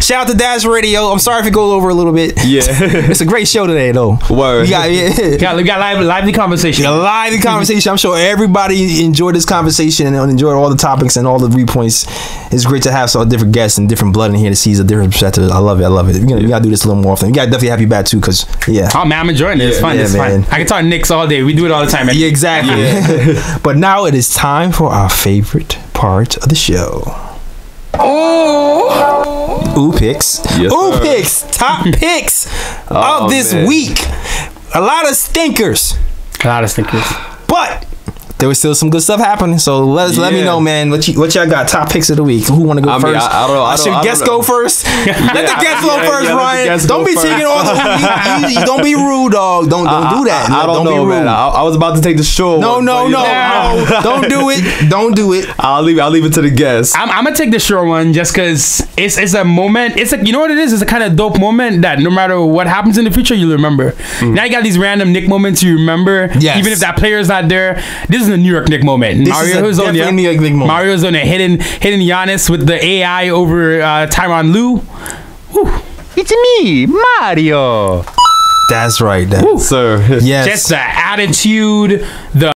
Shout out to Dash Radio. I'm sorry if it goes over a little bit. Yeah, it's a great show today, though. Word. We got lively conversation. Lively conversation. I'm sure everybody enjoyed this conversation and enjoyed all the topics and all the viewpoints. It's great to have some different guests and different blood in here to see a different perspective. I love it. We gotta do this a little more often. We gotta definitely have you back too, cause oh man, I'm enjoying it. It's fun. It's fun. I can talk Knicks all day. We do it all the time. Yeah, exactly. Yeah. But now it is time for our favorite part of the show. Ohhh Picks. Yes, Ohhh Picks. Top picks of this week. A lot of stinkers. But there was still some good stuff happening. So let me know, man. What y'all got? Top picks of the week. Who want to go first? I don't know. Should guests go first? Let the guests go first, Ryan. Don't be taking all the. Don't be rude, dog. Don't do that. I don't know, man. I was about to take the short. No. Don't do it. Don't do it. I'll leave it to the guests. I'm gonna take the short one just because it's a moment. It's like, you know what it is? It's a kind of dope moment that no matter what happens in the future, you'll remember. Now you got these random Knick moments you remember. Yes. Even if that player's not there. This is a New York Knick moment. Mario's on New York Knick moment. Mario's on a hitting Giannis with the AI over Tyronn Lue. Whew. It's me, Mario. That's right, sir. Yes. Just the attitude,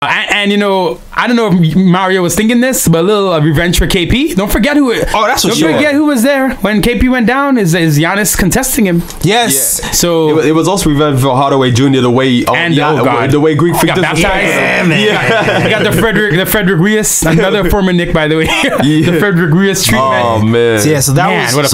and you know, I don't know if Mario was thinking this, but a little revenge for KP. Don't forget who. That's what. Don't forget who was there when KP went down. Is Giannis contesting him? Yes. Yeah. So it was also revenge for Hardaway Jr. The way the way Greek freak got baptized. Yeah, man. You got the Frederick Rios, another former Knick, by the way. The Frederick Rios treatment. Oh man. So, yeah. So that was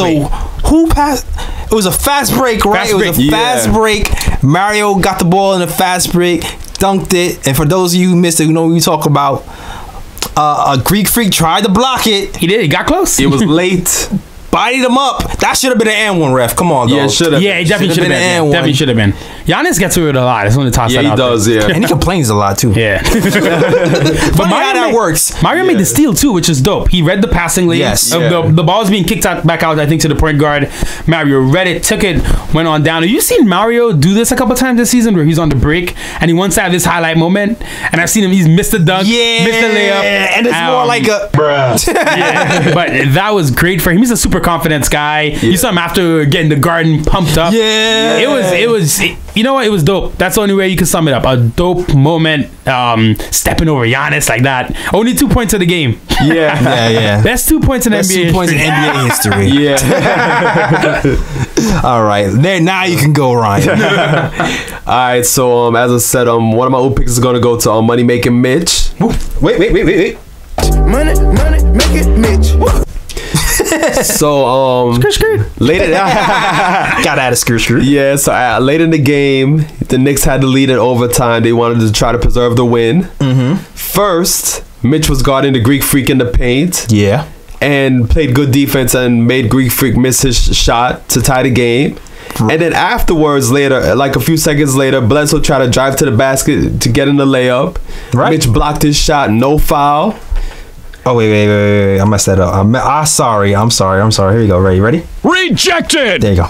who passed. It was a fast break, right? It was a fast break. Mario got the ball in a fast break, dunked it. And for those of you who missed it, you know what we talk about. A Greek freak tried to block it. He did. He got close. It was late. Bodied him up. That should have been an and one, ref. Come on, dog. Yeah, it should have. Yeah, it definitely should have been. Definitely should have been. Giannis gets to it a lot. I just want to toss that out. He does, yeah. And he complains a lot, too. Yeah. But Mario works. Mario made the steal, too, which is dope. He read the passing lane. Yes. The ball was being kicked back out, I think, to the point guard. Mario read it, took it, went on down. Have you seen Mario do this a couple times this season where he's on the break and he wants to have this highlight moment? And I've seen him, he's missed the dunk, missed the layup. And it's more like a... Yeah, but that was great for him. He's a super confidence guy. You saw him after getting the Garden pumped up. Yeah. It was you know what? It was dope. That's the only way you can sum it up. A dope moment, stepping over Giannis like that. Only 2 points of the game. Yeah. Best 2 points in NBA 2 points in NBA history. Yeah. All right. Now you can go, Ryan. All right. So as I said, one of my old picks is gonna go to Money Making Mitch. Wait. Money, make it Mitch. So late in got out of skirt. Yeah, so late in the game, the Knicks had the lead in overtime. They wanted to try to preserve the win. First, Mitch was guarding the Greek Freak in the paint. Yeah. And played good defense and made Greek Freak miss his shot to tie the game. And then afterwards, later, like a few seconds later, Bledsoe tried to drive to the basket to get in the layup. Right. Mitch blocked his shot, no foul. Oh, wait. I messed that up. I'm sorry. Here you go. Ready? Rejected! There you go.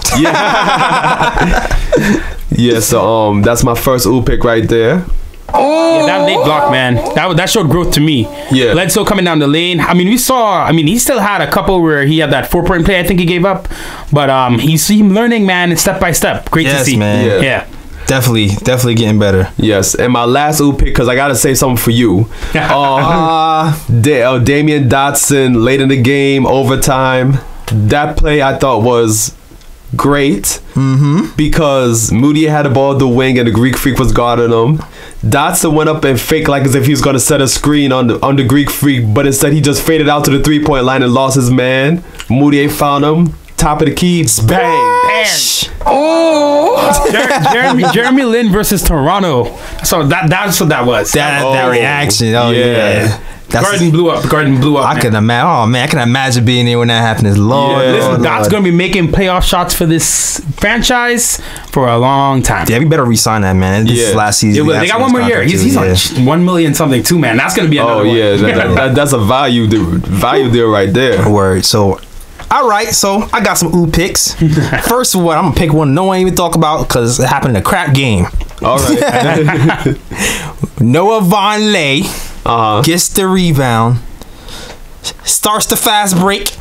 Yeah, so that's my first ooh pick right there. Yeah, that late block, man. That showed growth to me. Yeah. Bledsoe coming down the lane. I mean, he still had a couple where he had that 4-point play I think he gave up. But you see him learning, man, step by step. Great to see. Man. Yeah. Definitely getting better. Yes, and my last ooh pick, because I gotta say something for you. Damian Dotson late in the game, overtime. That play I thought was great because Mudiay had the ball at the wing and the Greek Freak was guarding him. Dotson went up and faked like as if he was gonna set a screen on the Greek Freak, but instead he just faded out to the 3-point line and lost his man. Mudiay found him. Top of the key, bang. Jeremy Lin versus Toronto. So that's what that was. That reaction. Oh yeah. Garden blew up. I can imagine. Oh man, I can imagine being there when that happens. Lord, listen, Dot's gonna be making playoff shots for this franchise for a long time. Yeah, we better re-sign that, man. This is last season. They got one more year. He's on 1 million something too, man. That's gonna be another one. That's a value deal right there. Word. So. All right, so I got some ooh picks. First one, I'm gonna pick one no one even talk about because it happened in a crap game. All right. Noah Vonleh gets the rebound, starts the fast break,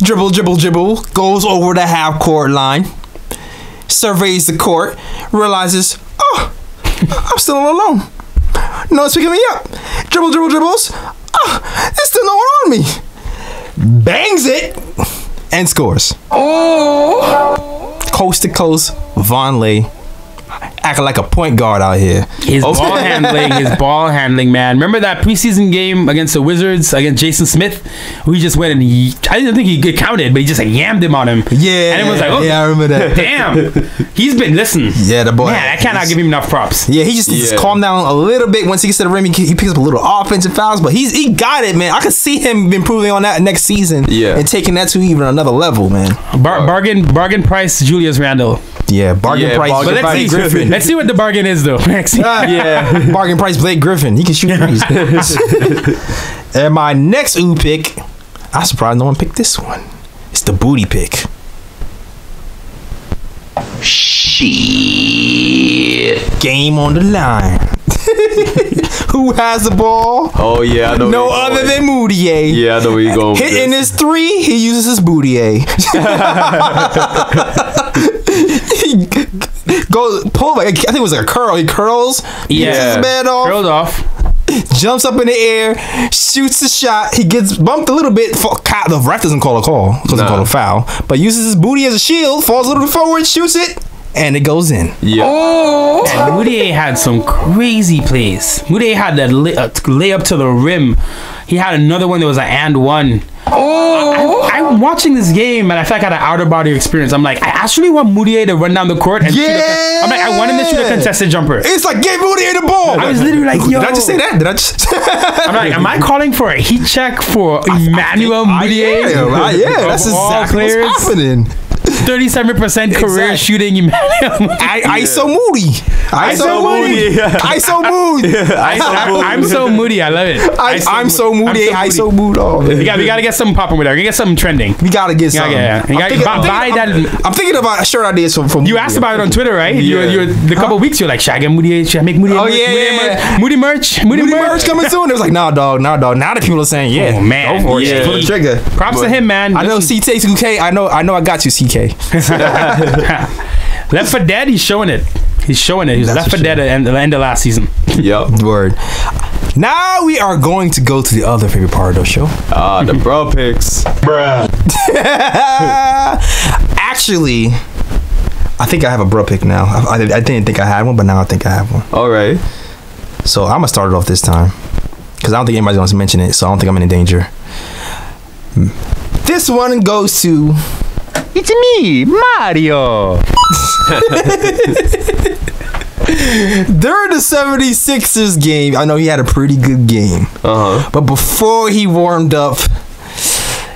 dribble, goes over the half court line, surveys the court, realizes, I'm still all alone. No one's picking me up. Dribbles. There's still no one on me. Bangs it and scores. Coast to coast, Vonleh acting like a point guard out here. His ball handling, man. Remember that preseason game against the Wizards against Jason Smith, who he just went and I didn't think he counted, but he just like yammed him on him. Yeah, and it was like, oh, yeah, I remember that. Damn, he's been Yeah, the boy. Man, I cannot give him enough props. Yeah, he just needs to calm down a little bit. Once he gets to the rim, he picks up a little offensive fouls, but he got it, man. I could see him improving on that next season. Yeah, and taking that to even another level, man. Bargain price, Julius Randle. Yeah, bargain price. But Blake Griffin. Let's see what the bargain is, though. Yeah, bargain price Blake Griffin. He can shoot threes. And my next Ohhh pick, I'm surprised no one picked this one. It's the booty pick. Shit. Game on the line. Who has the ball? Oh yeah, I know. No other than Mudiay. Yeah, I know where you're going. Hitting his three, he uses his Mudiay. He goes pull like I think it was like a curl. He curls. Yeah, his man off. Curled off. Jumps up in the air, shoots a shot. He gets bumped a little bit. The ref doesn't call a call. Doesn't call a foul. But uses his booty as a shield. Falls a little forward, shoots it. And it goes in. Yeah. Oh! And Mudiay had some crazy plays. Mudiay had that layup to the rim. He had another one that was an and one. Oh! I'm watching this game and I feel like I had an outer body experience. I'm like, I actually want Mudiay to run down the court and shoot I'm like, I want him to shoot a contested jumper. It's like, give Mudiay the ball. I was literally like, yo. Did I just say that? Did I just? I'm like, am I calling for a heat check for Emmanuel Mudiay? Yeah, that's exactly what's happening. 37% career shooting Emmanuel. ISO Moody. ISO Moody. I'm so moody. I love it. I'm so moody. ISO mood. Oh, we gotta get something popping with that. We gotta get something trending. We gotta get something. I'm thinking about shirt ideas from you asked about it on Twitter, right? You the couple weeks you're like, should I get Mudiay? Should I make Mudiay? Oh yeah, Moody merch coming soon. It was like, nah, dog. Now the people are saying, yeah, oh man, go for it. Pull the trigger. Props to him, man. I know CK2K. I know I got you, CK. Left for Dead, he's showing it. He's Left for Dead at the end of last season. Yep. Word. Now we are going to go to the other favorite part of the show. The bro picks. Bruh. Actually, I think I have a bro pick now. I didn't think I had one, but now I think I have one. All right. So I'm gonna start it off this time because I don't think anybody's gonna mention it, so I don't think I'm in danger. This one goes to. It's me, Mario. During the 76ers game, I know he had a pretty good game. But before he warmed up,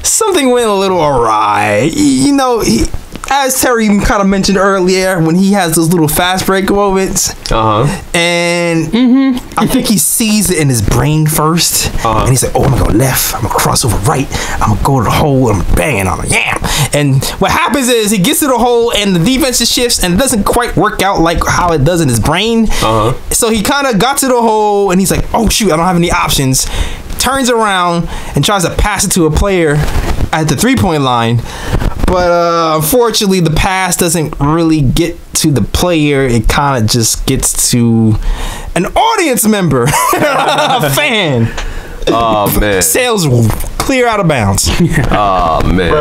something went a little awry. You know, as Terry kind of mentioned earlier, when he has those little fast break moments, and I think he sees it in his brain first, and he's like, "Oh, I'm gonna go left. I'm gonna cross over right. I'm gonna go to the hole. I'm banging on it. Yeah." And what happens is he gets to the hole, and the defense just shifts, and it doesn't quite work out like how it does in his brain. So he kind of got to the hole, and he's like, "Oh shoot, I don't have any options." Turns around and tries to pass it to a player at the 3-point line. But unfortunately, the pass doesn't really get to the player. It kind of just gets to an audience member, a fan. Oh, man. Sails clear out of bounds. Oh, man.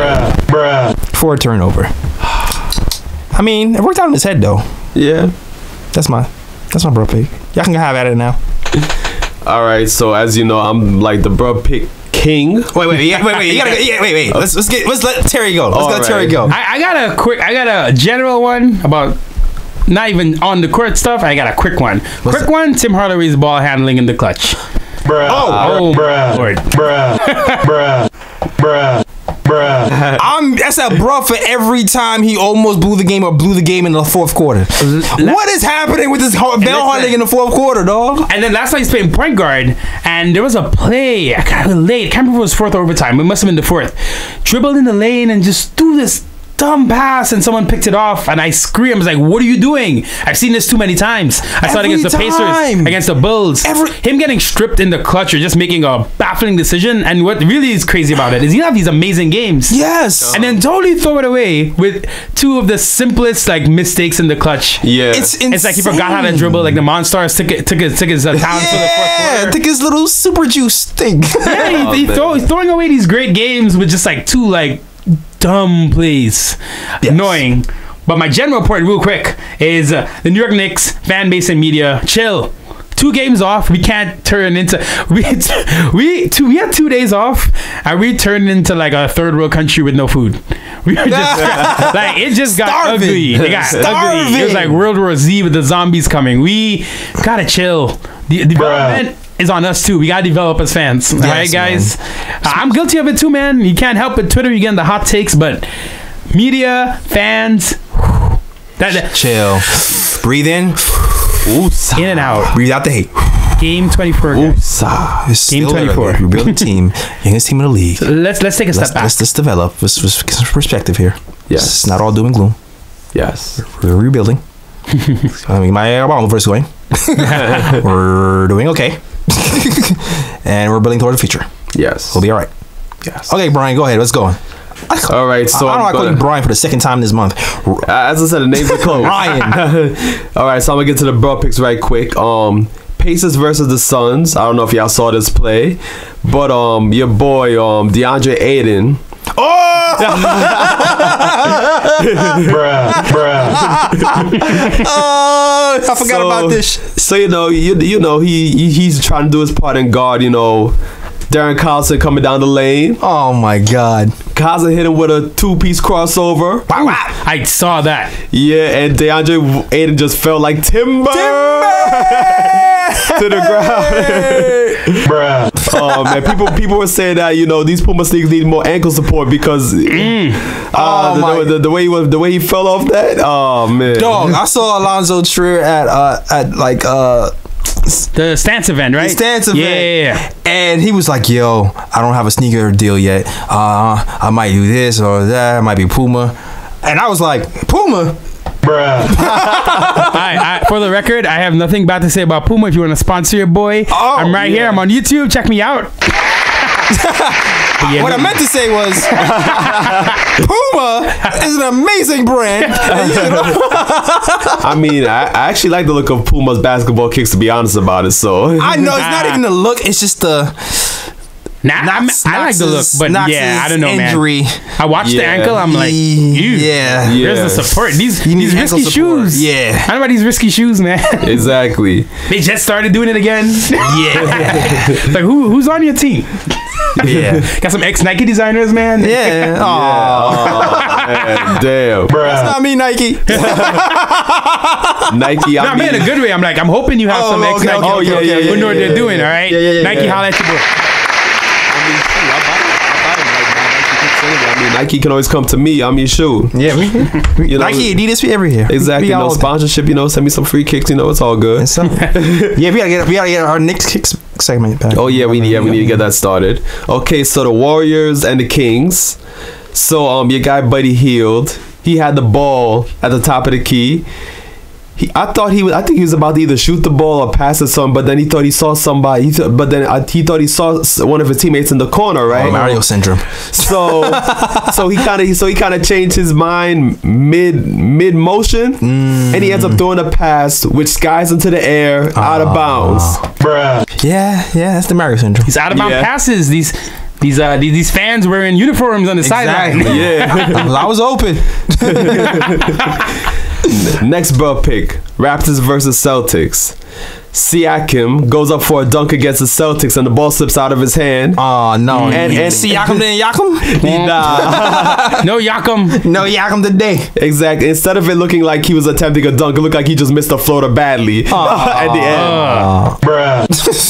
Bruh. For a turnover. I mean, it worked out in his head, though. Yeah. That's my bro pick. Y'all can have at it now. All right, so as you know, I'm like the bro pick king. Wait. Let's let Terry go. Let's let Terry go. I got a general one about not even on the court stuff. I got a quick one. Tim Hardaway's ball handling in the clutch. Bruh. Oh, Lord. Bruh. That's a bruh for every time he almost blew the game or blew the game in the fourth quarter. What is happening with this ball handling in the fourth quarter, dog? And then last night he's playing point guard, and there was a play. I can't remember if it was fourth overtime. It must have been the fourth. Dribbled in the lane and just threw this dumb pass, and someone picked it off, and I screamed. I was like, "What are you doing?" I've seen this too many times. I saw it against the Pacers, against the Bulls. Him getting stripped in the clutch or just making a baffling decision. And what really is crazy about it is he have these amazing games. Yes. And then totally throw it away with two of the simplest like mistakes in the clut's like he forgot how to dribble. Like the Monstars took his talents for the fourth quarter. Took his little super juice thing. Yeah, he's throwing away these great games with just like two like dumb plays. Annoying. But my general point, real quick, is the New York Knicks fan base and media chill. 2 games off, we can't turn into we had 2 days off, and we turned into like a third world country with no food. We were just like it just got Starving. ugly. It got ugly. It was like World War Z with the zombies coming. We gotta chill. The development is on us too. We gotta develop as fans, right, guys? I'm guilty of it too, man. You can't help it. Twitter, you getting the hot takes, but media, fans, chill, breathe in. In and out. Breathe out the hate. Game 24. Game 24. We're building a team. Youngest team in the league. Let's take a step back. Let's develop. Let's get some perspective here. Yes. It's not all doom and gloom. Yes. We're rebuilding. I mean, my ball first going. We're doing okay. And we're building toward the future. Yes. We'll be all right. Yes. Okay, Brian, go ahead. Let's go. All right, so I don't know. I call him Brian for the second time this month. As I said, the names are close. Ryan. All right, so I'm gonna get to the bro picks right quick. Pacers versus the Suns. I don't know if y'all saw this play, but your boy DeAndre Ayton. Oh! Oh, I forgot about this. So you know he's trying to do his part in guard. You know, Darren Collison coming down the lane. Oh my God. Collison hit him with a 2-piece crossover. Wow. I saw that. Yeah, and DeAndre Ayton just fell like timber. To the ground. Oh man, people were saying that these Puma sneakers need more ankle support because the way he fell off that. Oh man, dog! I saw Alonzo Trier at like the Stance event, right? The Stance event. Yeah. And he was like, "Yo, I don't have a sneaker deal yet. I might do this or that. It might be Puma." And I was like, "Puma." For the record, I have nothing bad to say about Puma. If you want to sponsor your boy, I'm right here. I'm on YouTube. Check me out. What I meant to say was Puma is an amazing brand. I mean, I actually like the look of Puma's basketball kicks, to be honest about it. So I know it's not even the look; it's just the. I like the look, but yeah, I don't know, injury. man. I watched the ankle. I'm like, yeah. Where's the support? These risky support. shoes. Yeah. I don't know about these risky shoes, man. Exactly. They just started doing it again. Yeah. Like who's on your team? Yeah. Got some ex-Nike designers, man. Yeah. Oh, man, damn. That's not me, Nike. Nike. I mean, in a good way. I'm hoping you have some ex-Nike. Oh, yeah. Who know what they're doing, all right? Yeah. Nike, holla at your boy. I mean, Nike can always come to me. I'm your shoe. Yeah, Nike, Adidas, we every here. Exactly. No sponsorship. Send me some free kicks. It's all good. Yeah, we gotta get our Knicks kicks segment back. Oh yeah, we need to get that started. Okay, so the Warriors and the Kings. So your guy Buddy Hield, he had the ball at the top of the key. I think he was about to either shoot the ball or pass it something, but then he thought he saw somebody. He thought he saw one of his teammates in the corner, right? Mario syndrome. So he kind of changed his mind mid motion, and he ends up throwing a pass which skies into the air out of bounds. Yeah, that's the Mario syndrome. These out of bounds passes. These fans wearing uniforms on the sideline. Yeah, well, I was open. Next bro pick, Raptors versus Celtics. Siakam goes up for a dunk against the Celtics and the ball slips out of his hand. Oh no! And Siakam didn't Yakum? Nah. No Yakum. No Yakum today. Exactly. Instead of it looking like he was attempting a dunk, it looked like he just missed a floater badly at the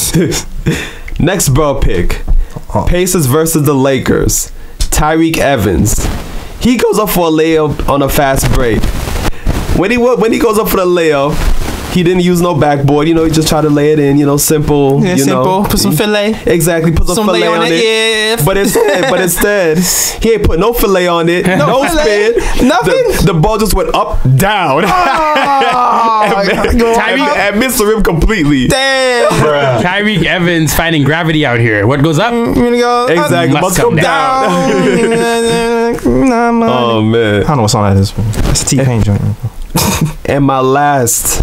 end. Next bro pick, Pacers versus the Lakers. Tyreek Evans. He goes up for a layup on a fast break. When he goes up for the layup, he didn't use no backboard. He just tried to lay it in. Simple. Yeah, simple. Put some fillet. Exactly. Put some fillet on it. Yeah. But instead, he ain't put no fillet on it. No spin. Nothing. The ball just went up, down. And missed the rim completely. Damn. Tyreek Evans finding gravity out here. What goes up? Exactly. Must come down. Oh man. I don't know what song that is. That's a T-Pain joint. And my last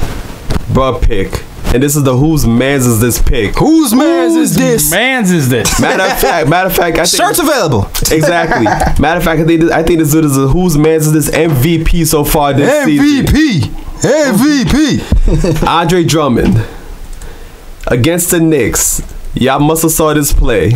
bro pick, And this is the whose man's is this pick. Whose man's is this? Man's is this? Matter of fact, I think Shirts available. exactly. Matter of fact, I think this dude is a whose man's is this MVP so far this season. MVP. Andre Drummond against the Knicks. Y'all must have saw this play.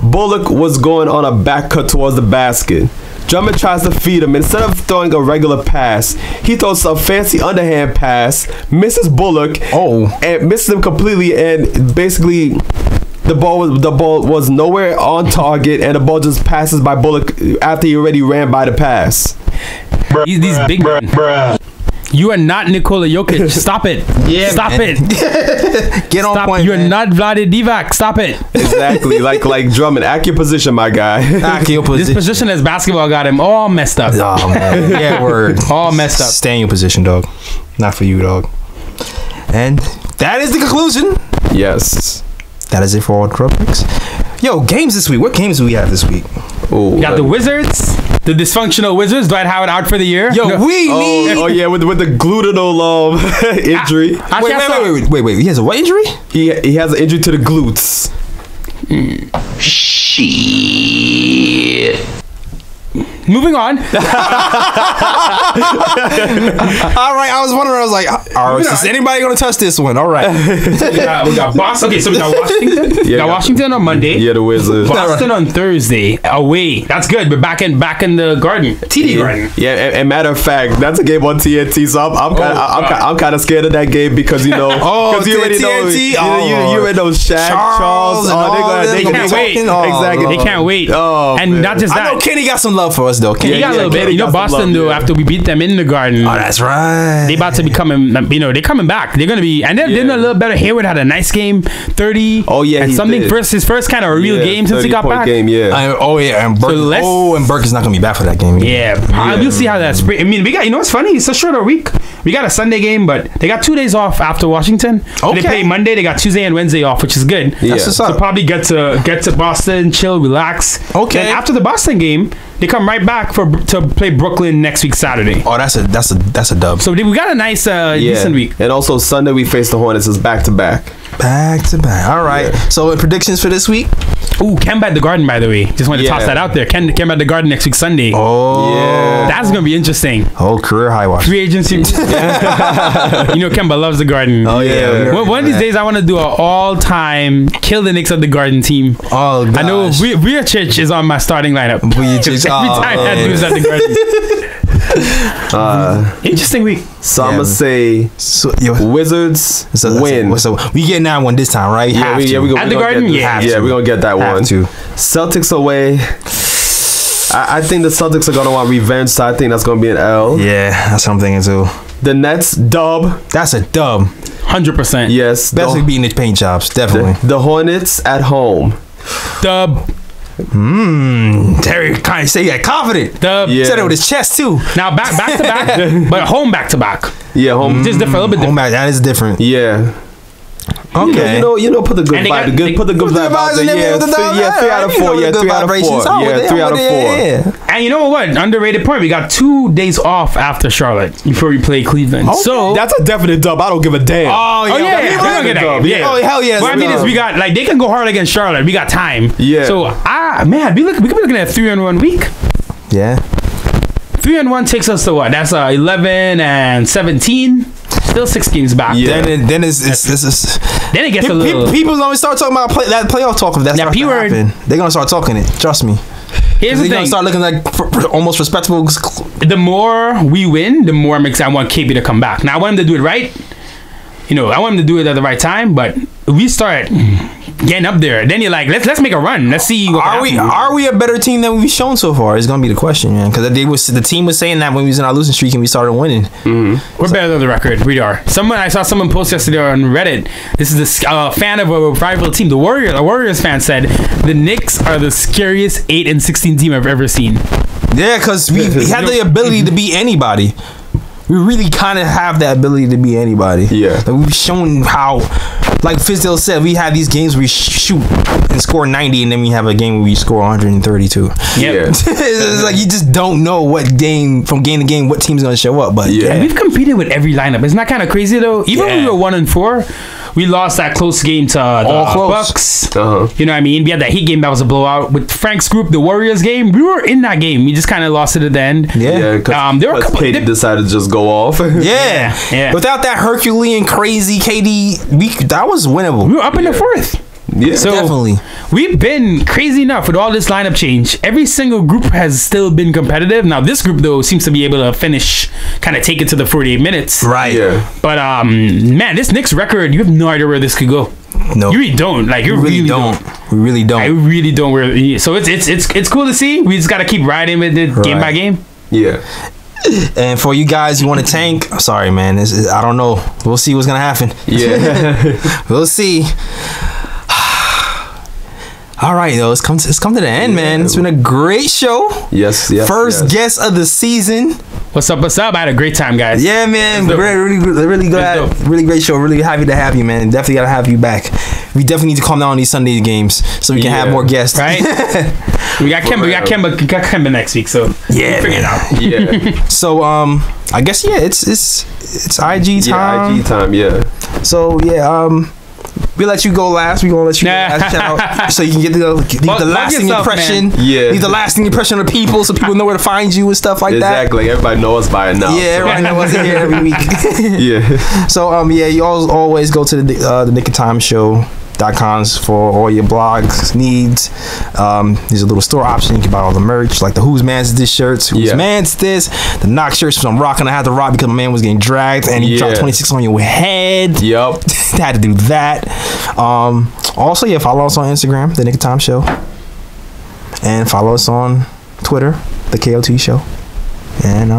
Bullock was going on a back cut towards the basket. Drummond tries to feed him. Instead of throwing a regular pass, he throws a fancy underhand pass, misses Bullock, and misses him completely. And basically, the ball was nowhere on target, and the ball just passes by Bullock after he already ran by the pass. These big men. You are not Nikola Jokic. Stop it. Yeah, Stop it. Get on Stop. point. You are not Vlade Divac. Stop it. Exactly. like Drummond. Act your position, my guy. This position as basketball got him all messed up. Oh man. Yeah, word. All messed up. Stay in your position, dog. Not for you, dog. And that is the conclusion. Yes. That is it for all the Ohhh Picks. Yo, games this week. What games do we have this week? Ooh, We got the Wizards, the dysfunctional Wizards. Dwight Howard out for the year. Yo, we need. Oh yeah, with the gluteal injury. Wait. He has a what injury? He has an injury to the glutes. Moving on. All right, I was wondering. I was like, is anybody gonna touch this one? All right. we got Boston. Okay, so we got Washington. We got Washington on Monday. Yeah, the Wizards. Boston on Thursday. Away. That's good. We're back in the Garden. TD Garden. Yeah, and matter of fact, that's a game on TNT. So I'm kind of scared of that game because you already know you already know Shaq, Charles. They can't wait. Exactly. They can't wait. Oh, and man. not just that. I know Kenny got some love for us though. He got a little bit. You know, Boston though. After we beat them in the Garden. Oh, that's right. They about to be coming. They're coming back. They're gonna be, and they're doing a little better. Hayward had a nice game, 30. Oh yeah, and something did. His first kind of real game since he got back. Game, yeah. And Burke. And Burke is not gonna be back for that game. Yeah, we'll see how that spring. I mean, we got. You know what's funny? It's a shorter week. We got a Sunday game, but they got 2 days off after Washington. Okay. They play Monday. They got Tuesday and Wednesday off, which is good. Yeah. That's what's up. So probably get to Boston, chill, relax. Okay. Then after the Boston game, they come right back to play Brooklyn next week Saturday. Oh, that's a dub. So we got a nice decent week. And also Sunday we face the Hornets is back to back. Back to back. All right. So predictions for this week? Ooh, Kemba at the Garden, by the way. Just wanted to toss that out there. Kemba at the Garden next week Sunday. Oh, yeah. That's gonna be interesting. Oh, career high watch. Free agency. You know Kemba loves the Garden. Oh yeah. One of these days I want to do an all-time kill the Knicks at the Garden team. Oh gosh. I know Vujicic is on my starting lineup. Every time that dude's at the Garden. Interesting week. So I'm gonna say Wizards win. So we getting that one this time, right? Yeah, we at the Garden. We're gonna get that one. Celtics away. I think the Celtics are gonna want revenge, so I think that's gonna be an L. Yeah, that's what I'm thinking too. The Nets dub. That's a dub. 100%. Yes, especially beating the paint jobs. Definitely. The Hornets at home. Dub. Terry kind of say that confident. Dub. Yeah. Said it with his chest too. Now back to back, but home back to back. Yeah, home. Just different, a little bit different. Home back, that is different. Yeah. Okay. You know, put the good vibe. Put the good vibe out there. Yeah, 3 out of 4. Yeah, 3 out of 4. Yeah, 3 out of 4. And you know what? Underrated point. We got 2 days off after Charlotte before we play Cleveland. Okay. So that's a definite dub. I don't give a damn. Oh yeah, we're gonna get that. Yeah. Oh hell yeah. What I mean is we got they can go hard against Charlotte. We got time. Yeah. So we could be looking at a 3-1 week. Yeah. 3-1 takes us to what? That's 11 and 17. Still 6 games back. Yeah. Then it gets a little. People always start talking about that playoff talk. If that's that P word, they're gonna start talking it. Trust me. Here's the thing. Gonna start looking like almost respectable. The more we win, the more I want KP to come back. Now I want him to do it right. You know, I want him to do it at the right time. But we start getting up there, then you're like, let's make a run. Let's see. Are we a better team than we've shown so far? Is gonna be the question, man. Because the team was saying that when we was in our losing streak and we started winning. Mm-hmm. We're better than the record. We are. I saw someone post yesterday on Reddit. This is a fan of a rival team. The Warriors fan said the Knicks are the scariest 8-16 team I've ever seen. Yeah, because we had the ability to beat anybody. We really kind of have that ability to beat anybody. Yeah. And we've shown how like Fizdale said, we have these games where we shoot and score 90, and then we have a game where we score 132. Yeah. It's like you just don't know what game from game to game what team's gonna show up. But And we've competed with every lineup. Isn't that kind of crazy though? Even when we were 1-4, we lost that close game to the Bucks. You know what I mean? We had that Heat game that was a blowout. With Frank's group, the Warriors game, we were in that game. We just kind of lost it at the end. There were a couple. KD decided to just go off. Yeah. Without that Herculean crazy KD, that was winnable. We were up in the fourth. Yeah, so definitely. We've been crazy enough with all this lineup change. Every single group has still been competitive. Now this group though seems to be able to finish, kind of take it to the 48 minutes. Right. Yeah. But man, this Knicks record, you have no idea where this could go. No, you really don't. Like you really don't. We really don't. I really don't. So it's cool to see. We just got to keep riding with it game by game. Yeah. And for you guys, you want to tank? Sorry, man. I don't know. We'll see what's gonna happen. Yeah. We'll see. All right, though. It's come to the end, man. It's been a great show. Yes. First guest of the season. What's up? I had a great time, guys. Yeah, man. Really glad. Really great show. Really happy to have you, man. Definitely gotta have you back. We definitely need to calm down on these Sunday games so we can have more guests. Right. We got Kemba. We got Kemba next week. So yeah, figure it out. Yeah. So I guess it's IG time. Yeah, IG time. Yeah. So we let you go last. We gonna let you go last. Shout out so you can get the lasting impression. Man. Yeah. Leave the lasting impression of people so people know where to find you and stuff like that. Exactly. Everybody knows us by it now. Yeah, everybody knows us here every week. Yeah. So you always go to the Nick of Time Show.com for all your blogs needs. There's a little store option. You can buy all the merch, like the Whose Man's This shirts, Whose Man's This, the Knox shirts, which I'm rocking. I had to rock because my man was getting dragged and he dropped 26 on your head. Yep. Had to do that. Also, follow us on Instagram, the Nick of Time Show, and follow us on Twitter, the KOT Show, and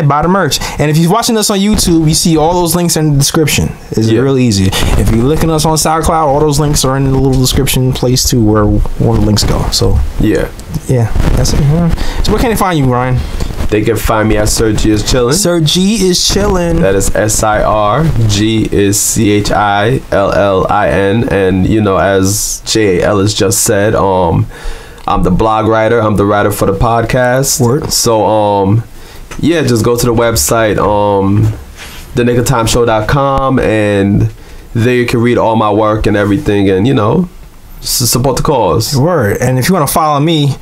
buy the merch. And if you're watching us on YouTube, you see all those links in the description. It's really easy. If you're looking at us on SoundCloud, all those links are in the little description place too, where all the links go. So yeah, that's it. So where can they find you, Ryan? They can find me at Sir G is Chillin'. Sir G is Chillin'. That is SIR. G is CHILLIN. And as JAL has just said, I'm the blog writer. I'm the writer for the podcast. Word. So just go to the website, thenickatimeshow.com, and there you can read all my work and everything, and support the cause. Word. And if you want to follow me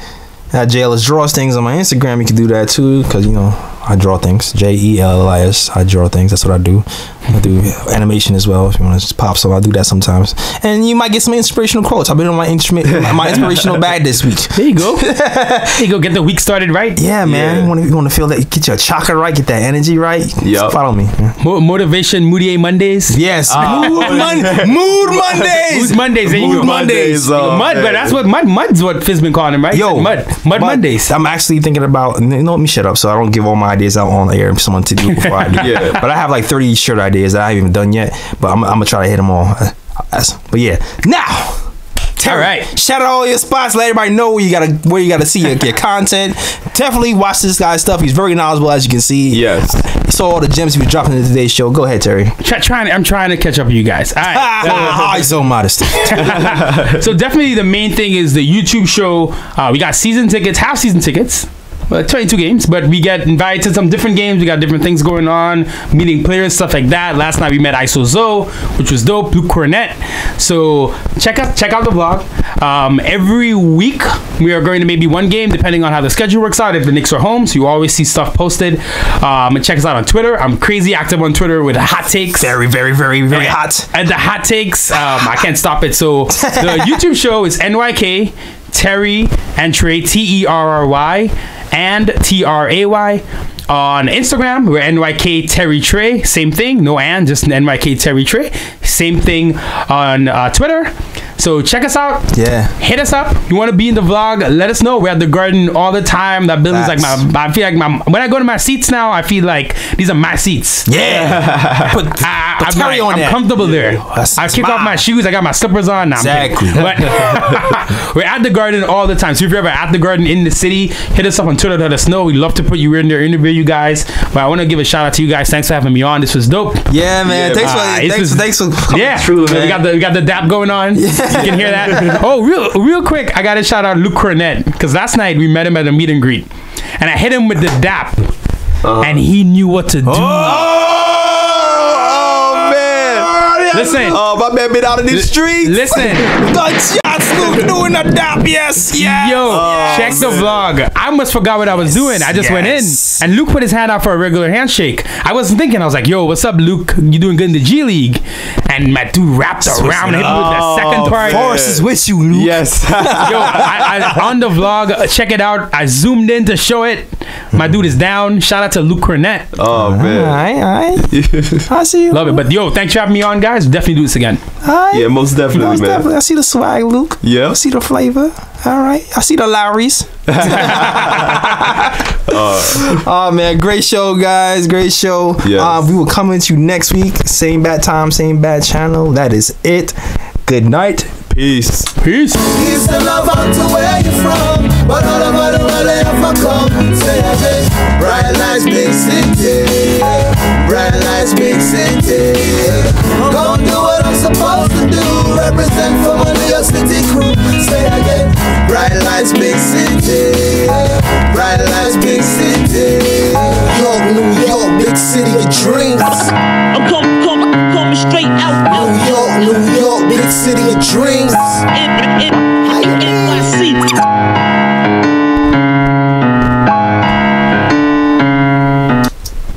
at JLS Draws Things on my Instagram, you can do that too, because I draw things. JELLIS. I draw things. That's what I do. I do animation as well. If you want to just pop some, I do that sometimes. And you might get some inspirational quotes. I've been on my inspirational bag this week. There you go. There you go. Get the week started right. Yeah, man. You want to feel that? Get your chakra right. Get that energy right. Yep. Follow me. Motivation Mudiay Mondays. Yes. Mood Mondays. Mood Mondays. There you go. Mood Mondays. Mud, but that's what Mud's what Fizz been calling him, right? Yo, Mud Mondays. I'm actually thinking about. Let me shut up so I don't give all my ideas out on the air for someone to do before I do. But I have like 30 shirt ideas that I haven't even done yet. But I'm gonna try to hit them all. But now. All right. Shout out all your spots. Let everybody know where you gotta see your content. Definitely watch this guy's stuff. He's very knowledgeable, as you can see. Yes. Saw all the gems he was dropping in today's show. Go ahead, Terry. I'm trying to catch up with you guys. All right. He's so modest. So definitely the main thing is the YouTube show. We got season tickets, half season tickets. 22 games, but we get invited to some different games. We got different things going on, meeting players, stuff like that. Last night we met ISO Zoe, which was dope. Luke Cornett. So check out the vlog. Every week we are going to maybe one game, depending on how the schedule works out. If the Knicks are home, so you always see stuff posted. And check us out on Twitter. I'm crazy active on Twitter with hot takes. Very, very, very, very hot. And the hot takes, I can't stop it. So the YouTube show is NYK Terry and Tray, TERRY and TRAY. On Instagram, we're NYK Terry Tray. Same thing, no and, just NYK Terry Tray. Same thing on Twitter. So check us out. Yeah. Hit us up. You want to be in the vlog? Let us know. We're at the Garden all the time. That building's like I feel like when I go to my seats now, I feel like these are my seats. Yeah. I'm comfortable there. I kick off my shoes. I got my slippers on. Nah, exactly. But we're at the Garden all the time. So if you're ever at the Garden in the city, hit us up on Twitter. Let us know. We'd love to put you in there, interview you guys. But I want to give a shout out to you guys. Thanks for having me on. This was dope. Yeah, man. Thanks for coming. Yeah, true, man. We got the dap going on. Yeah. You can hear that. Oh, real quick, I got to shout out Luke Cornett because last night we met him at a meet and greet, and I hit him with the dap, and he knew what to do. Listen. Oh, my man been out in these streets. Listen. Gunshots, Luke doing a dap. Yes. Yo, check the vlog. I almost forgot what I was doing. I just went in, and Luke put his hand out for a regular handshake. I wasn't thinking. I was like, yo, what's up, Luke? You doing good in the G League? And my dude wrapped around him with the second part. Force is with you, Luke. Yes. Yo, I on the vlog, check it out. I zoomed in to show it. My dude is down. Shout out to Luke Cornett. Oh, man. All right. I see you. Love it. But yo, thanks for having me on, guys. Definitely do this again. Yeah, most definitely, man. I see the swag, Luke. Yeah. I see the flavor. All right. I see the Lowrys. Oh, man. Great show, guys. Great show. Yes. We will come into you next week. Same bad time, same bad channel. That is it. Good night. Peace. Peace. Peace and love out to where you're from, but all about the world they ever come. Say again, bright lights, big city, bright lights, big city. Gonna do what I'm supposed to do, represent for my New York City crew. Say again, bright lights, big city, bright lights, big city. York, New York, big city of dreams. I'm coming straight out. New York, big city of dreams.